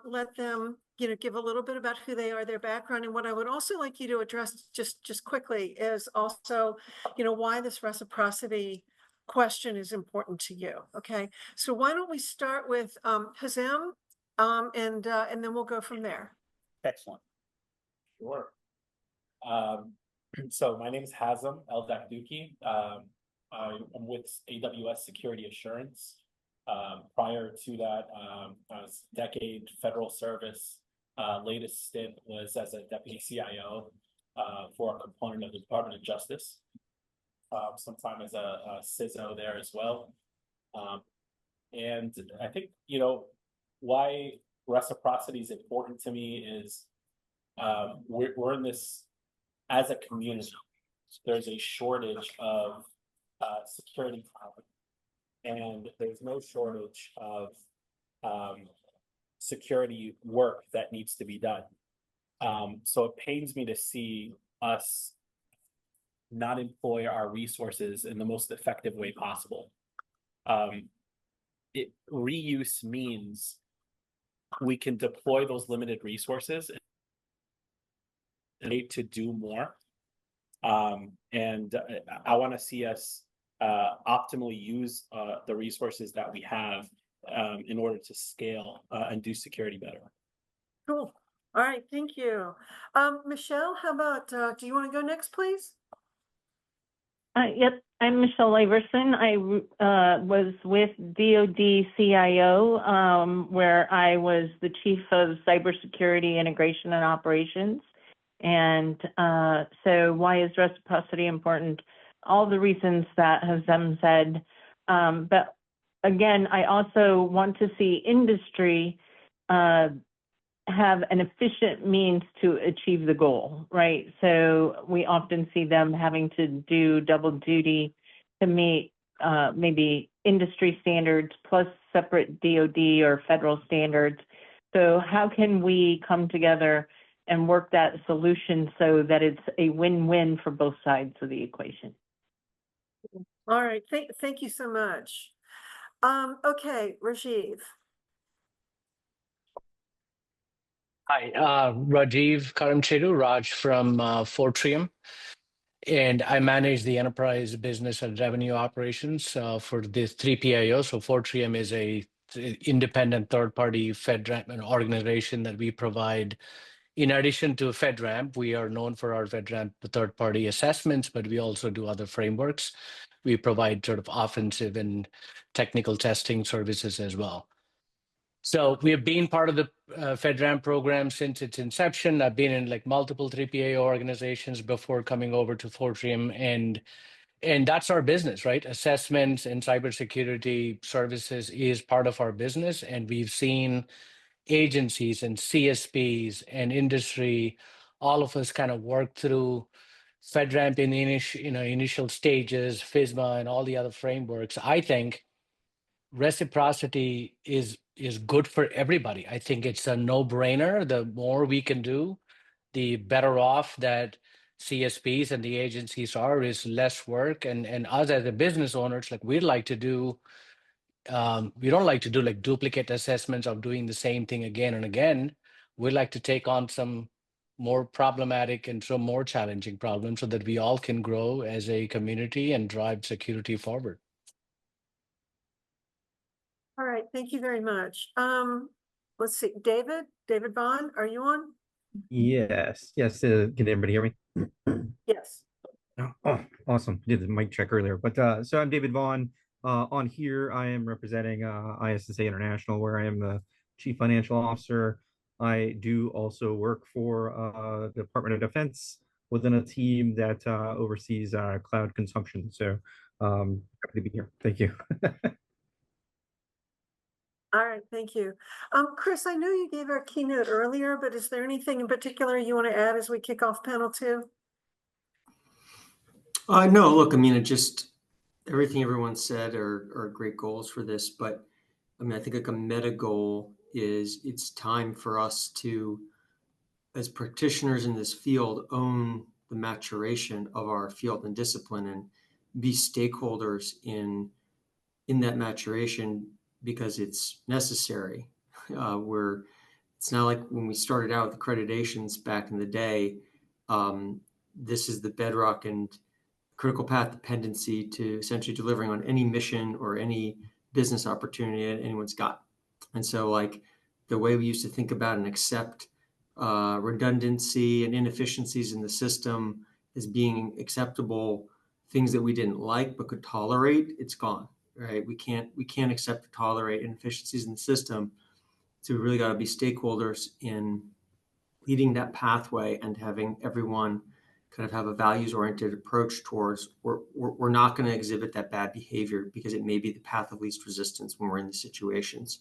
let them, give a little bit about who they are, their background. And what I would also like you to address just quickly is also, why this reciprocity question is important to you. Okay, so why don't we start with Hazem, and then we'll go from there. Excellent. Sure. So my name is Hazem El Dakduki. I'm with AWS Security Assurance. Prior to that, I was decade federal service. Latest stint was as a deputy CIO for a component of the Department of Justice. Sometime as a CISO there as well. And I think, why reciprocity is important to me is we're in this, as a community, there's a shortage of security talent, and there's no shortage of security work that needs to be done. So it pains me to see us not employ our resources in the most effective way possible. Reuse means we can deploy those limited resources to do more. And I want to see us optimally use the resources that we have in order to scale and do security better. Cool. All right, thank you. Michelle, how about, do you want to go next, please? Yep, I'm Michelle Iverson. I was with DoD CIO, where I was the chief of cybersecurity integration and operations. And so why is reciprocity important? All the reasons that Hazem said. But again, I also want to see industry have an efficient means to achieve the goal, right? So we often see them having to do double duty to meet maybe industry standards plus separate DoD or federal standards. So how can we come together and work that solution so that it's a win-win for both sides of the equation? All right, thank you so much. Okay, Rajiv. Hi, Rajiv Karamchedu, Raj from Fortrium, and I manage the enterprise business and revenue operations for this 3PIO. So Fortrium is a independent third-party FedRAMP organization that we provide. In addition to FedRAMP, we are known for our FedRAMP third-party assessments, but we also do other frameworks. We provide sort of offensive and technical testing services as well. So we have been part of the FedRAMP program since its inception. I've been in like multiple 3PAO organizations before coming over to Fortrium, and that's our business, right? Assessments and cybersecurity services is part of our business, and we've seen agencies and CSPs and industry, all of us kind of work through FedRAMP in the initial stages, FISMA, and all the other frameworks. I think reciprocity is good for everybody. I think it's a no-brainer. The more we can do, the better off that CSPs and the agencies are, is less work. And us as a business owners, like we'd like to do, we don't like to do like duplicate assessments of doing the same thing again and again. We like to take on some more problematic and some more challenging problems so that we all can grow as a community and drive security forward. All right, thank you very much. Let's see, David Bond, are you on? Yes. Can everybody hear me? Yes. Oh, awesome. Did the mic check earlier. But so I'm David Vaughn. On here, I am representing ISSA International, where I am the Chief Financial Officer. I do also work for the Department of Defense within a team that oversees cloud consumption. So happy to be here. Thank you. All right, thank you. Chris, I know you gave our keynote earlier, but is there anything in particular you want to add as we kick off panel 2? No, look, I mean, it just, everything everyone said are great goals for this, but I mean, I think like a meta goal is it's time for us to, as practitioners in this field, own the maturation of our field and discipline and be stakeholders in that maturation because it's necessary. It's not like when we started out with accreditations back in the day. This is the bedrock and critical path dependency to essentially delivering on any mission or any business opportunity that anyone's got. And so like the way we used to think about and accept redundancy and inefficiencies in the system as being acceptable things that we didn't like but could tolerate, it's gone, right? We can't accept or tolerate inefficiencies in the system. So we really got to be stakeholders in leading that pathway and having everyone kind of have a values-oriented approach towards we're not going to exhibit that bad behavior because it may be the path of least resistance when we're in these situations,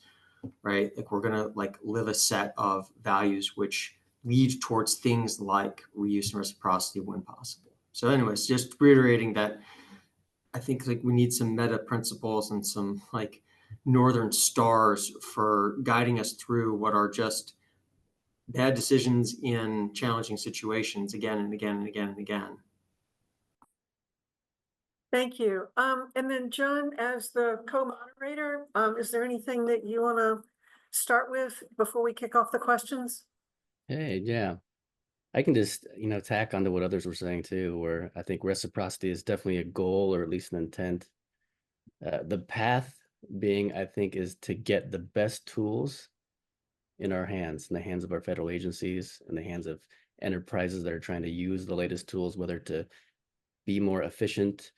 right? Like we're going to like live a set of values which lead towards things like reuse and reciprocity when possible. So anyways, just reiterating that I think like we need some meta principles and some like northern stars for guiding us through what are just bad decisions in challenging situations again and again and again and again. Thank you. And then John, as the co-moderator, is there anything that you want to start with before we kick off the questions? Hey, yeah. I can just, tack onto what others were saying too, where I think reciprocity is definitely a goal or at least an intent. The path being, I think, is to get the best tools in our hands, in the hands of our federal agencies, in the hands of enterprises that are trying to use the latest tools, whether to be more efficient,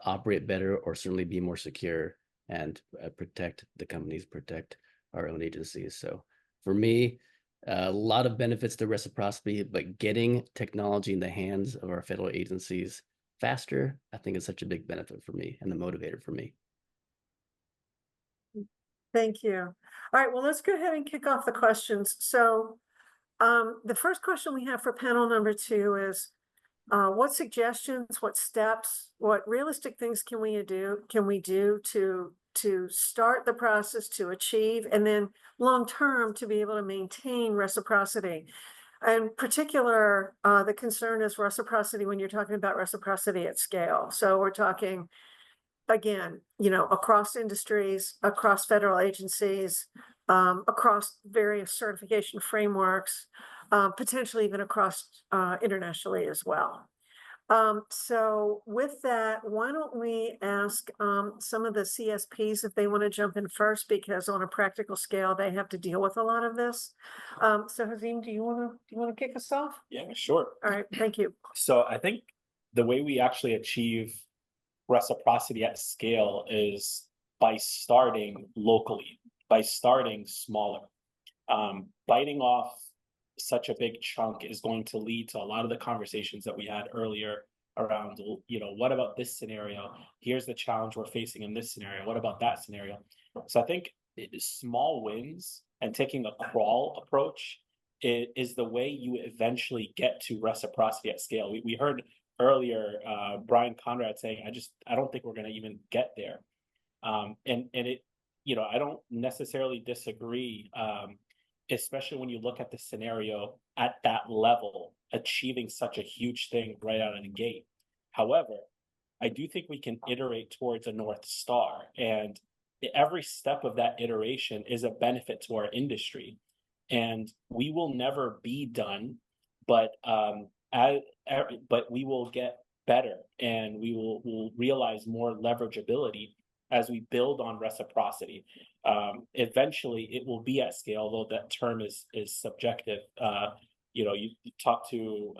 operate better, or certainly be more secure and protect the companies, protect our own agencies. So for me, a lot of benefits to reciprocity, but getting technology in the hands of our federal agencies faster, I think is such a big benefit for me and the motivator for me. Thank you. All right, well, let's go ahead and kick off the questions. So the first question we have for panel number 2 is, what suggestions, what steps, what realistic things can we do to start the process to achieve, and then long term to be able to maintain reciprocity? In particular, the concern is reciprocity when you're talking about reciprocity at scale. So we're talking, again, across industries, across federal agencies, across various certification frameworks, potentially even across internationally as well. So with that, why don't we ask some of the CSPs if they want to jump in first, because on a practical scale, they have to deal with a lot of this. So Hazim, do you want to kick us off? Yeah, sure. All right, thank you. So I think the way we actually achieve reciprocity at scale is by starting locally, by starting smaller. Biting off such a big chunk is going to lead to a lot of the conversations that we had earlier around, what about this scenario? Here's the challenge we're facing in this scenario. What about that scenario? So I think small wins and taking a crawl approach is the way you eventually get to reciprocity at scale. We heard earlier Brian Conrad saying, I don't think we're going to even get there. And it, I don't necessarily disagree, especially when you look at the scenario at that level, achieving such a huge thing right out of the gate. However, I do think we can iterate towards a North Star, and every step of that iteration is a benefit to our industry. And we will never be done, but we will get better, and we'll realize more leverageability as we build on reciprocity. Eventually it will be at scale, though that term is subjective. You talk to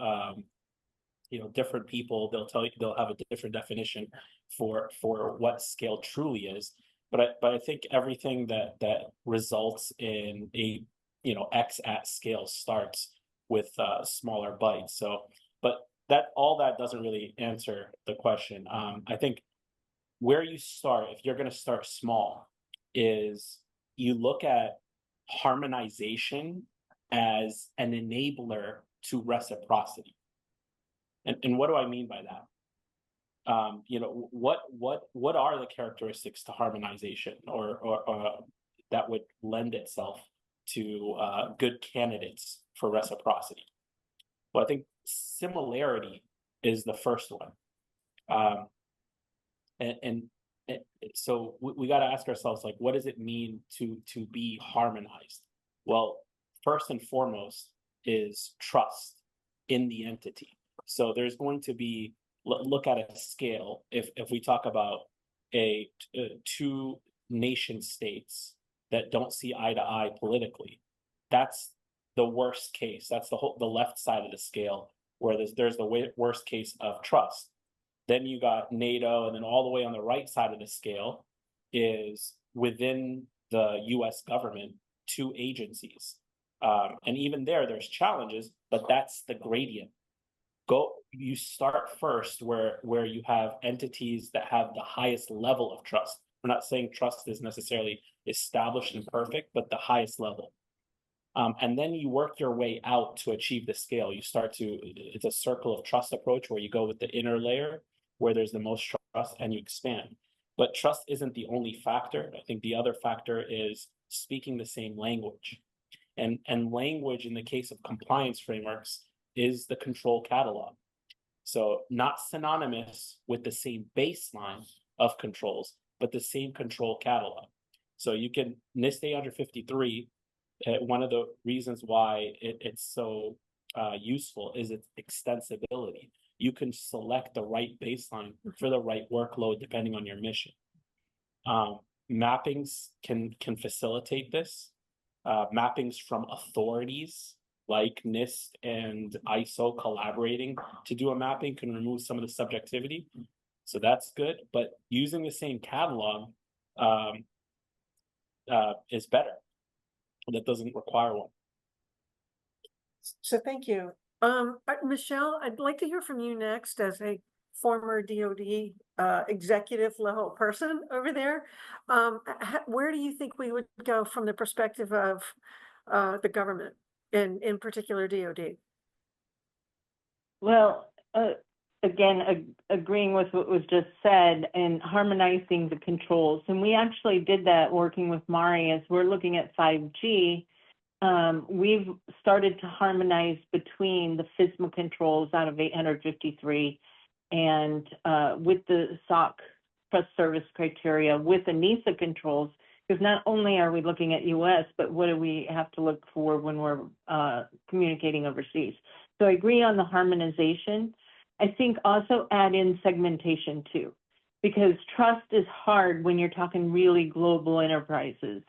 different people, they'll tell you, they'll have a different definition for what scale truly is. But I think everything that results in a, X at scale starts with smaller bytes. So, but all that doesn't really answer the question. I think where you start, if you're going to start small, is you look at harmonization as an enabler to reciprocity. And what do I mean by that? What are the characteristics to harmonization or that would lend itself to good candidates for reciprocity? Well, I think similarity is the first one. And so we got to ask ourselves, like, what does it mean to be harmonized? Well, first and foremost is trust in the entity. So there's going to be, look at a scale. If we talk about two nation states that don't see eye to eye politically, that's the worst case. That's the left side of the scale, where there's the worst case of trust. Then you got NATO, and then all the way on the right side of the scale is within the US government, two agencies. And even there's challenges, but that's the gradient. You start first where you have entities that have the highest level of trust. We're not saying trust is necessarily established and perfect, but the highest level. And then you work your way out to achieve the scale. It's a circle of trust approach where you go with the inner layer where there's the most trust and you expand. But trust isn't the only factor. I think the other factor is speaking the same language. And language in the case of compliance frameworks is the control catalog. So not synonymous with the same baseline of controls, but the same control catalog. So you can, NIST 853, one of the reasons why it's so useful is its extensibility. You can select the right baseline for the right workload depending on your mission. Mappings can facilitate this. Mappings from authorities like NIST and ISO collaborating to do a mapping can remove some of the subjectivity. So that's good, but using the same catalog is better. That doesn't require one. So thank you. Michelle, I'd like to hear from you next as a former DoD executive level person over there. Where do you think we would go from the perspective of the government, in particular DoD? Well, again, agreeing with what was just said and harmonizing the controls. And we actually did that working with Mari as we're looking at 5G. We've started to harmonize between the FSMA controls out of 853 and with the SOC trust service criteria with the NISA controls, because not only are we looking at US, but what do we have to look for when we're communicating overseas? So I agree on the harmonization. I think also add in segmentation too, because trust is hard when you're talking really global enterprises.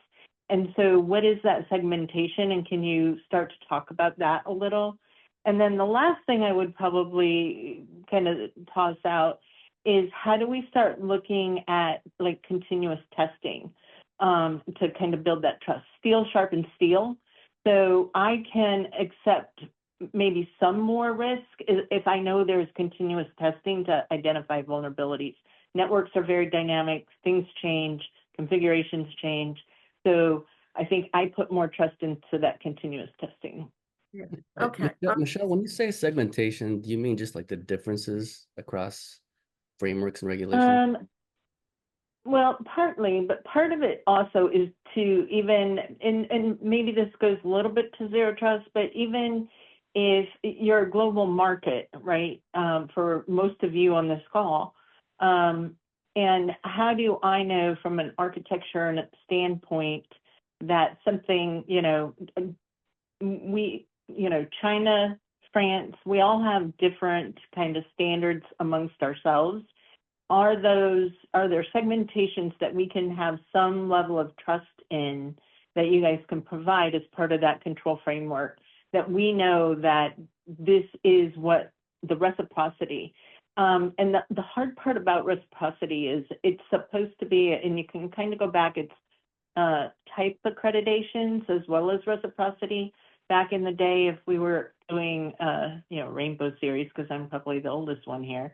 And so what is that segmentation? And can you start to talk about that a little? And then the last thing I would probably kind of toss out is how do we start looking at like continuous testing to kind of build that trust? Steel sharpens steel. So I can accept maybe some more risk if I know there's continuous testing to identify vulnerabilities. Networks are very dynamic, things change, configurations change. So I think I put more trust into that continuous testing. Yeah. Okay. Michelle, when you say segmentation, do you mean just like the differences across frameworks and regulations? Well, partly, but part of it also is to even, and maybe this goes a little bit to zero trust, but even if you're a global market, right, for most of you on this call, and how do I know from an architecture and standpoint that something, China, France, we all have different kind of standards amongst ourselves. Are there segmentations that we can have some level of trust in that you guys can provide as part of that control framework, that we know that this is what the reciprocity. And the hard part about reciprocity is it's supposed to be, and you can kind of go back, it's type accreditations as well as reciprocity. Back in the day, if we were doing, Rainbow Series, because I'm probably the oldest one here,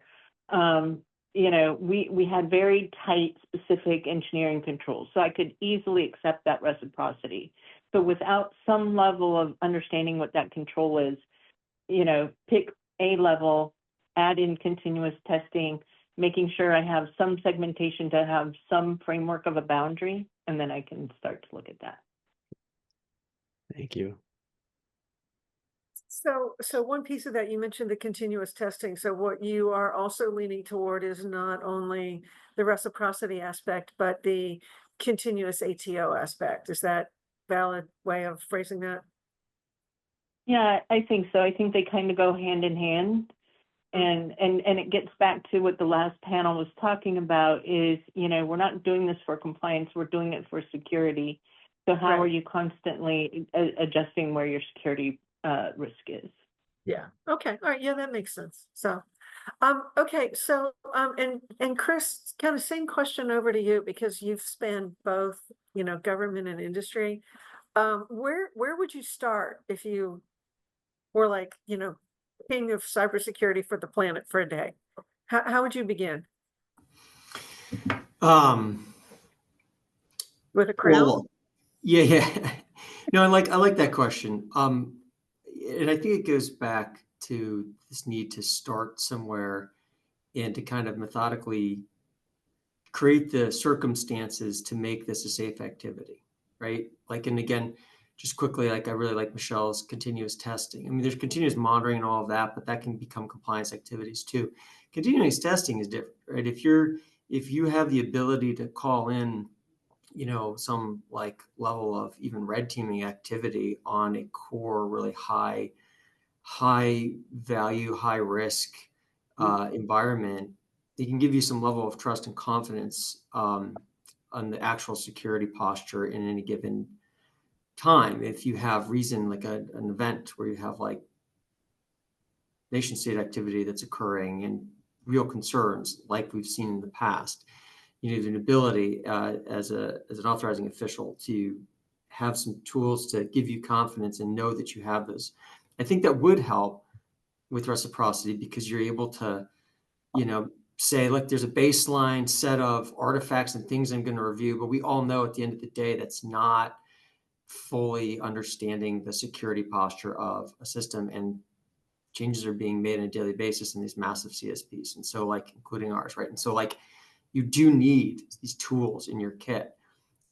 we had very tight, specific engineering controls. So I could easily accept that reciprocity. So without some level of understanding what that control is, pick a level, add in continuous testing, making sure I have some segmentation to have some framework of a boundary, and then I can start to look at that. Thank you. So one piece of that, you mentioned the continuous testing. So what you are also leaning toward is not only the reciprocity aspect, but the continuous ATO aspect. Is that valid way of phrasing that? Yeah, I think so. I think they kind of go hand in hand. And it gets back to what the last panel was talking about is, we're not doing this for compliance, we're doing it for security. So how are you constantly adjusting where your security risk is? Yeah. Okay. All right. Yeah, that makes sense. So, okay. So, and Chris, kind of same question over to you, because you've spanned both, government and industry. Where would you start if you were like, king of cybersecurity for the planet for a day? How would you begin? With a crown? Well, yeah. No, I like that question. And I think it goes back to this need to start somewhere and to kind of methodically create the circumstances to make this a safe activity, right? Like, and again, just quickly, like I really like Michelle's continuous testing. I mean, there's continuous monitoring and all of that, but that can become compliance activities too. Continuous testing is different, right? If you have the ability to call in, some like level of even red teaming activity on a core, really high value, high risk environment, it can give you some level of trust and confidence on the actual security posture in any given time. If you have reason, like an event where you have like nation state activity that's occurring and real concerns like we've seen in the past, you need an ability as an authorizing official to have some tools to give you confidence and know that you have those. I think that would help with reciprocity, because you're able to, say, look, there's a baseline set of artifacts and things I'm going to review, but we all know at the end of the day, that's not fully understanding the security posture of a system, and changes are being made on a daily basis in these massive CSPs. And so like, including ours, right? And so like, you do need these tools in your kit,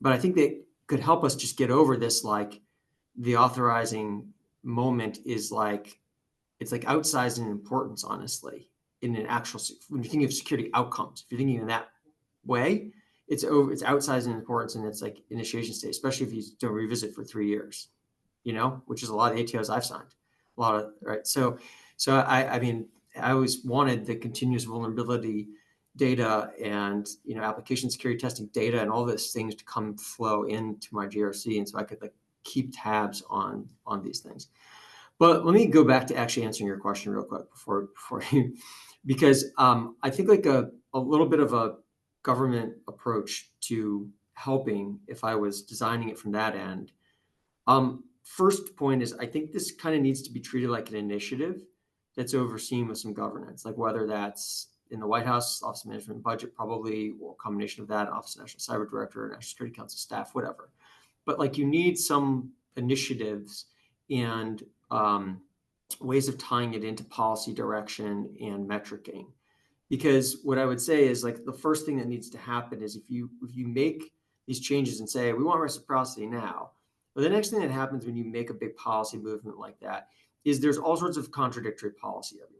but I think they could help us just get over this. Like, the authorizing moment is like, it's like outsized in importance, honestly, in an actual, when you think of security outcomes, if you're thinking in that way, it's outsized in importance, and it's like initiation stage, especially if you don't revisit for 3 years, which is a lot of ATOs I've signed, a lot of, right? So I mean, I always wanted the continuous vulnerability data and, application security testing data and all those things to come flow into my GRC. And so I could like keep tabs on these things. But let me go back to actually answering your question real quick before you, because I think like a little bit of a government approach to helping, if I was designing it from that end. First point is, I think this kind of needs to be treated like an initiative that's overseen with some governance, like whether that's in the White House, Office of Management and Budget, probably, or a combination of that, Office of National Cyber Director, National Security Council staff, whatever. But like, you need some initiatives and ways of tying it into policy direction and metricing. Because what I would say is, like, the first thing that needs to happen is if you make these changes and say, we want reciprocity now, but the next thing that happens when you make a big policy movement like that is there's all sorts of contradictory policy everywhere.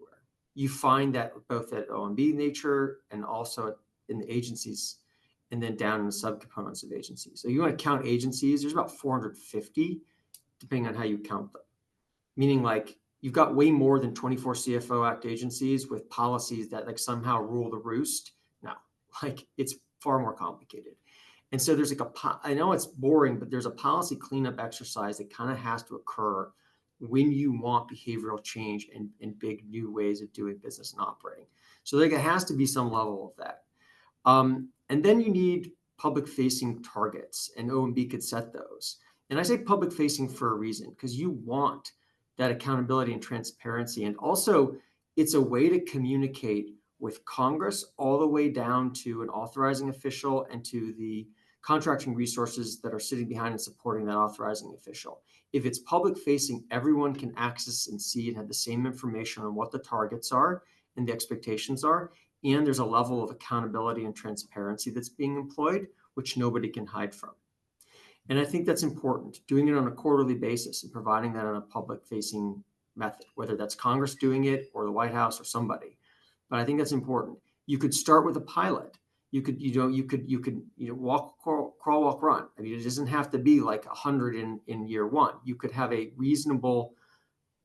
You find that both at OMB nature and also in the agencies, and then down in the subcomponents of agencies. So you want to count agencies, there's about 450, depending on how you count them. Meaning, like, you've got way more than 24 CFO Act agencies with policies that like somehow rule the roost. No, like, it's far more complicated. And so there's like I know it's boring, but there's a policy cleanup exercise that kind of has to occur when you want behavioral change and big new ways of doing business and operating. So like it has to be some level of that. And then you need public facing targets, and OMB could set those. And I say public facing for a reason, because you want that accountability and transparency. And also it's a way to communicate with Congress all the way down to an authorizing official and to the contracting resources that are sitting behind and supporting that authorizing official. If it's public facing, everyone can access and see and have the same information on what the targets are and the expectations are. And there's a level of accountability and transparency that's being employed, which nobody can hide from. And I think that's important, doing it on a quarterly basis and providing that on a public facing method, whether that's Congress doing it or the White House or somebody. But I think that's important. You could start with a pilot. You could walk, crawl, walk, run. I mean, it doesn't have to be like 100 in year one. You could have a reasonable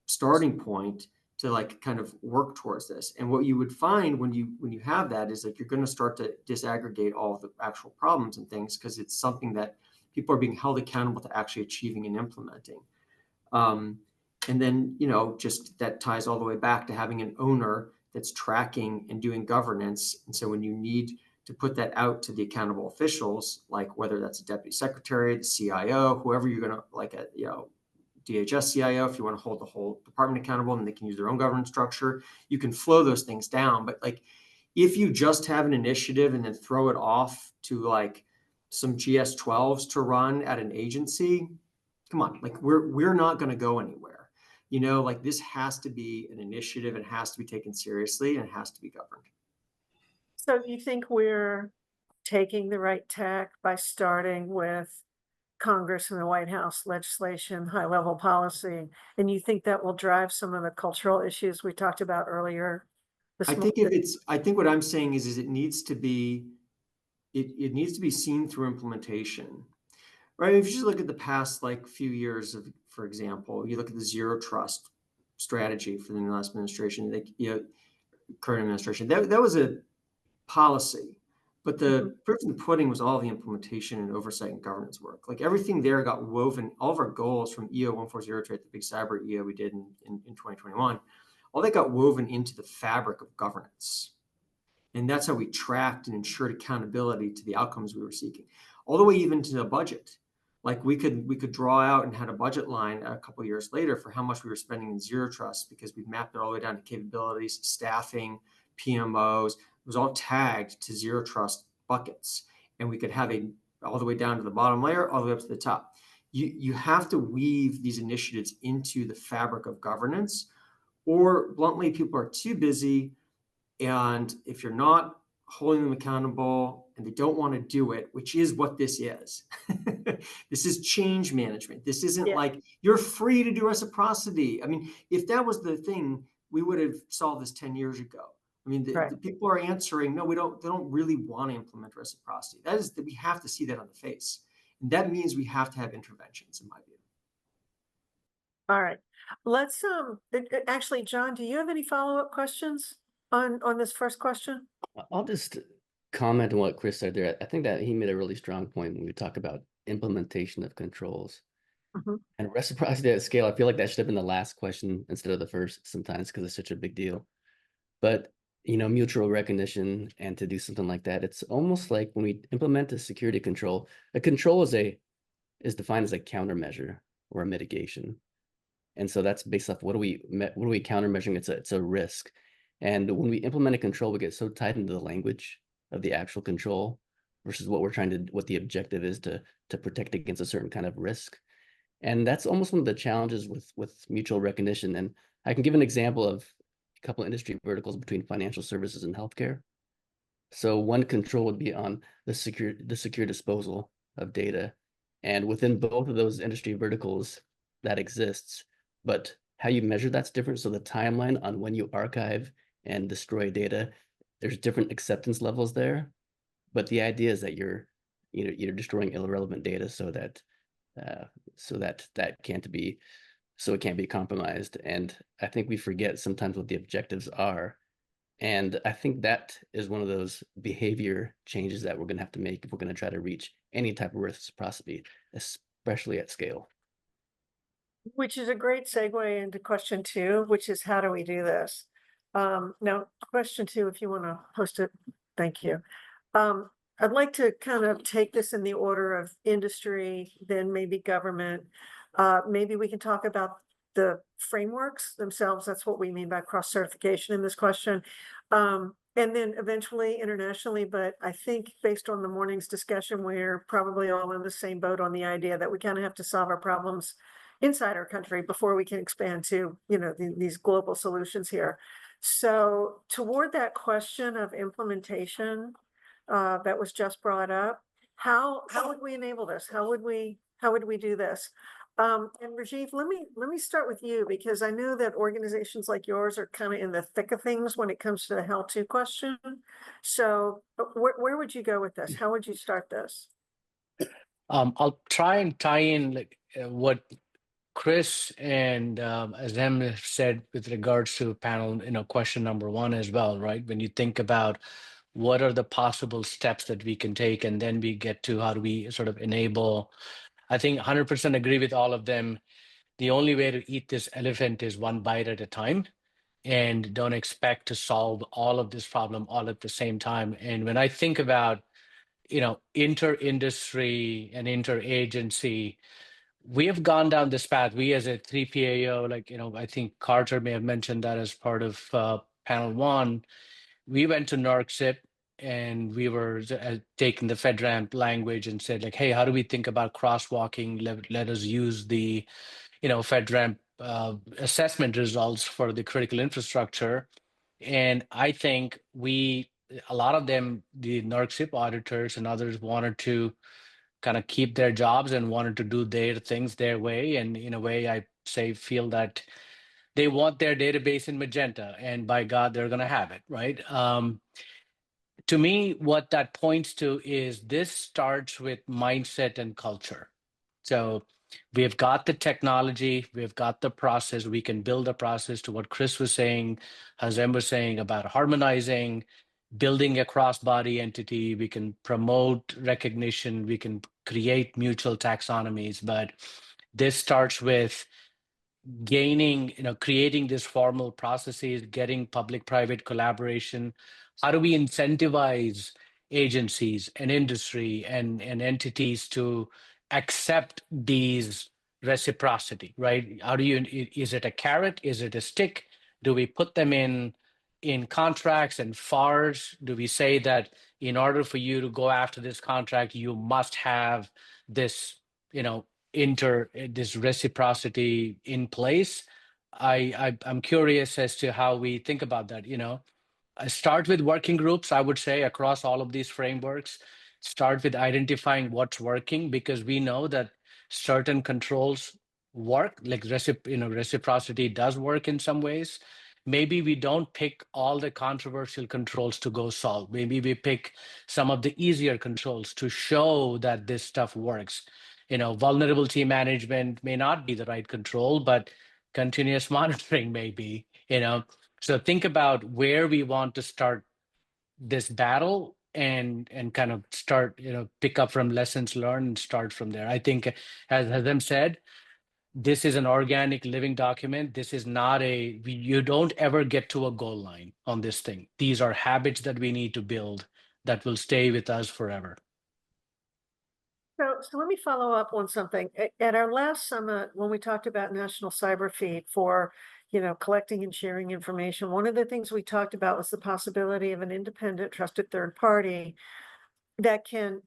starting point to like kind of work towards this. And what you would find when you have that is like you're going to start to disaggregate all of the actual problems and things, because it's something that people are being held accountable to actually achieving and implementing. And then, just that ties all the way back to having an owner that's tracking and doing governance. And so when you need to put that out to the accountable officials, like whether that's a deputy secretary, the CIO, whoever you're going to like a, DHS CIO, if you want to hold the whole department accountable and they can use their own governance structure, you can flow those things down. But like, if you just have an initiative and then throw it off to like some GS-12s to run at an agency, come on, like we're not going to go anywhere. Like this has to be an initiative, it has to be taken seriously, and it has to be governed. So you think we're taking the right tack by starting with Congress and the White House legislation, high level policy, and you think that will drive some of the cultural issues we talked about earlier? I think what I'm saying is it needs to be, it needs to be seen through implementation, right? If you just look at the past like few years of, for example, you look at the zero trust strategy for the last administration, current administration, that was a policy, but the proof in the pudding was all the implementation and oversight and governance work. Like everything there got woven, all of our goals from EO 140 to the big cyber EO we did in 2021, all that got woven into the fabric of governance. And that's how we tracked and ensured accountability to the outcomes we were seeking, all the way even to the budget. Like we could draw out and had a budget line a couple of years later for how much we were spending in zero trust, because we've mapped it all the way down to capabilities, staffing, PMOs. It was all tagged to zero trust buckets, and we could have all the way down to the bottom layer, all the way up to the top. You have to weave these initiatives into the fabric of governance, or bluntly, people are too busy. And if you're not holding them accountable and they don't want to do it, which is what this is, this is change management. This isn't like you're free to do reciprocity. I mean, if that was the thing, we would have solved this 10 years ago. I mean, the people are answering, no, they don't really want to implement reciprocity. That is that we have to see that on the face. And that means we have to have interventions, in my view. All right. Let's actually, John, do you have any follow-up questions on this first question? I'll just comment on what Chris said there. I think that he made a really strong point when we talk about implementation of controls. And reciprocity at scale. I feel like that should have been the last question instead of the first sometimes, because it's such a big deal. But mutual recognition, and to do something like that, it's almost like when we implement a security control, a control is defined as a countermeasure or a mitigation. And so that's based off what are we countermeasuring? It's a risk. And when we implement a control, we get so tied into the language of the actual control versus what the objective is to protect against a certain kind of risk. And that's almost one of the challenges with mutual recognition. And I can give an example of a couple of industry verticals between financial services and healthcare. So one control would be on the secure disposal of data. And within both of those industry verticals that exists, but how you measure that's different. So the timeline on when you archive and destroy data, there's different acceptance levels there. But the idea is that you're destroying irrelevant data so that it can't be compromised. And I think we forget sometimes what the objectives are. And I think that is one of those behavior changes that we're going to have to make if we're going to try to reach any type of reciprocity, especially at scale. Which is a great segue into question two, which is how do we do this? Now, question two, if you want to post it, thank you. I'd like to kind of take this in the order of industry, then maybe government. Maybe we can talk about the frameworks themselves. That's what we mean by cross certification in this question. And then eventually internationally, but I think based on the morning's discussion, we're probably all in the same boat on the idea that we kind of have to solve our problems inside our country before we can expand to, you know, these global solutions here. So toward that question of implementation that was just brought up, how would we enable this? How would we do this? And Rajiv, let me start with you, because I know that organizations like yours are kind of in the thick of things when it comes to the how-to question. So where would you go with this? How would you start this? I'll try and tie in like what Chris and Azem said with regards to panel, question number one as well, right? When you think about what are the possible steps that we can take, and then we get to how do we sort of enable. I think 100% agree with all of them. The only way to eat this elephant is one bite at a time, and don't expect to solve all of this problem all at the same time. And when I think about, inter-industry and inter-agency, we have gone down this path. We as a 3PAO, I think Carter may have mentioned that as part of panel one, we went to NARCSIP and we were taking the FedRAMP language and said like, hey, how do we think about crosswalking? Let us use the, FedRAMP assessment results for the critical infrastructure. And I think a lot of them, the NARCSIP auditors and others wanted to kind of keep their jobs and wanted to do their things their way. And in a way, I feel that they want their database in Magenta, and by God, they're going to have it, right? To me, what that points to is this starts with mindset and culture. So we've got the technology, we've got the process, we can build a process to what Chris was saying, Hazem was saying about harmonizing, building a cross-body entity, we can promote recognition, we can create mutual taxonomies, but this starts with creating this formal processes, getting public-private collaboration. How do we incentivize agencies and industry and entities to accept these reciprocity, right? Is it a carrot? Is it a stick? Do we put them in contracts and FARs? Do we say that in order for you to go after this contract, you must have this, this reciprocity in place? I'm curious as to how we think about that. I start with working groups, I would say, across all of these frameworks. Start with identifying what's working, because we know that certain controls work, like reciprocity does work in some ways. Maybe we don't pick all the controversial controls to go solve. Maybe we pick some of the easier controls to show that this stuff works. Vulnerability management may not be the right control, but continuous monitoring may be, So think about where we want to start this battle and kind of start, pick up from lessons learned and start from there. I think, as Hazem said, this is an organic living document. This is not you don't ever get to a goal line on this thing. These are habits that we need to build that will stay with us forever. So let me follow up on something. At our last summit, when we talked about National Cyber Feed for, collecting and sharing information, one of the things we talked about was the possibility of an independent, trusted third party that can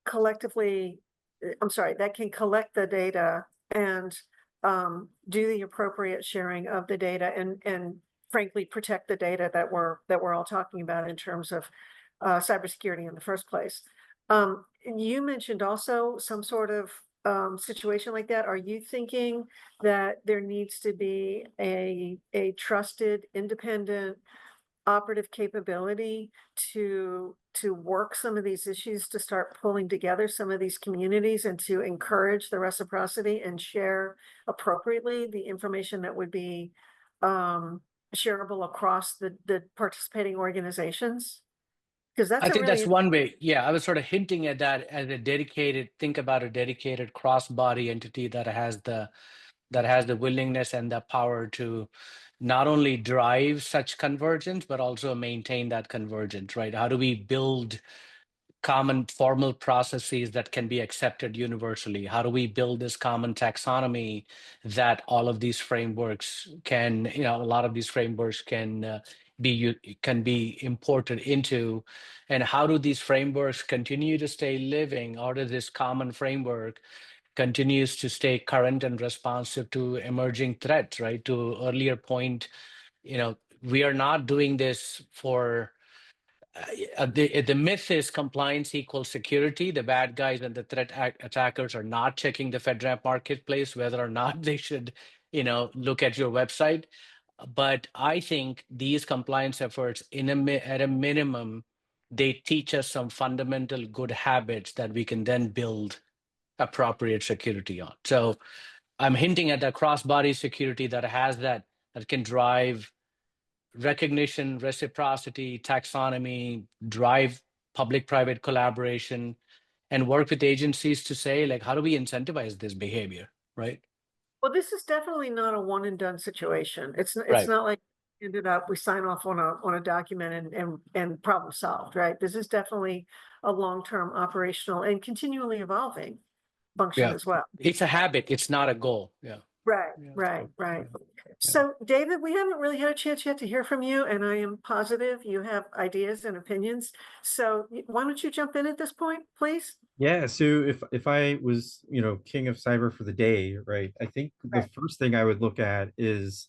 collect the data and do the appropriate sharing of the data and frankly protect the data that we're all talking about in terms of cybersecurity in the first place. And you mentioned also some sort of situation like that. Are you thinking that there needs to be a trusted, independent, operative capability to work some of these issues, to start pulling together some of these communities and to encourage the reciprocity and share appropriately the information that would be shareable across the participating organizations? Because that's I think really that's one way. Yeah, I was sort of hinting at that as think about a dedicated cross-body entity that has the that has the willingness and the power to not only drive such convergence, but also maintain that convergence, right? How do we build common formal processes that can be accepted universally? How do we build this common taxonomy that all of these frameworks can, a lot of these frameworks can be imported into? And how do these frameworks continue to stay living, or does this common framework continues to stay current and responsive to emerging threats, right? To earlier point, we are not doing this for the myth is compliance equals security. The bad guys and the attackers are not checking the FedRAMP marketplace, whether or not they should, look at your website. But I think these compliance efforts, at a minimum, they teach us some fundamental good habits that we can then build appropriate security on. So I'm hinting at that cross-body security that can drive recognition, reciprocity, taxonomy, drive public-private collaboration, and work with agencies to say, like, how do we incentivize this behavior, right? Well, this is definitely not a one and done situation. It's Right. not like ended up, we sign off on a document and problem solved, right? This is definitely a long-term operational and continually evolving function as well. It's a habit. It's not a goal. Yeah. Right. So, David, we haven't really had a chance yet to hear from you, and I am positive you have ideas and opinions. So why don't you jump in at this point, please? Yeah, so if I was, king of cyber for the day, right, I think the first thing I would look at is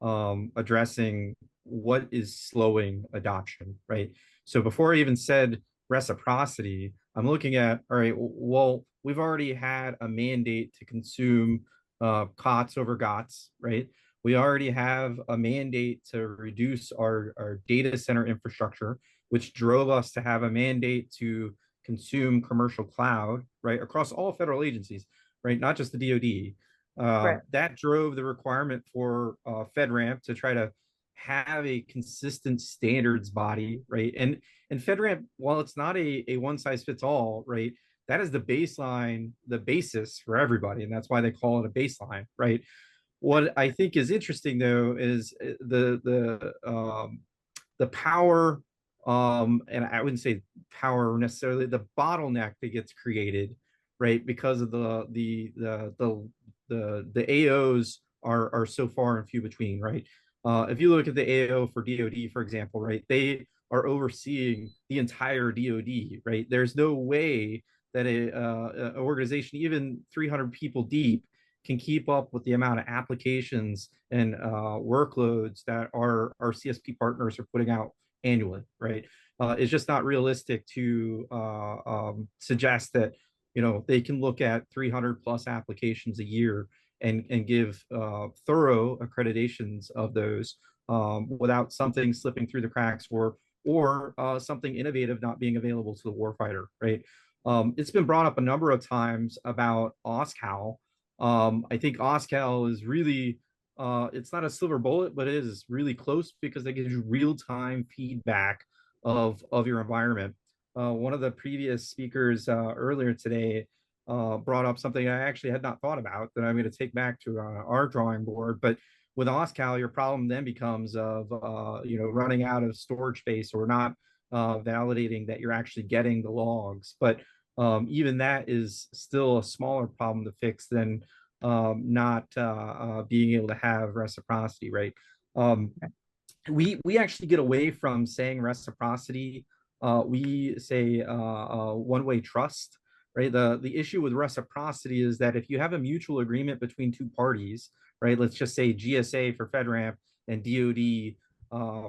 addressing what is slowing adoption, right? So before I even said reciprocity, I'm looking at, all right, well, we've already had a mandate to consume COTS over GOTS, right? We already have a mandate to reduce our data center infrastructure, which drove us to have a mandate to consume commercial cloud, right, across all federal agencies, right, not just the DoD. That drove the requirement for FedRAMP to try to have a consistent standards body, right? And FedRAMP, while it's not a one size fits all, right, that is the baseline, the basis for everybody, and that's why they call it a baseline, right? What I think is interesting though is the power, and I wouldn't say power necessarily, the bottleneck that gets created, right, because of the AOs are so far and few between, right? If you look at the AO for DoD, for example, right, they are overseeing the entire DoD, right? There's no way that an organization, even 300 people deep, can keep up with the amount of applications and workloads that our CSP partners are putting out annually, right? It's just not realistic to suggest that they can look at 300 plus applications a year and give thorough accreditations of those without something slipping through the cracks or something innovative not being available to the warfighter, right? It's been brought up a number of times about OSCAL. I think OSCAL is really it's not a silver bullet, but it is really close because it gives you real-time feedback of your environment. One of the previous speakers earlier today brought up something I actually had not thought about that I'm going to take back to our drawing board. But with OSCAL, your problem then becomes of running out of storage space or not validating that you're actually getting the logs. But even that is still a smaller problem to fix than not being able to have reciprocity, right? We actually get away from saying reciprocity. We say one-way trust, right? The issue with reciprocity is that if you have a mutual agreement between two parties, right? Let's just say GSA for FedRAMP and DoD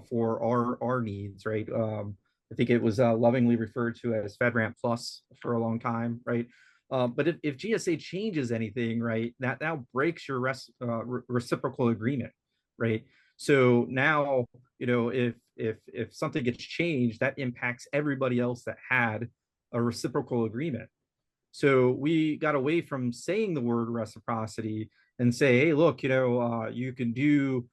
for our needs, right? I think it was lovingly referred to as FedRAMP Plus for a long time, right? But if GSA changes anything, right, that now breaks your reciprocal agreement, right? So now, if something gets changed, that impacts everybody else that had a reciprocal agreement. So we got away from saying the word reciprocity and say, hey, look, you can do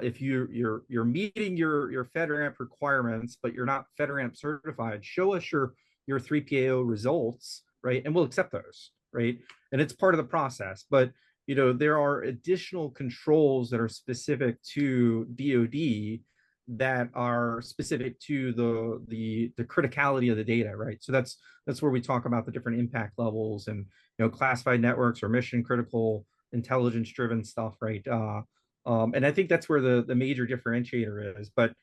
if you're meeting your FedRAMP requirements, but you're not FedRAMP certified, show us your 3PAO results, right? And we'll accept those, right? And it's part of the process. But there are additional controls that are specific to DoD that are specific to the criticality of the data, right? So that's where we talk about the different impact levels and classified networks or mission critical intelligence driven stuff, right? And I think that's where the major differentiator is. But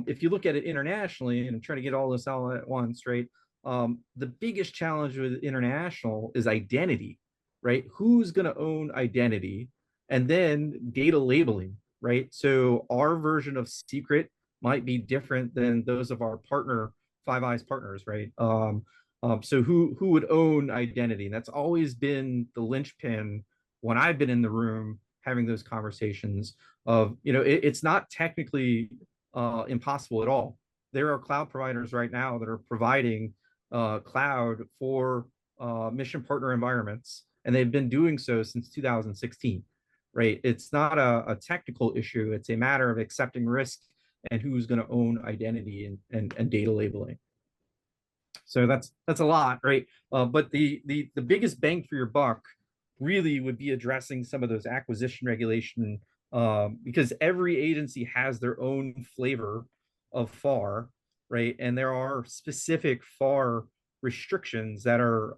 if you look at it internationally, and I'm trying to get all this all at once, right? The biggest challenge with international is identity, right? Who's going to own identity? And then data labeling, right? So our version of secret might be different than those of our partner, Five Eyes partners, right? So who would own identity? And that's always been the linchpin when I've been in the room having those conversations of, it's not technically impossible at all. There are cloud providers right now that are providing cloud for mission partner environments, and they've been doing so since 2016, right? It's not a technical issue. It's a matter of accepting risk and who's going to own identity and data labeling. So that's a lot, right? But the biggest bang for your buck really would be addressing some of those acquisition regulation, because every agency has their own flavor of FAR, right? And there are specific FAR restrictions that are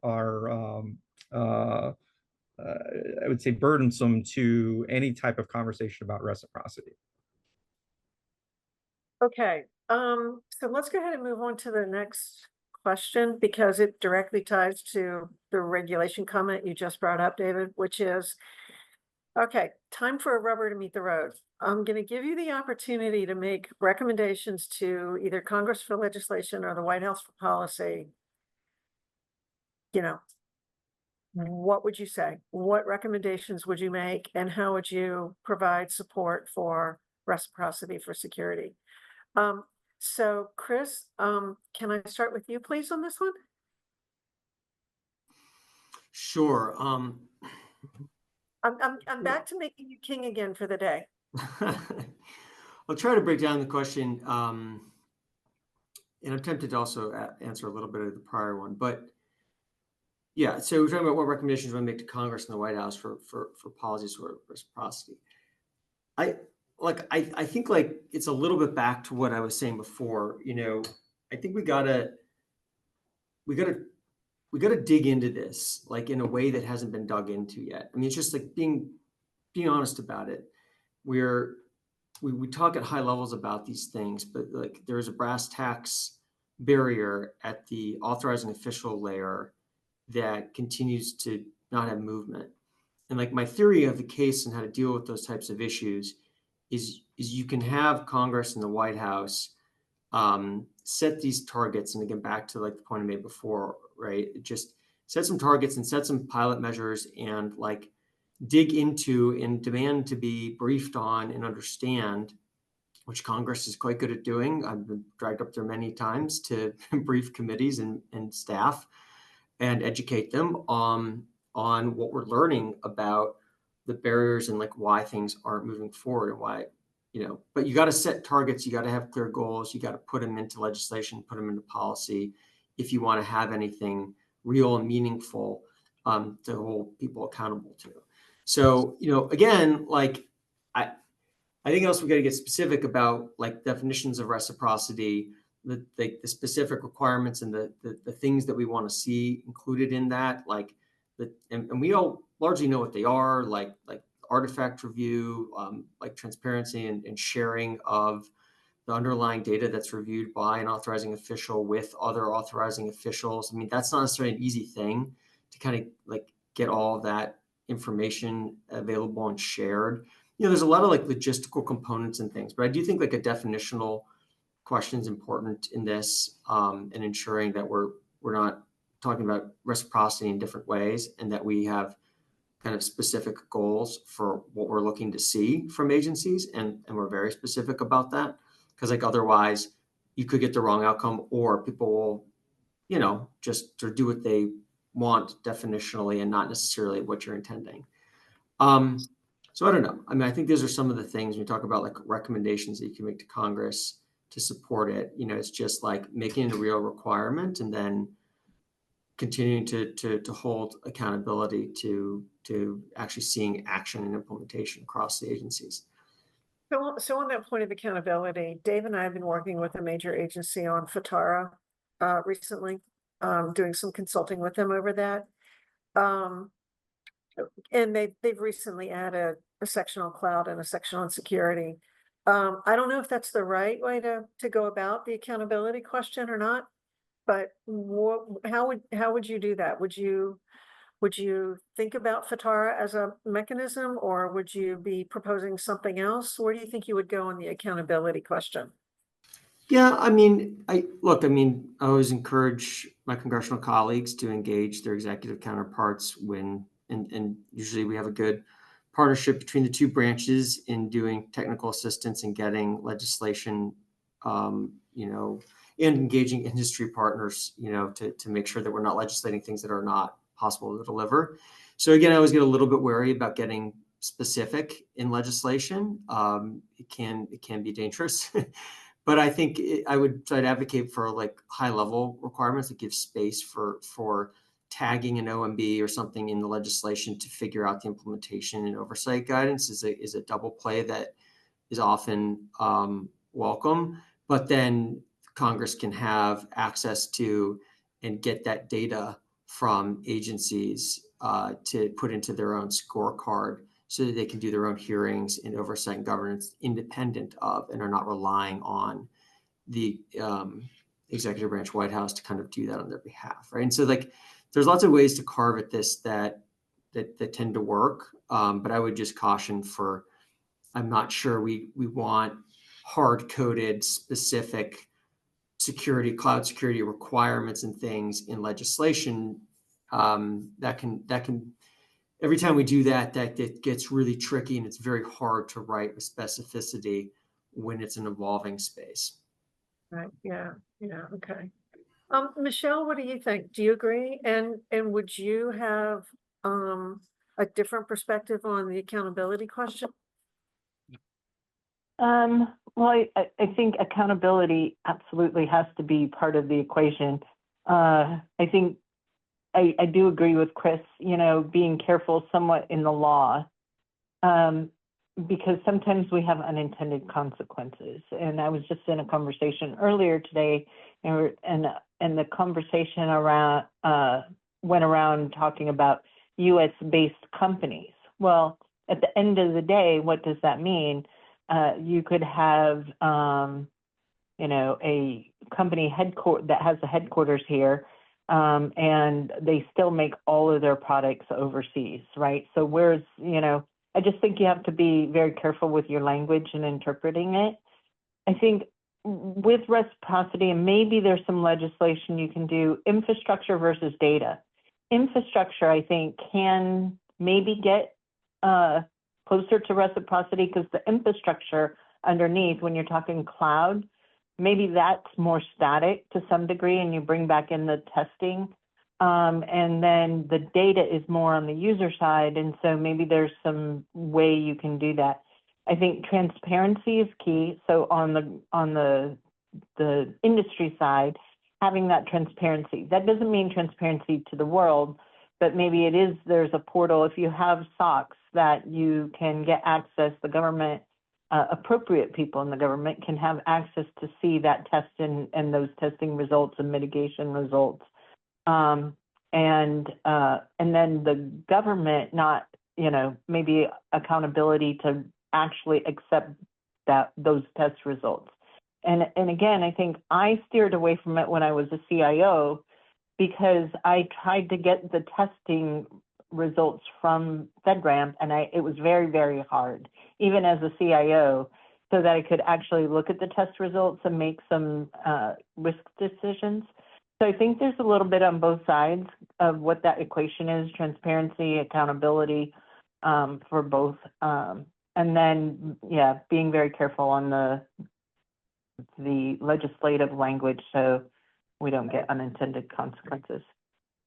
I would say burdensome to any type of conversation about reciprocity. Okay, so let's go ahead and move on to the next question because it directly ties to the regulation comment you just brought up, David, which is, okay, time for a rubber to meet the road. I'm going to give you the opportunity to make recommendations to either Congress for legislation or the White House for policy. What would you say? What recommendations would you make, and how would you provide support for reciprocity for security? So Chris, can I start with you, please, on this one? Sure. I'm back to making you king again for the day. I'll try to break down the question, and I'm tempted to also answer a little bit of the prior one, but yeah. So we're talking about what recommendations we want to make to Congress and the White House for policies for reciprocity. I think like it's a little bit back to what I was saying before. I think we gotta dig into this like in a way that hasn't been dug into yet. I mean, it's just like being honest about it. We talk at high levels about these things, but like there's a brass tacks barrier at the authorizing official layer that continues to not have movement. And like my theory of the case and how to deal with those types of issues is you can have Congress and the White House set these targets. And again, back to like the point I made before, right? Just set some targets and set some pilot measures and like dig into and demand to be briefed on and understand, which Congress is quite good at doing. I've been dragged up there many times to brief committees and staff and educate them on what we're learning about the barriers and like why things aren't moving forward and why, but you got to set targets, you got to have clear goals, you got to put them into legislation, put them into policy if you want to have anything real and meaningful to hold people accountable to. So, again, like I think also we got to get specific about like definitions of reciprocity, the specific requirements and the things that we want to see included in that, like and we all largely know what they are, like artifact review, like transparency and sharing of the underlying data that's reviewed by an authorizing official with other authorizing officials. I mean, that's not necessarily an easy thing to kind of like get all of that information available and shared. There's a lot of like logistical components and things, but I do think like a definitional question is important in this, and ensuring that we're not talking about reciprocity in different ways and that we have kind of specific goals for what we're looking to see from agencies. And we're very specific about that because like otherwise you could get the wrong outcome or people will, just to do what they want definitionally and not necessarily what you're intending. So I don't know. I mean, I think those are some of the things when we talk about like recommendations that you can make to Congress to support it. It's just like making it a real requirement and then continuing to hold accountability to actually seeing action and implementation across the agencies. So on that point of accountability, Dave and I have been working with a major agency on FATARA recently, doing some consulting with them over that. And they've recently added a section on cloud and a section on security. I don't know if that's the right way to go about the accountability question or not, but how would you do that? Would you think about FATARA as a mechanism, or would you be proposing something else? Where do you think you would go on the accountability question? Yeah, I mean, I always encourage my congressional colleagues to engage their executive counterparts when, and usually we have a good partnership between the two branches in doing technical assistance and getting legislation, and engaging industry partners, to make sure that we're not legislating things that are not possible to deliver. So again, I always get a little bit wary about getting specific in legislation. It can be dangerous. But I think I would try to advocate for like high level requirements that give space for tagging an OMB or something in the legislation to figure out the implementation and oversight guidance is a double play that is often welcome. But then Congress can have access to and get that data from agencies to put into their own scorecard, so that they can do their own hearings and oversight and governance independent of, and are not relying on the executive branch, White House, to kind of do that on their behalf, right? And so like, there's lots of ways to carve at this that tend to work, but I would just caution for, I'm not sure we want hard-coded specific cloud security requirements and things in legislation. That can every time we do that it gets really tricky, and it's very hard to write with specificity when it's an evolving space. Right. Yeah. Okay. Michelle, what do you think? Do you agree? And would you have a different perspective on the accountability question? Well, I think accountability absolutely has to be part of the equation. I think I do agree with Chris, being careful somewhat in the law, because sometimes we have unintended consequences. And I was just in a conversation earlier today, and the conversation around went around talking about U.S.-based companies. Well, at the end of the day, what does that mean? You could have, a company that has a headquarters here, and they still make all of their products overseas, right? So I just think you have to be very careful with your language and interpreting it. I think with reciprocity, and maybe there's some legislation you can do, infrastructure versus data. Infrastructure, I think, can maybe get closer to reciprocity, because the infrastructure underneath, when you're talking cloud, maybe that's more static to some degree, and you bring back in the testing. And then the data is more on the user side. And so maybe there's some way you can do that. I think transparency is key. So on the industry side, having that transparency, that doesn't mean transparency to the world, but maybe there's a portal. If you have SOCs that you can get access, the government, appropriate people in the government can have access to see that test and those testing results and mitigation results. And then the government, not, maybe accountability to actually accept those test results. And again, I think I steered away from it when I was a CIO, because I tried to get the testing results from FedRAMP, and it was very, very hard, even as a CIO, so that I could actually look at the test results and make some risk decisions. So I think there's a little bit on both sides of what that equation is: transparency, accountability, for both. And then, being very careful on the legislative language, so we don't get unintended consequences.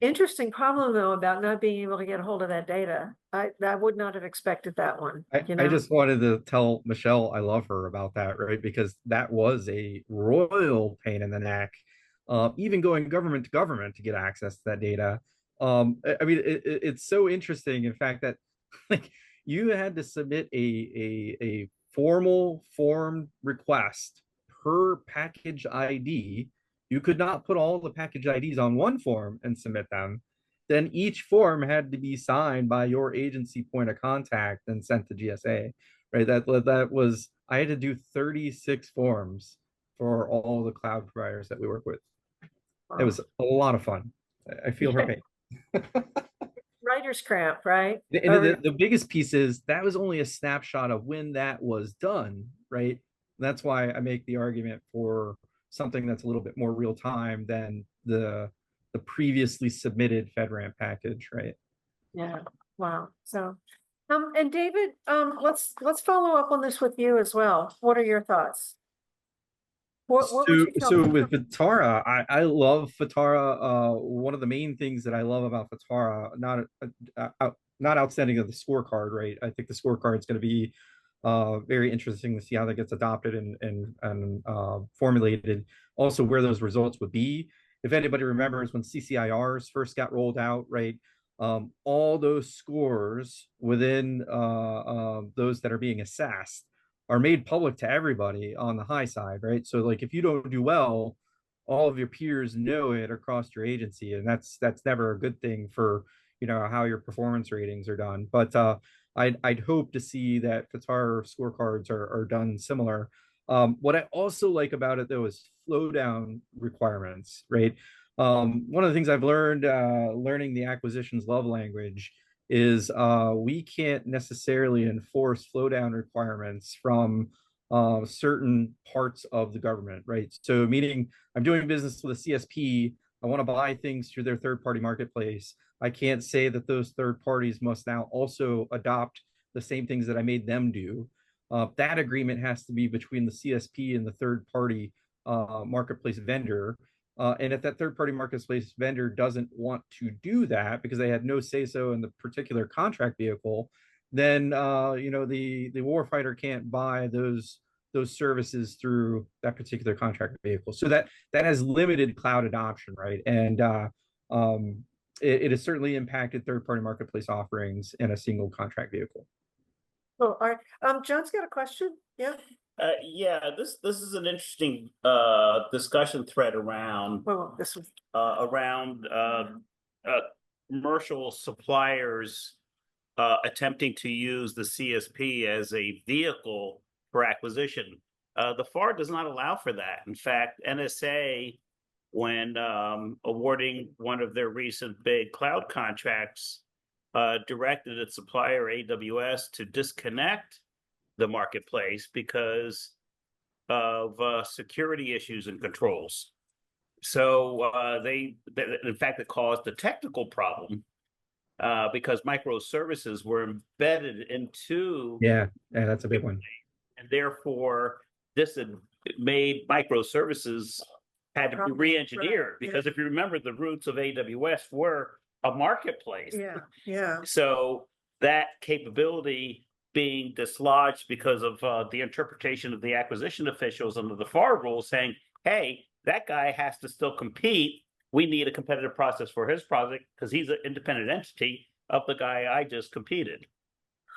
Interesting problem, though, about not being able to get a hold of that data. I would not have expected that one. I just wanted to tell Michelle I love her about that, right? Because that was a royal pain in the neck even going government to government to get access to that data. I mean, it's so interesting, in fact, that like you had to submit a formal form request per package ID. You could not put all the package IDs on one form and submit them. Then each form had to be signed by your agency point of contact and sent to GSA, right? That was, I had to do 36 forms for all the cloud providers that we work with. It was a lot of fun. I feel her pain. Writer's cramp, right? And the biggest piece is that was only a snapshot of when that was done, right? That's why I make the argument for something that's a little bit more real time than the previously submitted FedRAMP package, right? Yeah, wow. So, and David, let's follow up on this with you as well. What are your thoughts? What would you tell So me? with Fatara, I love Fatara. One of the main things that I love about Fatara, not outstanding of the scorecard, right? I think the scorecard is going to be very interesting to see how that gets adopted and formulated. Also, where those results would be. If anybody remembers when CCIRs first got rolled out, right? All those scores within those that are being assessed are made public to everybody on the high side, right? So like if you don't do well, all of your peers know it across your agency, and that's never a good thing for, you know, how your performance ratings are done. But I'd hope to see that FATAR scorecards are done similar. What I also like about it though is flow down requirements, right? One of the things I've learned learning the acquisitions love language is we can't necessarily enforce flow down requirements from certain parts of the government, right? So meaning I'm doing business with a CSP, I want to buy things through their third party marketplace. I can't say that those third parties must now also adopt the same things that I made them do. That agreement has to be between the CSP and the third party marketplace vendor. And if that third-party marketplace vendor doesn't want to do that because they had no say-so in the particular contract vehicle, then you know the warfighter can't buy those services through that particular contract vehicle. So that has limited cloud adoption, right? And it has certainly impacted third-party marketplace offerings in a single contract vehicle. Oh, all right. John's got a question. Yeah. Yeah, this is an interesting discussion thread around Well, this was around commercial suppliers attempting to use the CSP as a vehicle for acquisition. The FAR does not allow for that. In fact, NSA, when awarding one of their recent big cloud contracts, directed its supplier AWS to disconnect the marketplace because of security issues and controls. So in fact, it caused a technical problem because microservices were embedded into. Yeah, that's a big one. And therefore, this had made microservices had to be re-engineered because if you remember, the roots of AWS were a marketplace. yeah, yeah. So that capability being dislodged because of the interpretation of the acquisition officials under the FAR rules saying, hey, that guy has to still compete. We need a competitive process for his project because he's an independent entity of the guy I just competed.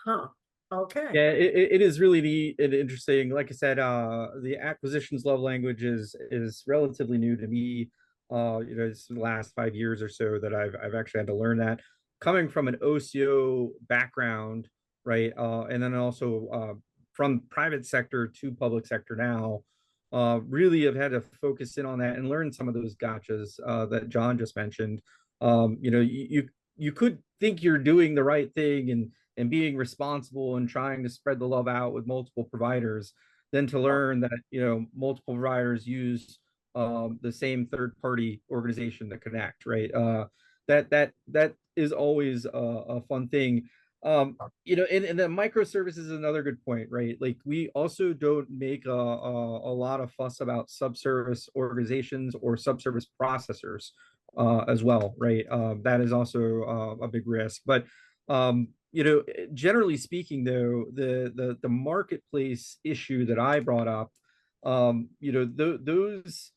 Huh. Okay. Yeah, it is really neat and interesting. Like I said, the acquisitions love language is relatively new to me. You know, it's the last 5 years or so that I've actually had to learn that. Coming from an OCO background, right, and then also from private sector to public sector now, really have had to focus in on that and learn some of those gotchas that John just mentioned. You know, you could think you're doing the right thing and being responsible and trying to spread the love out with multiple providers, then to learn that, you know, multiple providers use the same third-party organization to connect, right? That is always a fun thing. You know, and the microservices is another good point, right? Like we also don't make a lot of fuss about subservice organizations or subservice processors as well, right? That is also a big risk, but you know, generally speaking, though, the marketplace issue that I brought up, you know, those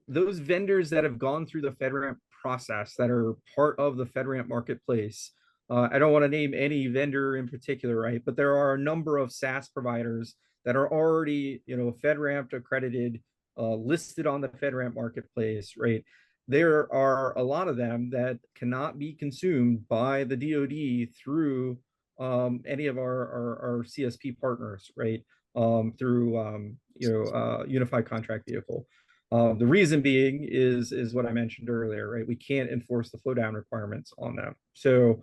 those vendors that have gone through the FedRAMP process that are part of the FedRAMP marketplace, I don't want to name any vendor in particular, right? But there are a number of SaaS providers that are already, FedRAMP accredited, listed on the FedRAMP marketplace, right? There are a lot of them that cannot be consumed by the DoD through any of our CSP partners, right? Through Unified Contract Vehicle. The reason being is what I mentioned earlier, right? We can't enforce the flow down requirements on them. So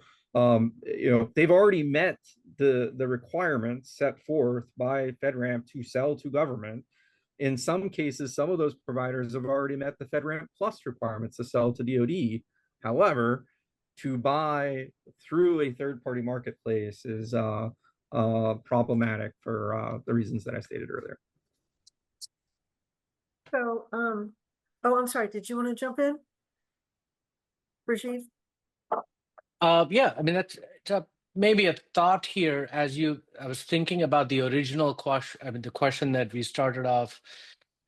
they've already met the requirements set forth by FedRAMP to sell to government. In some cases, some of those providers have already met the FedRAMP Plus requirements to sell to DoD. However, to buy through a third-party marketplace is problematic for the reasons that I stated earlier. So, oh, I'm sorry, did you want to jump in? Rajiv? Yeah, I mean, that's maybe a thought here I was thinking about the original question, I mean, the question that we started off,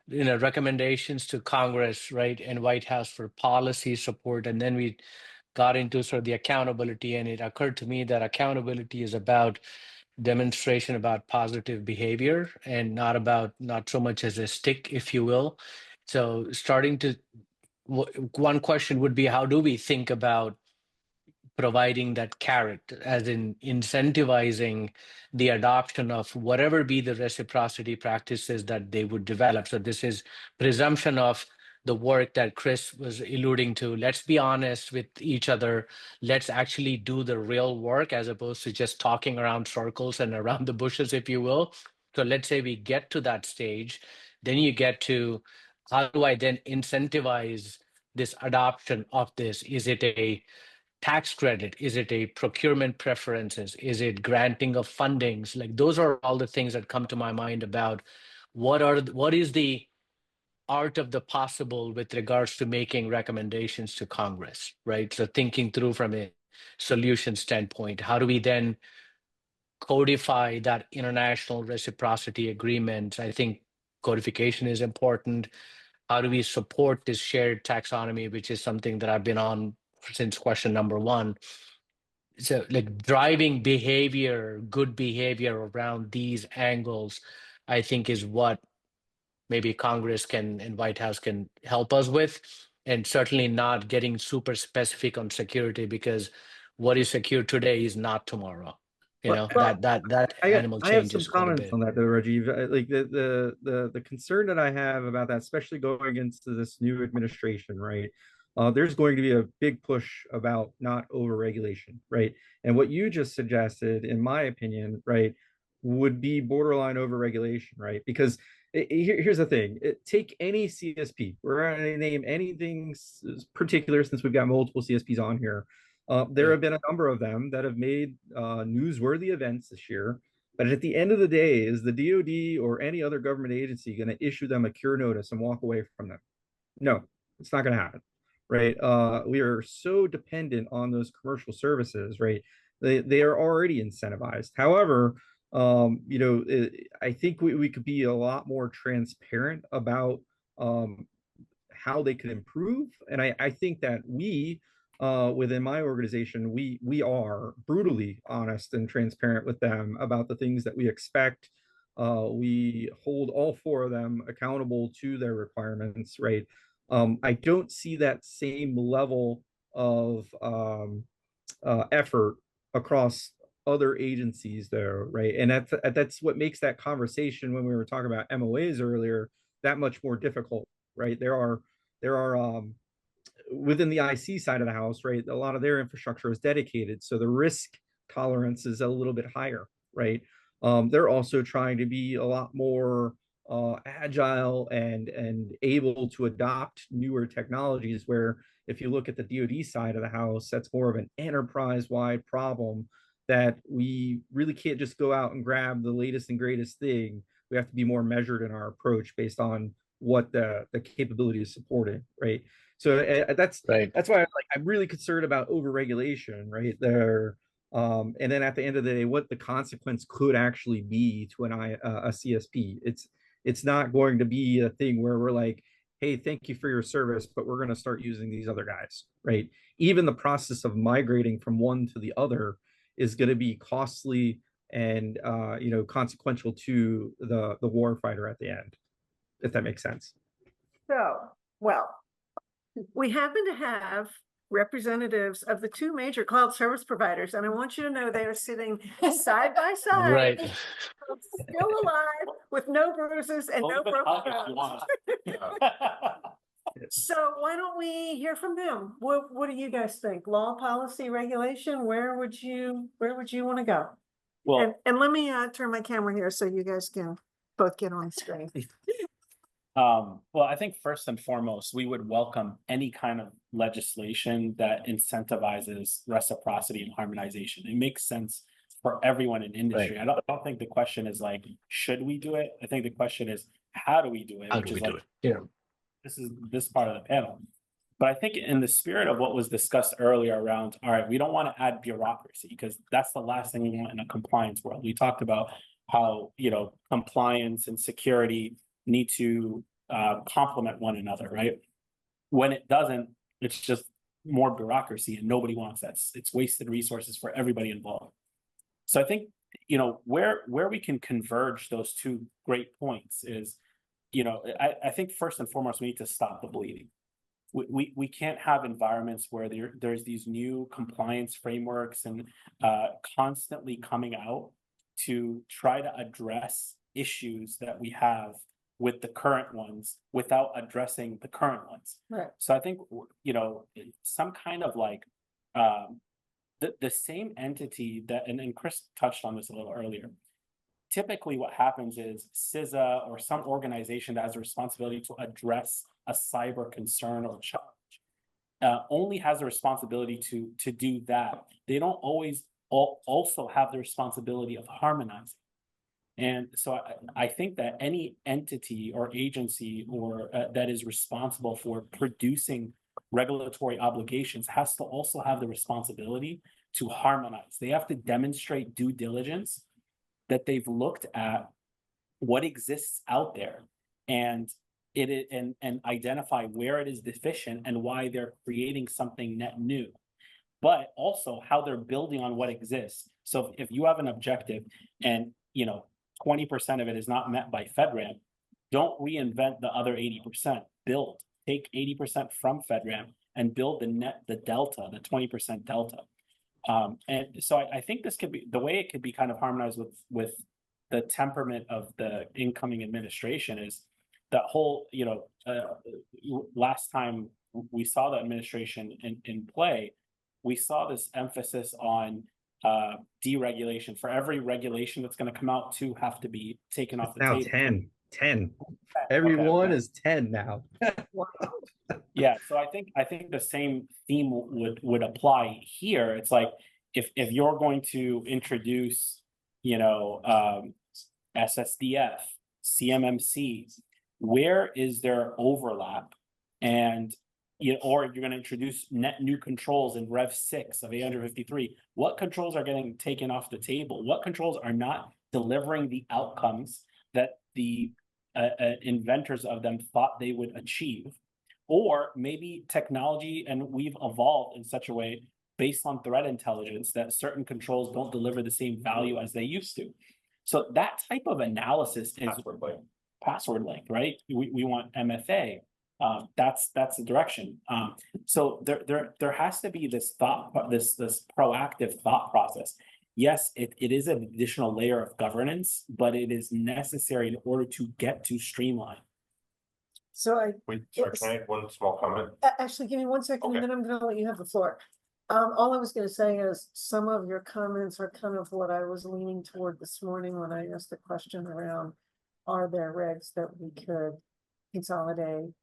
recommendations to Congress, right, and White House for policy support. And then we got into sort of the accountability, and it occurred to me that accountability is about demonstration about positive behavior and not so much as a stick, if you will. So one question would be, how do we think about providing that carrot, as in incentivizing the adoption of whatever be the reciprocity practices that they would develop? So this is presumption of the work that Chris was alluding to. Let's be honest with each other. Let's actually do the real work as opposed to just talking around circles and around the bushes, if you will. So let's say we get to that stage, then you get to, how do I then incentivize this adoption of this? Is it a tax credit? Is it a procurement preferences? Is it granting of fundings? Like, those are all the things that come to my mind about what is the art of the possible with regards to making recommendations to Congress, right? So thinking through from a solution standpoint, how do we then codify that international reciprocity agreement? I think codification is important. How do we support this shared taxonomy, which is something that I've been on since question number one? So, like, driving behavior, good behavior around these angles, I think is what maybe Congress and White House can help us with, and certainly not getting super specific on security, because what is secure today is not tomorrow. That animal I have some changes quite a comments bit. on that though, Rajiv. Like the concern that I have about that, especially going into this new administration, right? There's going to be a big push about not overregulation, right? And what you just suggested, in my opinion, right, would be borderline overregulation, right? Because here's the thing: take any CSP. We're going to name anything particular, since we've got multiple CSPs on here. There have been a number of them that have made newsworthy events this year. But at the end of the day, is the DoD or any other government agency going to issue them a cure notice and walk away from them? No, it's not going to happen, right? We are so dependent on those commercial services, right? They are already incentivized. However, I think we could be a lot more transparent about how they could improve. And I think that within my organization, we are brutally honest and transparent with them about the things that we expect. We hold all four of them accountable to their requirements, right? I don't see that same level of effort across other agencies though, right? And that's what makes that conversation, when we were talking about MOAs earlier, that much more difficult, right? There are within the IC side of the house, right, a lot of their infrastructure is dedicated, so the risk tolerance is a little bit higher, right? They're also trying to be a lot more agile and able to adopt newer technologies, where if you look at the DoD side of the house, that's more of an enterprise-wide problem that we really can't just go out and grab the latest and greatest thing. We have to be more measured in our approach based on what the capability is supporting, right? So that's why I'm really concerned about overregulation, right there. And then at the end of the day, what the consequence could actually be to a CSP. It's not going to be a thing where we're like, hey, thank you for your service, but we're going to start using these other guys, right? Even the process of migrating from one to the other is going to be costly and consequential to the warfighter at the end, if that makes sense. So, well, we happen to have representatives of the two major cloud service providers, and I want you to know they are sitting side by side. Right. Still alive with no bruises and no broken bones. So why don't we hear from them? What do you guys think? Law, policy, regulation? Where would you want to go? Well, And let me turn my camera here so you guys can both get on screen. well, I think first and foremost, we would welcome any kind of legislation that incentivizes reciprocity and harmonization. It makes sense for everyone in industry. Right. I don't think the question is like, should we do it? I think the question is, how do we do it? How Which do we is do like, it? Yeah. this is this part of the panel. But I think in the spirit of what was discussed earlier around, all right, we don't want to add bureaucracy because that's the last thing we want in a compliance world. We talked about how, compliance and security need to complement one another, right? When it doesn't, it's just more bureaucracy and nobody wants that. It's wasted resources for everybody involved. So I think, where we can converge those two great points is, I think first and foremost, we need to stop the bleeding. We can't have environments where there's these new compliance frameworks and constantly coming out to try to address issues that we have with the current ones without addressing the current ones. Right. So I think, some kind of like the same entity that, and Chris touched on this a little earlier. Typically what happens is CISA or some organization that has a responsibility to address a cyber concern or challenge only has a responsibility to do that. They don't always also have the responsibility of harmonizing. And so I think that any entity or agency or that is responsible for producing regulatory obligations has to also have the responsibility to harmonize. They have to demonstrate due diligence that they've looked at what exists out there and identify where it is deficient and why they're creating something net new, but also how they're building on what exists. So if you have an objective and 20% of it is not met by FedRAMP, don't reinvent the other 80%. Take 80% from FedRAMP and build the delta, the 20% delta. And so I think this could be the way it could be kind of harmonized with the temperament of the incoming administration is that whole, last time we saw the administration in play, we saw this emphasis on deregulation. For every regulation that's going to come out, 2 have to be taken off the Now table. 10. Everyone is 10 now. Yeah, so I think the same theme would apply here. It's like if you're going to introduce, SSDF, CMMC, where is there overlap? And or if you're going to introduce net new controls in Rev 6 of 853, what controls are getting taken off the table? What controls are not delivering the outcomes that the inventors of them thought they would achieve? Or maybe technology and we've evolved in such a way based on threat intelligence that certain controls don't deliver the same value as they used to. So that type of analysis is password length, right? We want MFA. That's the direction. So there has to be this this proactive thought process. Yes, it is an additional layer of governance, but it is necessary in order to get to streamline. So Wait, sorry, can I add one small comment? actually, give me 1 second, Okay. and then I'm gonna let you have the floor. All I was gonna say is some of your comments are kind of what I was leaning toward this morning when I asked the question around, are there regs that we could consolidate,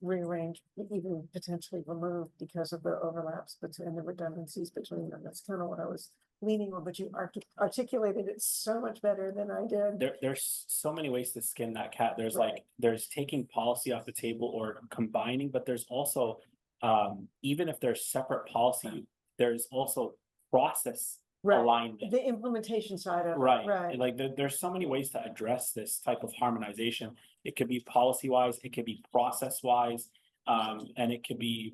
rearrange, even potentially remove because of the overlaps between the redundancies between them. That's kind of what I was leaning on, but you articulated it so much better than I did. There's so many ways to skin that cat. There's there's taking policy off the table or combining, but there's also even if there's separate policy, there's also process alignment. The implementation side of it, Right, right. like there's so many ways to address this type of harmonization. It could be policy wise, it could be process wise, and it could be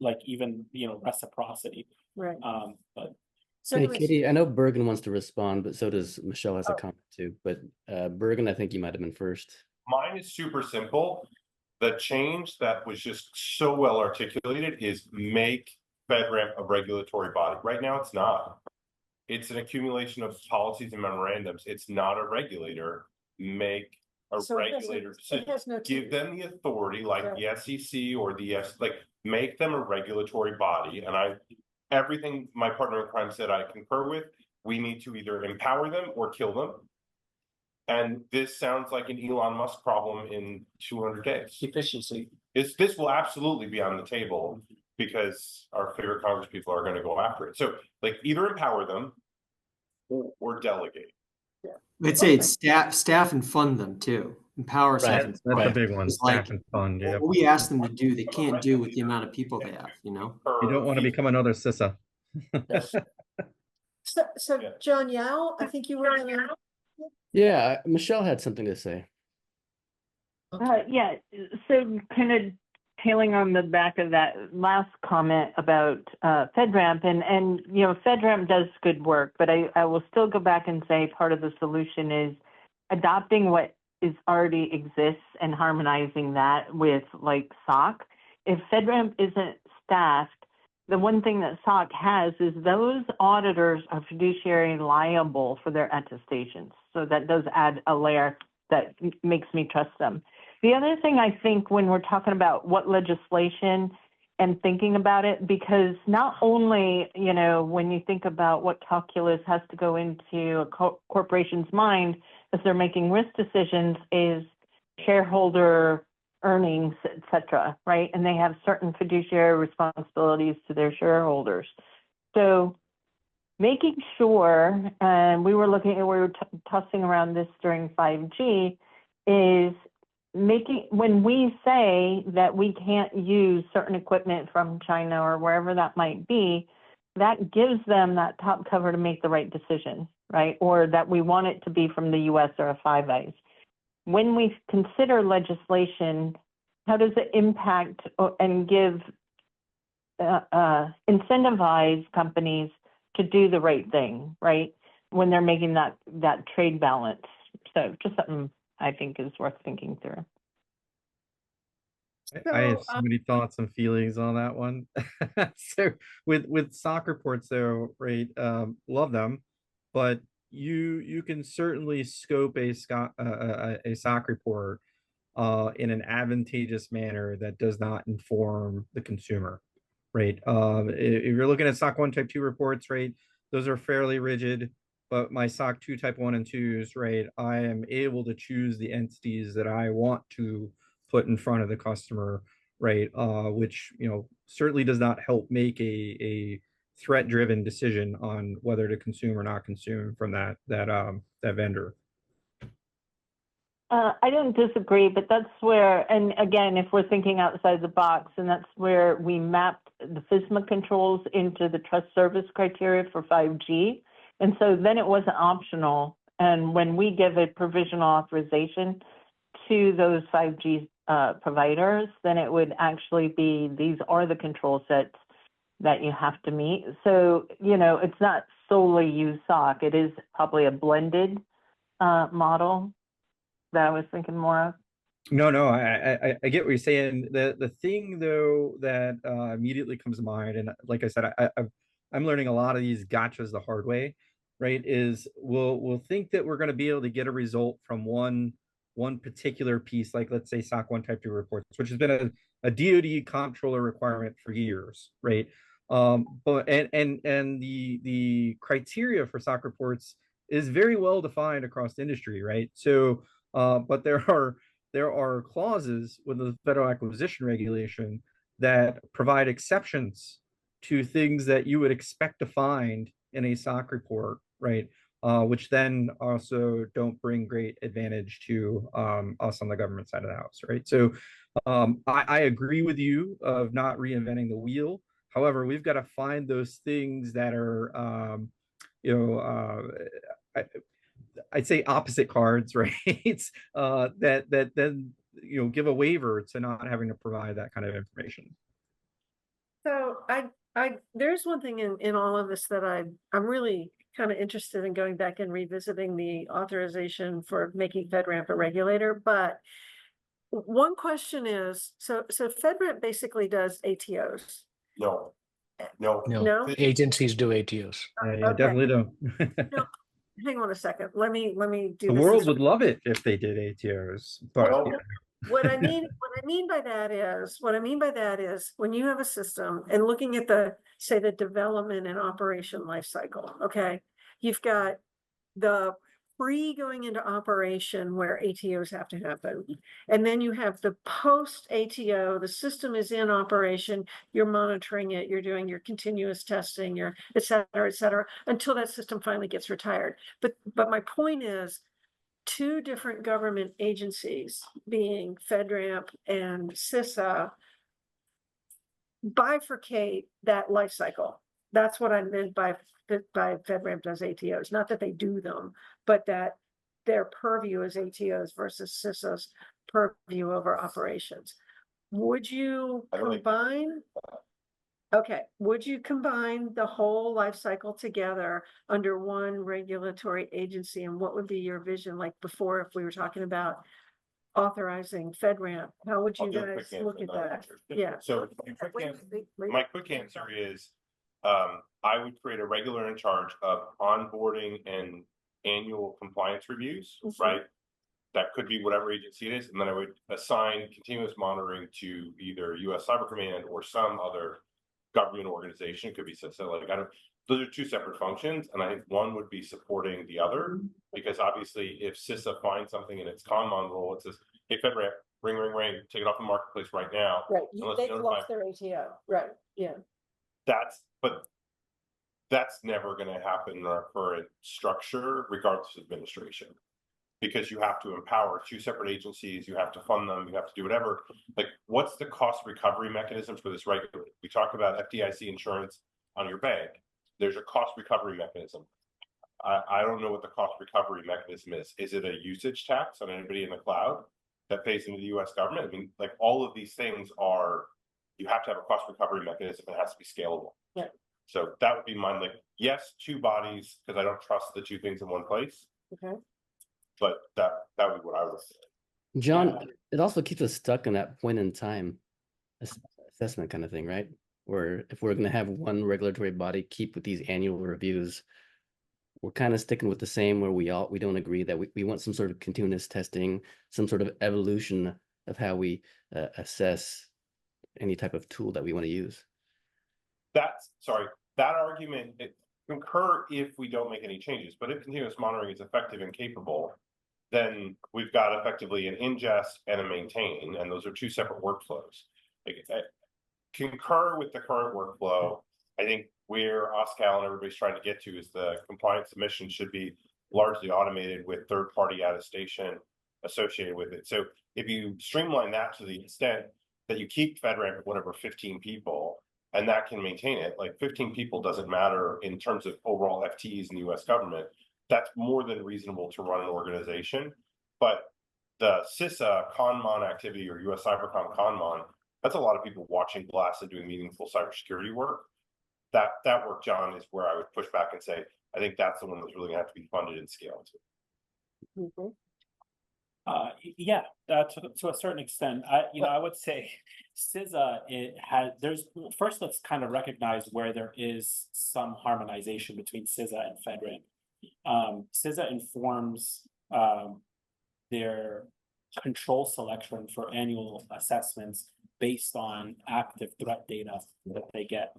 like even, you know, reciprocity. Right. But So Hey, anyways, Katie, I know Bergen wants to respond, but so does Michelle has a Oh. comment too. But Bergen, I think you might have been first. Mine is super simple. The change that was just so well articulated is make FedRAMP a regulatory body. Right now, it's not. It's an accumulation of policies and memorandums. It's not a regulator. Make a So it doesn't- regulator. it has no Give them the authority, like Right. the SEC or the like make them a regulatory body. And everything my partner in crime said I concur with. We need to either empower them or kill them. And this sounds like an Elon Musk problem in 200 days. efficiency. This will absolutely be on the table because our favorite Congress people are going to go after it. So like either empower them or delegate. I'd say it's staff and fund them too. Empower staff. Right. and That's a fund. big one. It's like Staff and fund. Yeah. what we ask them to do, they can't do with the amount of people they have, you know? You don't want to become another CISA. so Yeah. John Yao, I think you were gonna. Yeah, Michelle had something to say. Yeah, so kind of tailing on the back of that last comment about FedRAMP, and you know, FedRAMP does good work, but I will still go back and say part of the solution is adopting what is already exists and harmonizing that with like SOC. If FedRAMP isn't staffed, the one thing that SOC has is those auditors are fiduciary liable for their attestations. So that does add a layer that makes me trust them. The other thing I think when we're talking about what legislation and thinking about it, because not only, you know, when you think about what calculus has to go into a corporation's mind as they're making risk decisions is shareholder earnings, et cetera, right? And they have certain fiduciary responsibilities to their shareholders. So making sure, and we were tossing around this during 5G, is when we say that we can't use certain equipment from China or wherever that might be, that gives them that top cover to make the right decision, right? Or that we want it to be from the US or a Five Eyes. When we consider legislation, how does it impact and give incentivize companies to do the right thing, right? When they're making that trade balance. So just something I think is worth thinking through. I have so many thoughts and feelings on that one. So with soccer reports though, right? Love them, but you can certainly scope a SOC report in an advantageous manner that does not inform the consumer, right? If you're looking at SOC 1 Type 2 reports, right, those are fairly rigid, but my SOC 2 Type 1 and 2s, right, I am able to choose the entities that I want to put in front of the customer, right, which, you know, certainly does not help make a threat-driven decision on whether to consume or not consume from that vendor. I don't disagree, but that's where, and again, if we're thinking outside the box, and that's where we mapped the FISMA controls into the trust service criteria for 5G. And so then it wasn't optional. And when we give a provisional authorization to those 5G providers, then it would actually be, these are the control sets that you have to meet. So, you know, it's not solely use SOC. It is probably a blended model that I was thinking more of. No, I get what you're saying. The thing though that immediately comes to mind, and like I said, I'm learning a lot of these gotchas the hard way, right? Is we'll think that we're going to be able to get a result from one particular piece, like let's say SOC 1 Type 2 reports, which has been a DoD comptroller requirement for years, right? But the criteria for SOC reports is very well defined across the industry, right? So but there are clauses with the Federal Acquisition Regulation that provide exceptions to things that you would expect to find in a SOC report, right? Which then also don't bring great advantage to us on the government side of the house, right? So I agree with you of not reinventing the wheel. However, we've got to find those things that are you know, I'd say opposite cards, right? That then, you know, give a waiver to not having to provide that kind of information. So there's one thing in all of this that I'm really kind of interested in going back and revisiting the authorization for making FedRAMP a regulator. But one question is, so FedRAMP basically does ATOs. No, No, No? agencies do ATOs. Yeah, Okay. definitely don't. No, hang on a second. Let me do The this world this would way. love it if they did ATOs, but Well, what I mean by that is when you have a system and looking at say the development and operation life cycle, okay? You've got the pre going into operation where ATOs have to happen. And then you have the post ATO, the system is in operation, you're monitoring it, you're doing your continuous testing, your et cetera, until that system finally gets retired. But my point is, two different government agencies, being FedRAMP and CISA, bifurcate that life cycle. That's what I meant by FedRAMP does ATOs. Not that they do them, but that their purview is ATOs versus CISA's purview over operations. Would you combine? Okay, would you combine the whole life cycle together under one regulatory agency? And what would be your vision like before, if we were talking about authorizing FedRAMP? How would you guys look at that? Yeah. So my quick answer is, I would create a regular in charge of onboarding and annual compliance reviews, right? That could be whatever agency it is, and then I would assign continuous monitoring to either US Cyber Command or some other government organization. It could be CISA. Like, those are two separate functions, and I think one would be supporting the other, because obviously if CISA finds something in its CONMON role, it says, hey, FedRAMP, ring, take it off the marketplace right now. Right, unless they've notified. lost their ATO, right, yeah. But that's never going to happen in our current structure, regardless of administration, because you have to empower two separate agencies, you have to fund them, you have to do whatever. Like, what's the cost recovery mechanism for this regulator? We talk about FDIC insurance on your bank. There's a cost recovery mechanism. I don't know what the cost recovery mechanism is. Is it a usage tax on anybody in the cloud that pays into the US government? I mean, like, all of these things are, you have to have a cost recovery mechanism. It has to be scalable. Yeah. So that would be mine. Like, yes, two bodies, because I don't trust the two things in one place. Okay. But that would be what I would say. John, it also keeps us stuck in that point in time assessment kind of thing, right? Where if we're going to have one regulatory body keep with these annual reviews, we're kind of sticking with the same, where we don't agree that we want some sort of continuous testing, some sort of evolution of how we assess any type of tool that we want to use. That argument, it concur if we don't make any changes, but if continuous monitoring is effective and capable, then we've got effectively an ingest and a maintain, and those are two separate workflows. Like, concur with the current workflow. I think where OSCAL and everybody's trying to get to is the compliance submission should be largely automated with third-party attestation associated with it. So if you streamline that to the extent that you keep FedRAMP at whatever 15 people, and that can maintain it, like 15 people doesn't matter in terms of overall FTEs in the US government. That's more than reasonable to run an organization. But the CISA CONMON activity, or US Cybercom CONMON, that's a lot of people watching glass and doing meaningful cybersecurity work. That work, John, is where I would push back and say, I think that's the one that's really gonna have to be funded and scaled to. Yeah, to a certain extent, I would say CISA, first let's kind of recognize where there is some harmonization between CISA and FedRAMP. CISA informs their control selection for annual assessments based on active threat data that they get.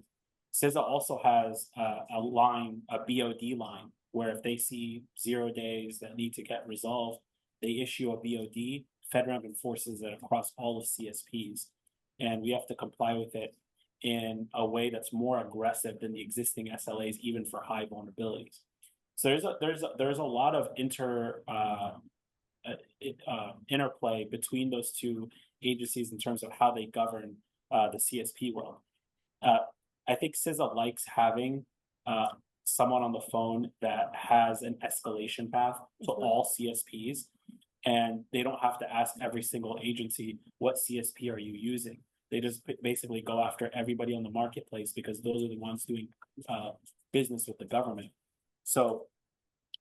CISA also has a BOD line, where if they see 0 days that need to get resolved, they issue a BOD. FedRAMP enforces it across all of CSPs, and we have to comply with it in a way that's more aggressive than the existing SLAs, even for high vulnerabilities. So there's a lot of interplay between those two agencies in terms of how they govern the CSP world. I think CISA likes having someone on the phone that has an escalation path to all CSPs. And they don't have to ask every single agency, what CSP are you using? They just basically go after everybody on the marketplace because those are the ones doing business with the government. So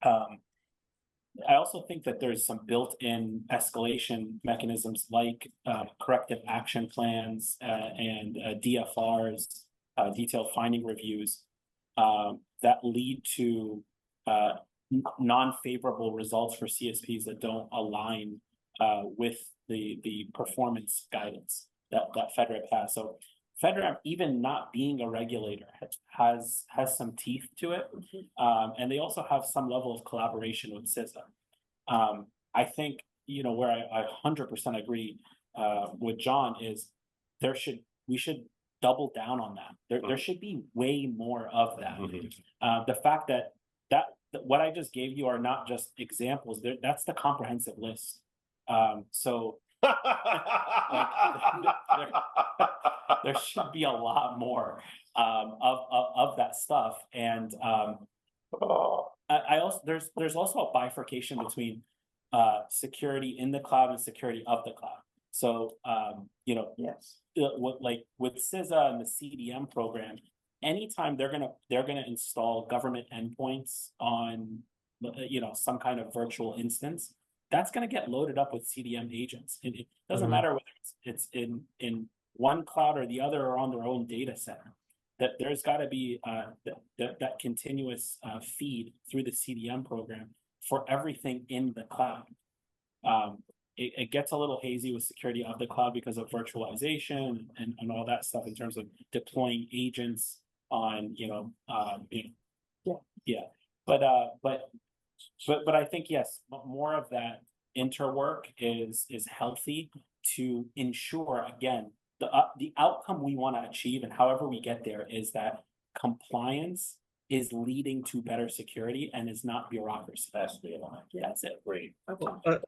I also think that there's some built-in escalation mechanisms like corrective action plans and DFRs, detailed finding reviews, that lead to non-favorable results for CSPs that don't align with the performance guidance that FedRAMP has. So FedRAMP, even not being a regulator, has some teeth to it, and they also have some level of collaboration with CISA. I think, you know, where I 100% agree with John is we should double down on that. There should be way more of that. The fact that what I just gave you are not just examples, that's the comprehensive list. So there should be a lot more of that stuff. And I also there's also a bifurcation between security in the cloud and security of the cloud. So you know, Yes. Like with CISA and the CDM program, anytime they're gonna install government endpoints on, you know, some kind of virtual instance, that's gonna get loaded up with CDM agents. It doesn't matter whether it's in one cloud or the other or on their own data center. That there's got to be that continuous feed through the CDM program for everything in the cloud. It gets a little hazy with security of the cloud because of virtualization and all that stuff in terms of deploying agents on, you know, But I think, yes, more of that interwork is healthy to ensure, again, the outcome we want to achieve, and however we get there, is that compliance is leading to better security and is not bureaucracy. That's the line. Yeah, that's it. Great.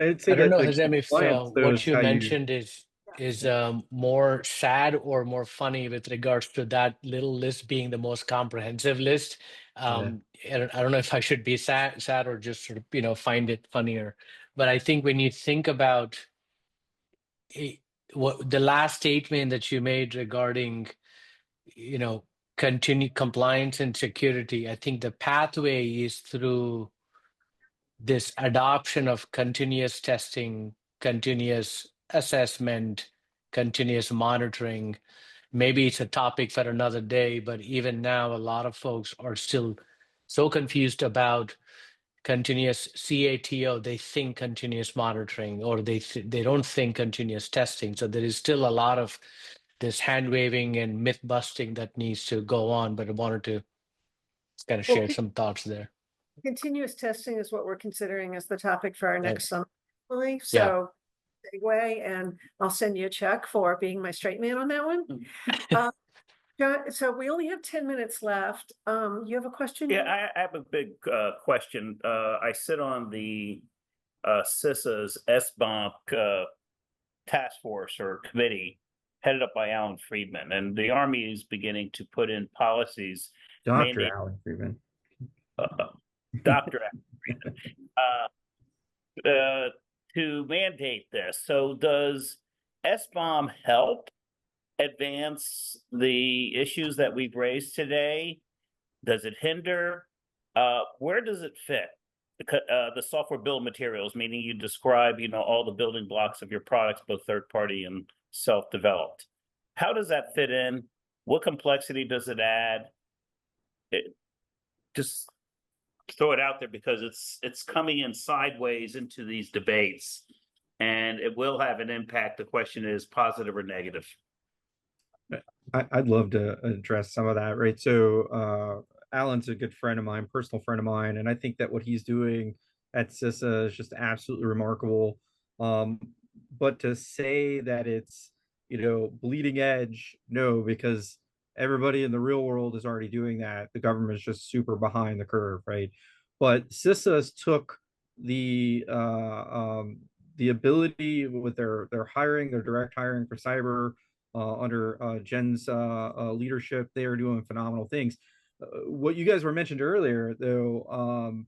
I'd say I don't that know, the Hazem, if compliance, though, what is you how mentioned is more sad or more funny with regards to that little list being the most comprehensive list. I don't know if I should be sad or just sort of, you know, find it funnier. But I think when you think about what the last statement that you made regarding, you know, continue compliance and security, I think the pathway is through this adoption of continuous testing, continuous assessment, continuous monitoring. Maybe it's a topic for another day, but even now, a lot of folks are still so confused about continuous CATO. They think continuous monitoring, or they don't think continuous testing. So there is still a lot of this hand waving and myth busting that needs to go on, but I wanted to kind of share some thoughts there. Continuous testing is what we're considering as the topic for our next summit. Yeah. So segue, and I'll send you a check for being my straight man on that one. John, so we only have 10 minutes left. You have a question? Yeah, I have a big question. I sit on the CISA's SBOMP task force or committee headed up by Alan Friedman, and the Army is beginning to put in policies. Dr. Alan Friedman. Dr. Alan Friedman. To mandate this. So does SBOM help advance the issues that we've raised today? Does it hinder? Where does it fit? The software bill of materials, meaning you describe, you know, all the building blocks of your products, both third party and self-developed. How does that fit in? What complexity does it add? Just throw it out there because it's coming in sideways into these debates, and it will have an impact. The question is positive or negative. I'd love to address some of that, right? So Alan's a good friend of mine, personal friend of mine, and I think that what he's doing at CISA is just absolutely remarkable. But to say that it's, you know, bleeding edge, no, because everybody in the real world is already doing that. The government is just super behind the curve, right? But CISA took the ability with their hiring, their direct hiring for cyber under Jen's leadership. They are doing phenomenal things. what you guys were mentioned earlier, though,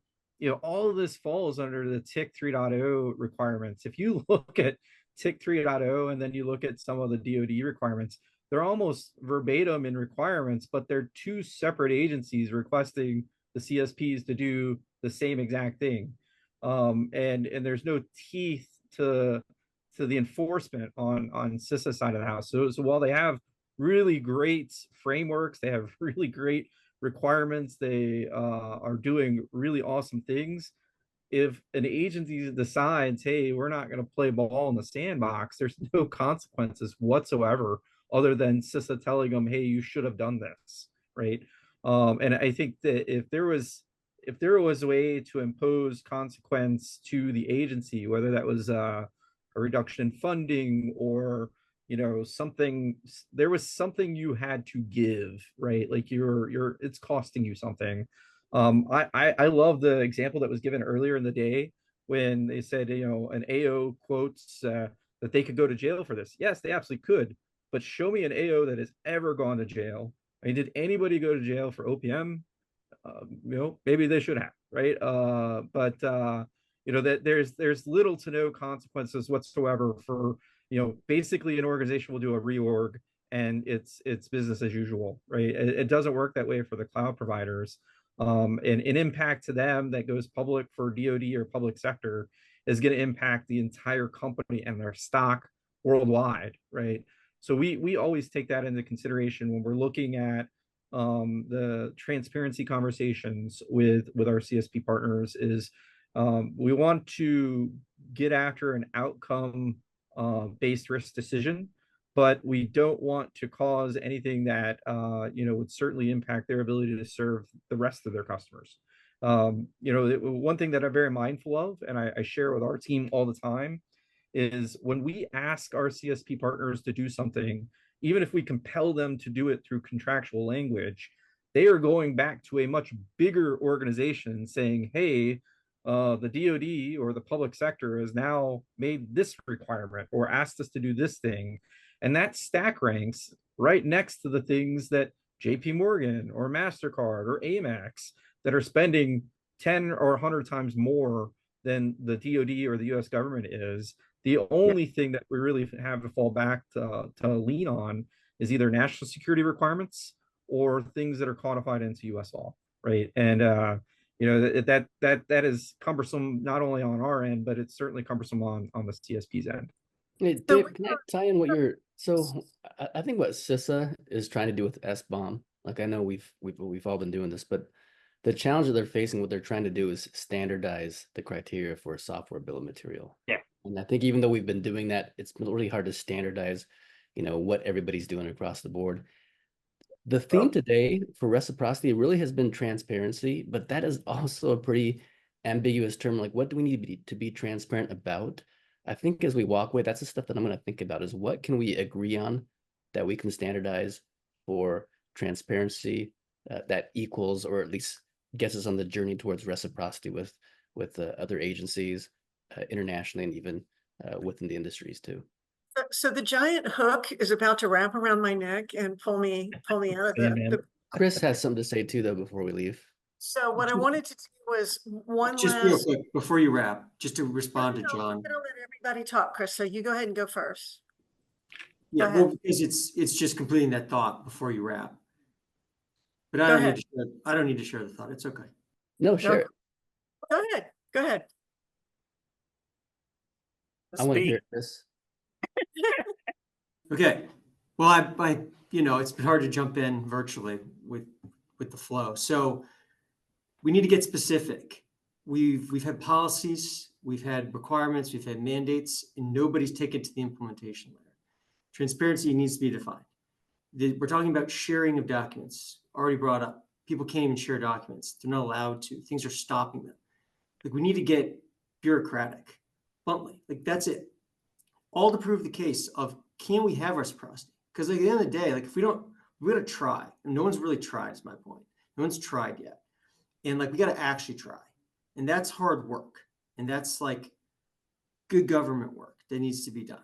all of this falls under the TIC 3.0 requirements. If you look at TIC 3.0 and then you look at some of the DoD requirements, they're almost verbatim in requirements, but they're two separate agencies requesting the CSPs to do the same exact thing. And there's no teeth to the enforcement on CISA side of the house. So while they have really great frameworks, they have really great requirements, they are doing really awesome things. If an agency decides, hey, we're not going to play ball in the sandbox, there's no consequences whatsoever other than CISA telling them, hey, you should have done this, right? And I think that if there was a way to impose consequence to the agency, whether that was a reduction in funding or something, there was something you had to give, right? Like it's costing you something. I love the example that was given earlier in the day when they said, an AO quotes that they could go to jail for this. Yes, they absolutely could, but show me an AO that has ever gone to jail. I mean, did anybody go to jail for OPM? Maybe they should have, right? But that there's little to no consequences whatsoever for, basically an organization will do a reorg and it's business as usual, right? It doesn't work that way for the cloud providers. And an impact to them that goes public for DoD or public sector is going to impact the entire company and their stock worldwide, right? So we always take that into consideration when we're looking at the transparency conversations with our CSP partners. Is we want to get after an outcome based risk decision, but we don't want to cause anything that would certainly impact their ability to serve the rest of their customers. One thing that I'm very mindful of, and I share with our team all the time, is when we ask our CSP partners to do something, even if we compel them to do it through contractual language, they are going back to a much bigger organization saying, hey, the DoD or the public sector has now made this requirement or asked us to do this thing. And that stack ranks right next to the things that JP Morgan or MasterCard or Amex that are spending 10 or 100 times more than the DoD or the US government is. The only thing that we really have to fall back to lean on is either national security requirements or things that are codified into US law, right? And that is cumbersome not only on our end, but it's certainly cumbersome on the CSP's end. Hey, Dave, can I tie in what you're I think what CISA is trying to do with SBOM, like I know we've all been doing this, but the challenge that they're facing, what they're trying to do is standardize the criteria for a software bill of material. Yeah. And I think even though we've been doing that, it's really hard to standardize, what everybody's doing across the board. The theme today for reciprocity really has been transparency, but that is also a pretty ambiguous term. Like, what do we need to be transparent about? I think as we walk away, that's the stuff that I'm going to think about is what can we agree on that we can standardize for transparency that equals or at least gets us on the journey towards reciprocity with other agencies internationally and even within the industries too. So the giant hook is about to wrap around my neck and pull me out of the Chris has something to say too, though, before we leave. So what I wanted to do was one Just real last. quick, before you wrap, just to respond to John. I'm gonna let everybody talk, Chris, so you go ahead and go first. Yeah, well, because it's just completing that thought before you wrap. But I don't need to share the thought. It's okay. No, share it. Go ahead. Go ahead. I want to hear this. Okay. Well, I it's been hard to jump in virtually with the flow. So we need to get specific. We've had policies, we've had requirements, we've had mandates, and nobody's taken to the implementation layer. Transparency needs to be defined. We're talking about sharing of documents, already brought up. People can't even share documents. They're not allowed to. Things are stopping them. Like, we need to get bureaucratic, bluntly. Like, that's it. All to prove the case of, can we have reciprocity? Because at the end of the day, like, if we don't, we got to try. And no one's really tried, is my point. No one's tried yet. And like, we got to actually try. And that's hard work. And that's like good government work that needs to be done.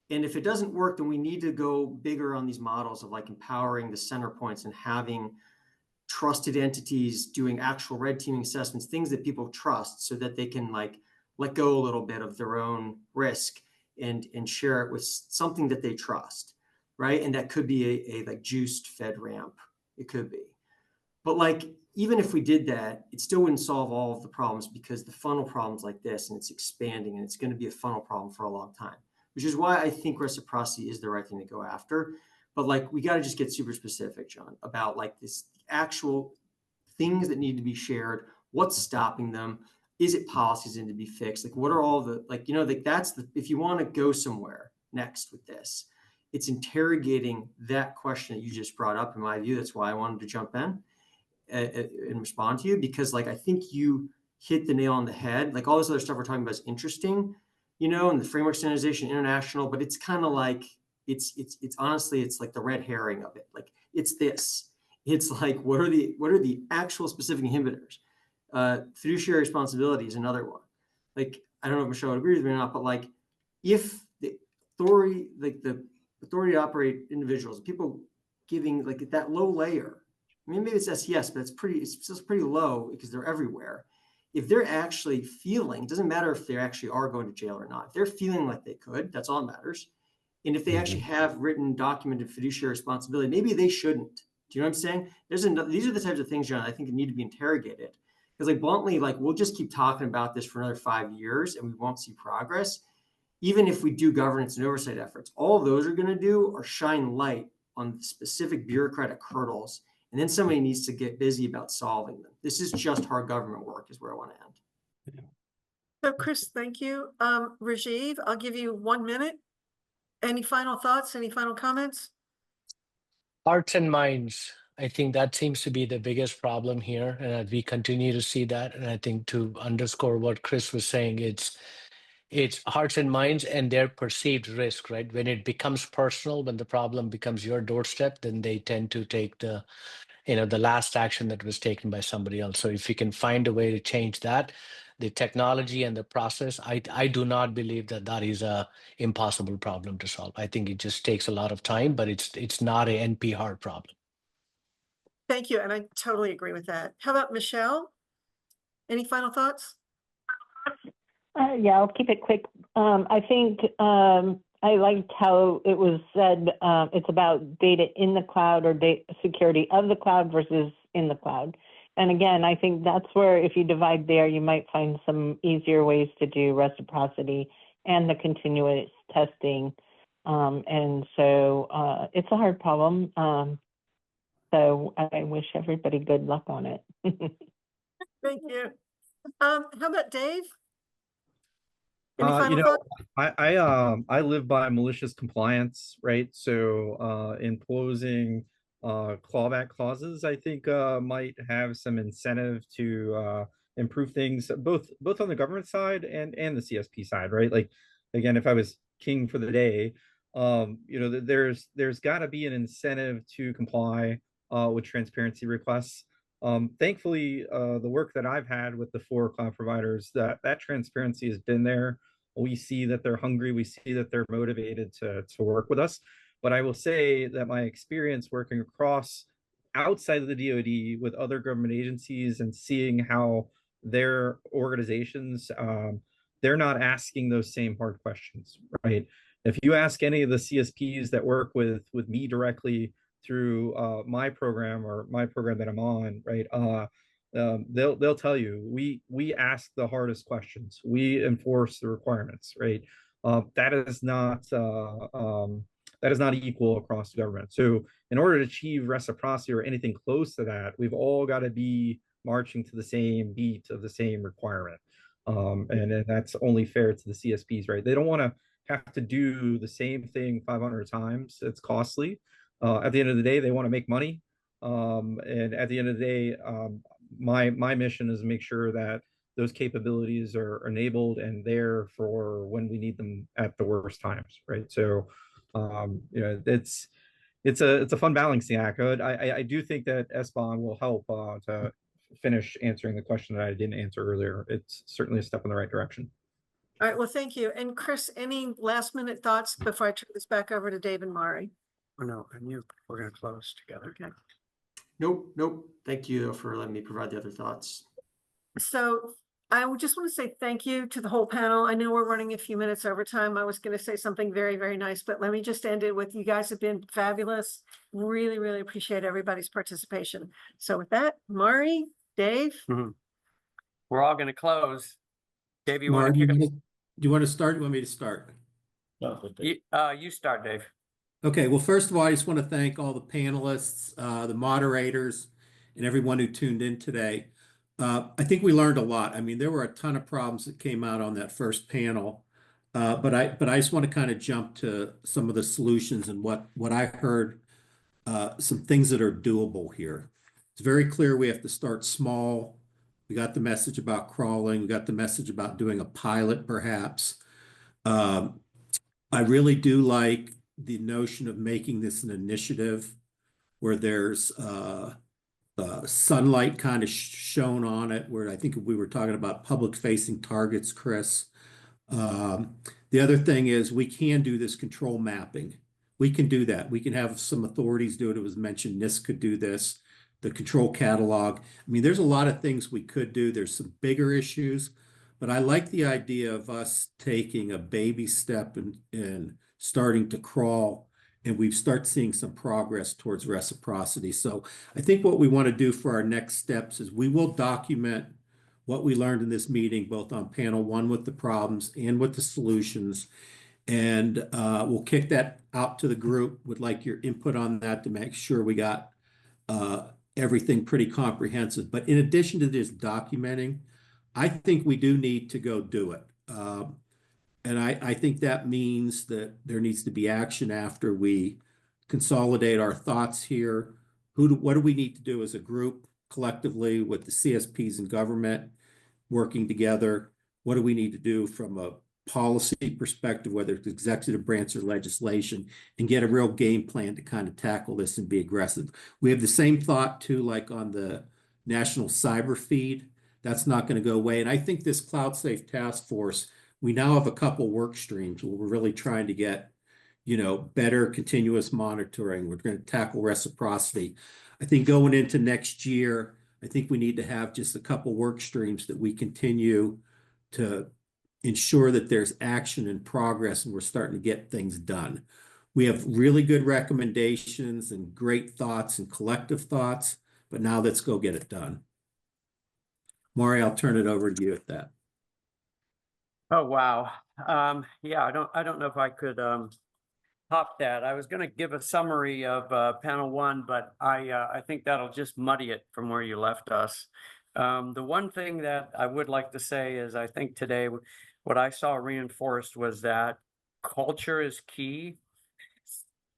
And if it doesn't work, then we need to go bigger on these models of like empowering the center points and having trusted entities doing actual red teaming assessments, things that people trust so that they can like let go a little bit of their own risk and share it with something that they trust, right? And that could be a like juiced FedRAMP. It could be. But like, even if we did that, it still wouldn't solve all of the problems because the funnel problem's like this and it's expanding and it's going to be a funnel problem for a long time, which is why I think reciprocity is the right thing to go after. But like, we got to just get super specific, John, about like this actual things that need to be shared. What's stopping them? Is it policies that need to be fixed? Like, what are all the, like, you know, like that's the, if you want to go somewhere next with this, it's interrogating that question that you just brought up, in my view. That's why I wanted to jump in and respond to you, because like, I think you hit the nail on the head. Like all this other stuff we're talking about is interesting, you know, and the framework standardization, international, but it's kind of like, it's honestly, it's like the red herring of it. Like it's this, it's like, what are the actual specific inhibitors? Fiduciary responsibility is another one. Like, I don't know if Michelle would agree with me or not, but like, if the authority, like the authority to operate individuals, people giving like at that low layer, I mean, maybe it's SES, but it's just pretty low because they're everywhere. If they're actually feeling, it doesn't matter if they actually are going to jail or not. If they're feeling like they could, that's all that matters. And if they actually have written, documented fiduciary responsibility, maybe they shouldn't. Do you know what I'm saying? These are the types of things, John, I think need to be interrogated. Because like bluntly, like we'll just keep talking about this for another 5 years and we won't see progress. Even if we do governance and oversight efforts, all those are going to do are shine light on specific bureaucratic hurdles. And then somebody needs to get busy about solving them. This is just hard government work is where I want to end. So Chris, thank you. Rajiv, I'll give you 1 minute. Any final thoughts? Any final comments? Hearts and minds. I think that seems to be the biggest problem here, and we continue to see that. And I think to underscore what Chris was saying, it's hearts and minds and their perceived risk, right? When it becomes personal, when the problem becomes your doorstep, then they tend to take the last action that was taken by somebody else. So if you can find a way to change that, the technology and the process, I do not believe that is a impossible problem to solve. I think it just takes a lot of time, but it's not an NP hard problem. Thank you. And I totally agree with that. How about Michelle? Any final thoughts? Yeah, I'll keep it quick. I think I liked how it was said, it's about data in the cloud or data security of the cloud versus in the cloud. And again, I think that's where if you divide there, you might find some easier ways to do reciprocity and the continuous testing. And so it's a hard problem. So I wish everybody good luck on it. Thank you. How about Dave? Any final thoughts? I live by malicious compliance, right? So imposing clawback clauses, I think might have some incentive to improve things both on the government side and the CSP side, right? Like again, if I was king for the day, there's got to be an incentive to comply with transparency requests. Thankfully, the work that I've had with the 4 cloud providers, that transparency has been there. We see that they're hungry. We see that they're motivated to work with us. But I will say that my experience working across outside of the DoD with other government agencies and seeing how their organizations, they're not asking those same hard questions, right? If you ask any of the CSPs that work with me directly through my program or my program that I'm on, right? They'll tell you we ask the hardest questions. We enforce the requirements, right? That is not equal across the government. So in order to achieve reciprocity or anything close to that, we've all got to be marching to the same beat of the same requirement. And that's only fair to the CSPs, right? They don't want to have to do the same thing 500 times. It's costly. At the end of the day, they want to make money. And at the end of the day, my mission is to make sure that those capabilities are enabled and there for when we need them at the worst times, right? So, it's a fun balancing act. I do think that SBON will help to finish answering the question that I didn't answer earlier. It's certainly a step in the right direction. All right. Well, thank you. And Chris, any last minute thoughts before I turn this back over to Dave and Mari? Oh, no, and we're going to close together. Okay. Nope. Thank you for letting me provide the other thoughts. So I would just want to say thank you to the whole panel. I know we're running a few minutes over time. I was going to say something very, very nice, but let me just end it with you guys have been fabulous. Really, really appreciate everybody's participation. So with that, Mari, Dave. We're all gonna close. Dave, you Mari, wanna do kick it? you want to start? You want me to start? You start, Dave. Okay, well, first of all, I just want to thank all the panelists, the moderators, and everyone who tuned in today. I think we learned a lot. I mean, there were a ton of problems that came out on that first panel, but I just want to kind of jump to some of the solutions and what I heard, some things that are doable here. It's very clear we have to start small. We got the message about crawling. We got the message about doing a pilot, perhaps. I really do like the notion of making this an initiative where there's sunlight kind of shown on it, where I think we were talking about public facing targets, Chris. The other thing is we can do this control mapping. We can do that. We can have some authorities do it. It was mentioned NIST could do this, the control catalog. I mean, there's a lot of things we could do. There's some bigger issues, but I like the idea of us taking a baby step and starting to crawl, and we start seeing some progress towards reciprocity. So I think what we want to do for our next steps is we will document what we learned in this meeting, both on panel one with the problems and with the solutions. And we'll kick that out to the group. Would like your input on that to make sure we got everything pretty comprehensive. But in addition to this documenting, I think we do need to go do it. And I think that means that there needs to be action after we consolidate our thoughts here. What do we need to do as a group collectively with the CSPs and government working together? What do we need to do from a policy perspective, whether it's executive branch or legislation, and get a real game plan to kind of tackle this and be aggressive? We have the same thought too, like on the national cyber feed. That's not going to go away. And I think this Cloud Safe Task Force, we now have a couple work streams where we're really trying to get, better continuous monitoring. We're going to tackle reciprocity. I think going into next year, I think we need to have just a couple work streams that we continue to ensure that there's action and progress and we're starting to get things done. We have really good recommendations and great thoughts and collective thoughts, but now let's go get it done. Mari, I'll turn it over to you at that. Oh, wow. Yeah, I don't know if I could top that. I was going to give a summary of panel one, but I think that'll just muddy it from where you left us. The one thing that I would like to say is I think today what I saw reinforced was that culture is key.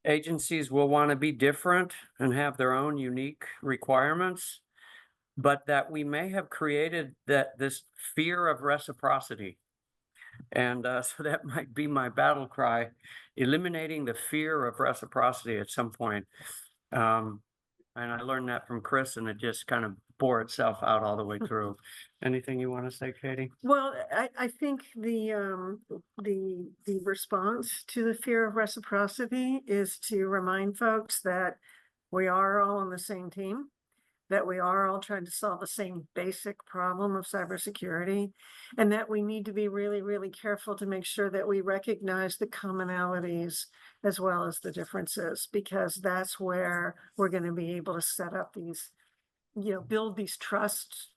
Agencies will want to be different and have their own unique requirements, but that we may have created this fear of reciprocity. And so that might be my battle cry, eliminating the fear of reciprocity at some point. And I learned that from Chris, and it just kind of bore itself out all the way through. Anything you want to say, Katie? Well, I think the response to the fear of reciprocity is to remind folks that we are all on the same team, that we are all trying to solve the same basic problem of cybersecurity, and that we need to be really, really careful to make sure that we recognize the commonalities as well as the differences, because that's where we're going to be able to set up these, build these trust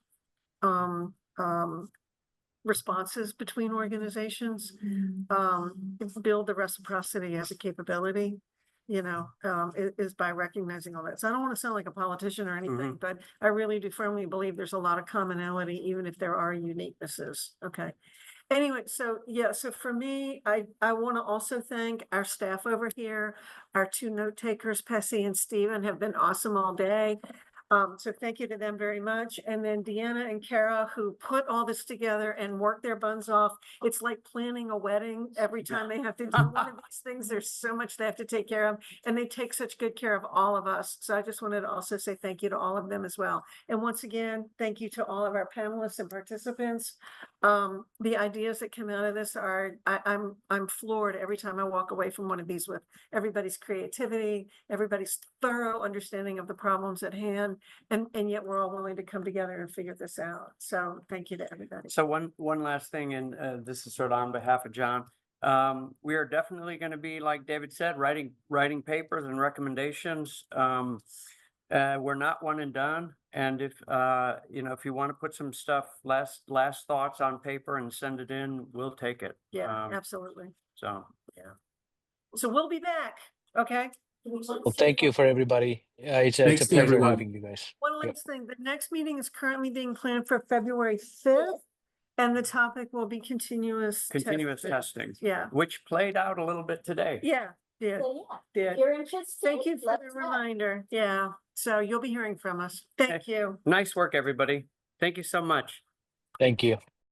responses between organizations, build the reciprocity as a capability. Is by recognizing all that. So I don't want to sound like a politician or anything, but I really do firmly believe there's a lot of commonality, even if there are uniquenesses. Okay. Anyway, so for me, I want to also thank our staff over here. Our two note takers, Pessy and Stephen, have been awesome all day. So thank you to them very much. And then Deanna and Kara, who put all this together and worked their buns off. It's like planning a wedding. Every time they have to do one of these things, there's so much they have to take care of, and they take such good care of all of us. So I just wanted to also say thank you to all of them as well. And once again, thank you to all of our panelists and participants. The ideas that come out of this are, I'm floored every time I walk away from one of these with everybody's creativity, everybody's thorough understanding of the problems at hand. and yet we're all willing to come together and figure this out. So thank you to everybody. So one last thing, and this is sort of on behalf of John. We are definitely going to be, like David said, writing papers and recommendations. We're not one and done. And if if you want to put some stuff, last thoughts on paper and send it in, we'll take it. Yeah, absolutely. So So we'll be back. Okay. Well, thank you for everybody. It's a Thanks to pleasure everyone. having you guys. One Yep. last thing, the next meeting is currently being planned for February 5th. And the topic will be continuous testing, Yeah, which played out a little bit today. yeah, yeah. Did. You're interested? Thank you for Let's the talk. reminder. Yeah, so you'll be hearing from us. Thank you. Nice work, everybody. Thank you so much. Thank you.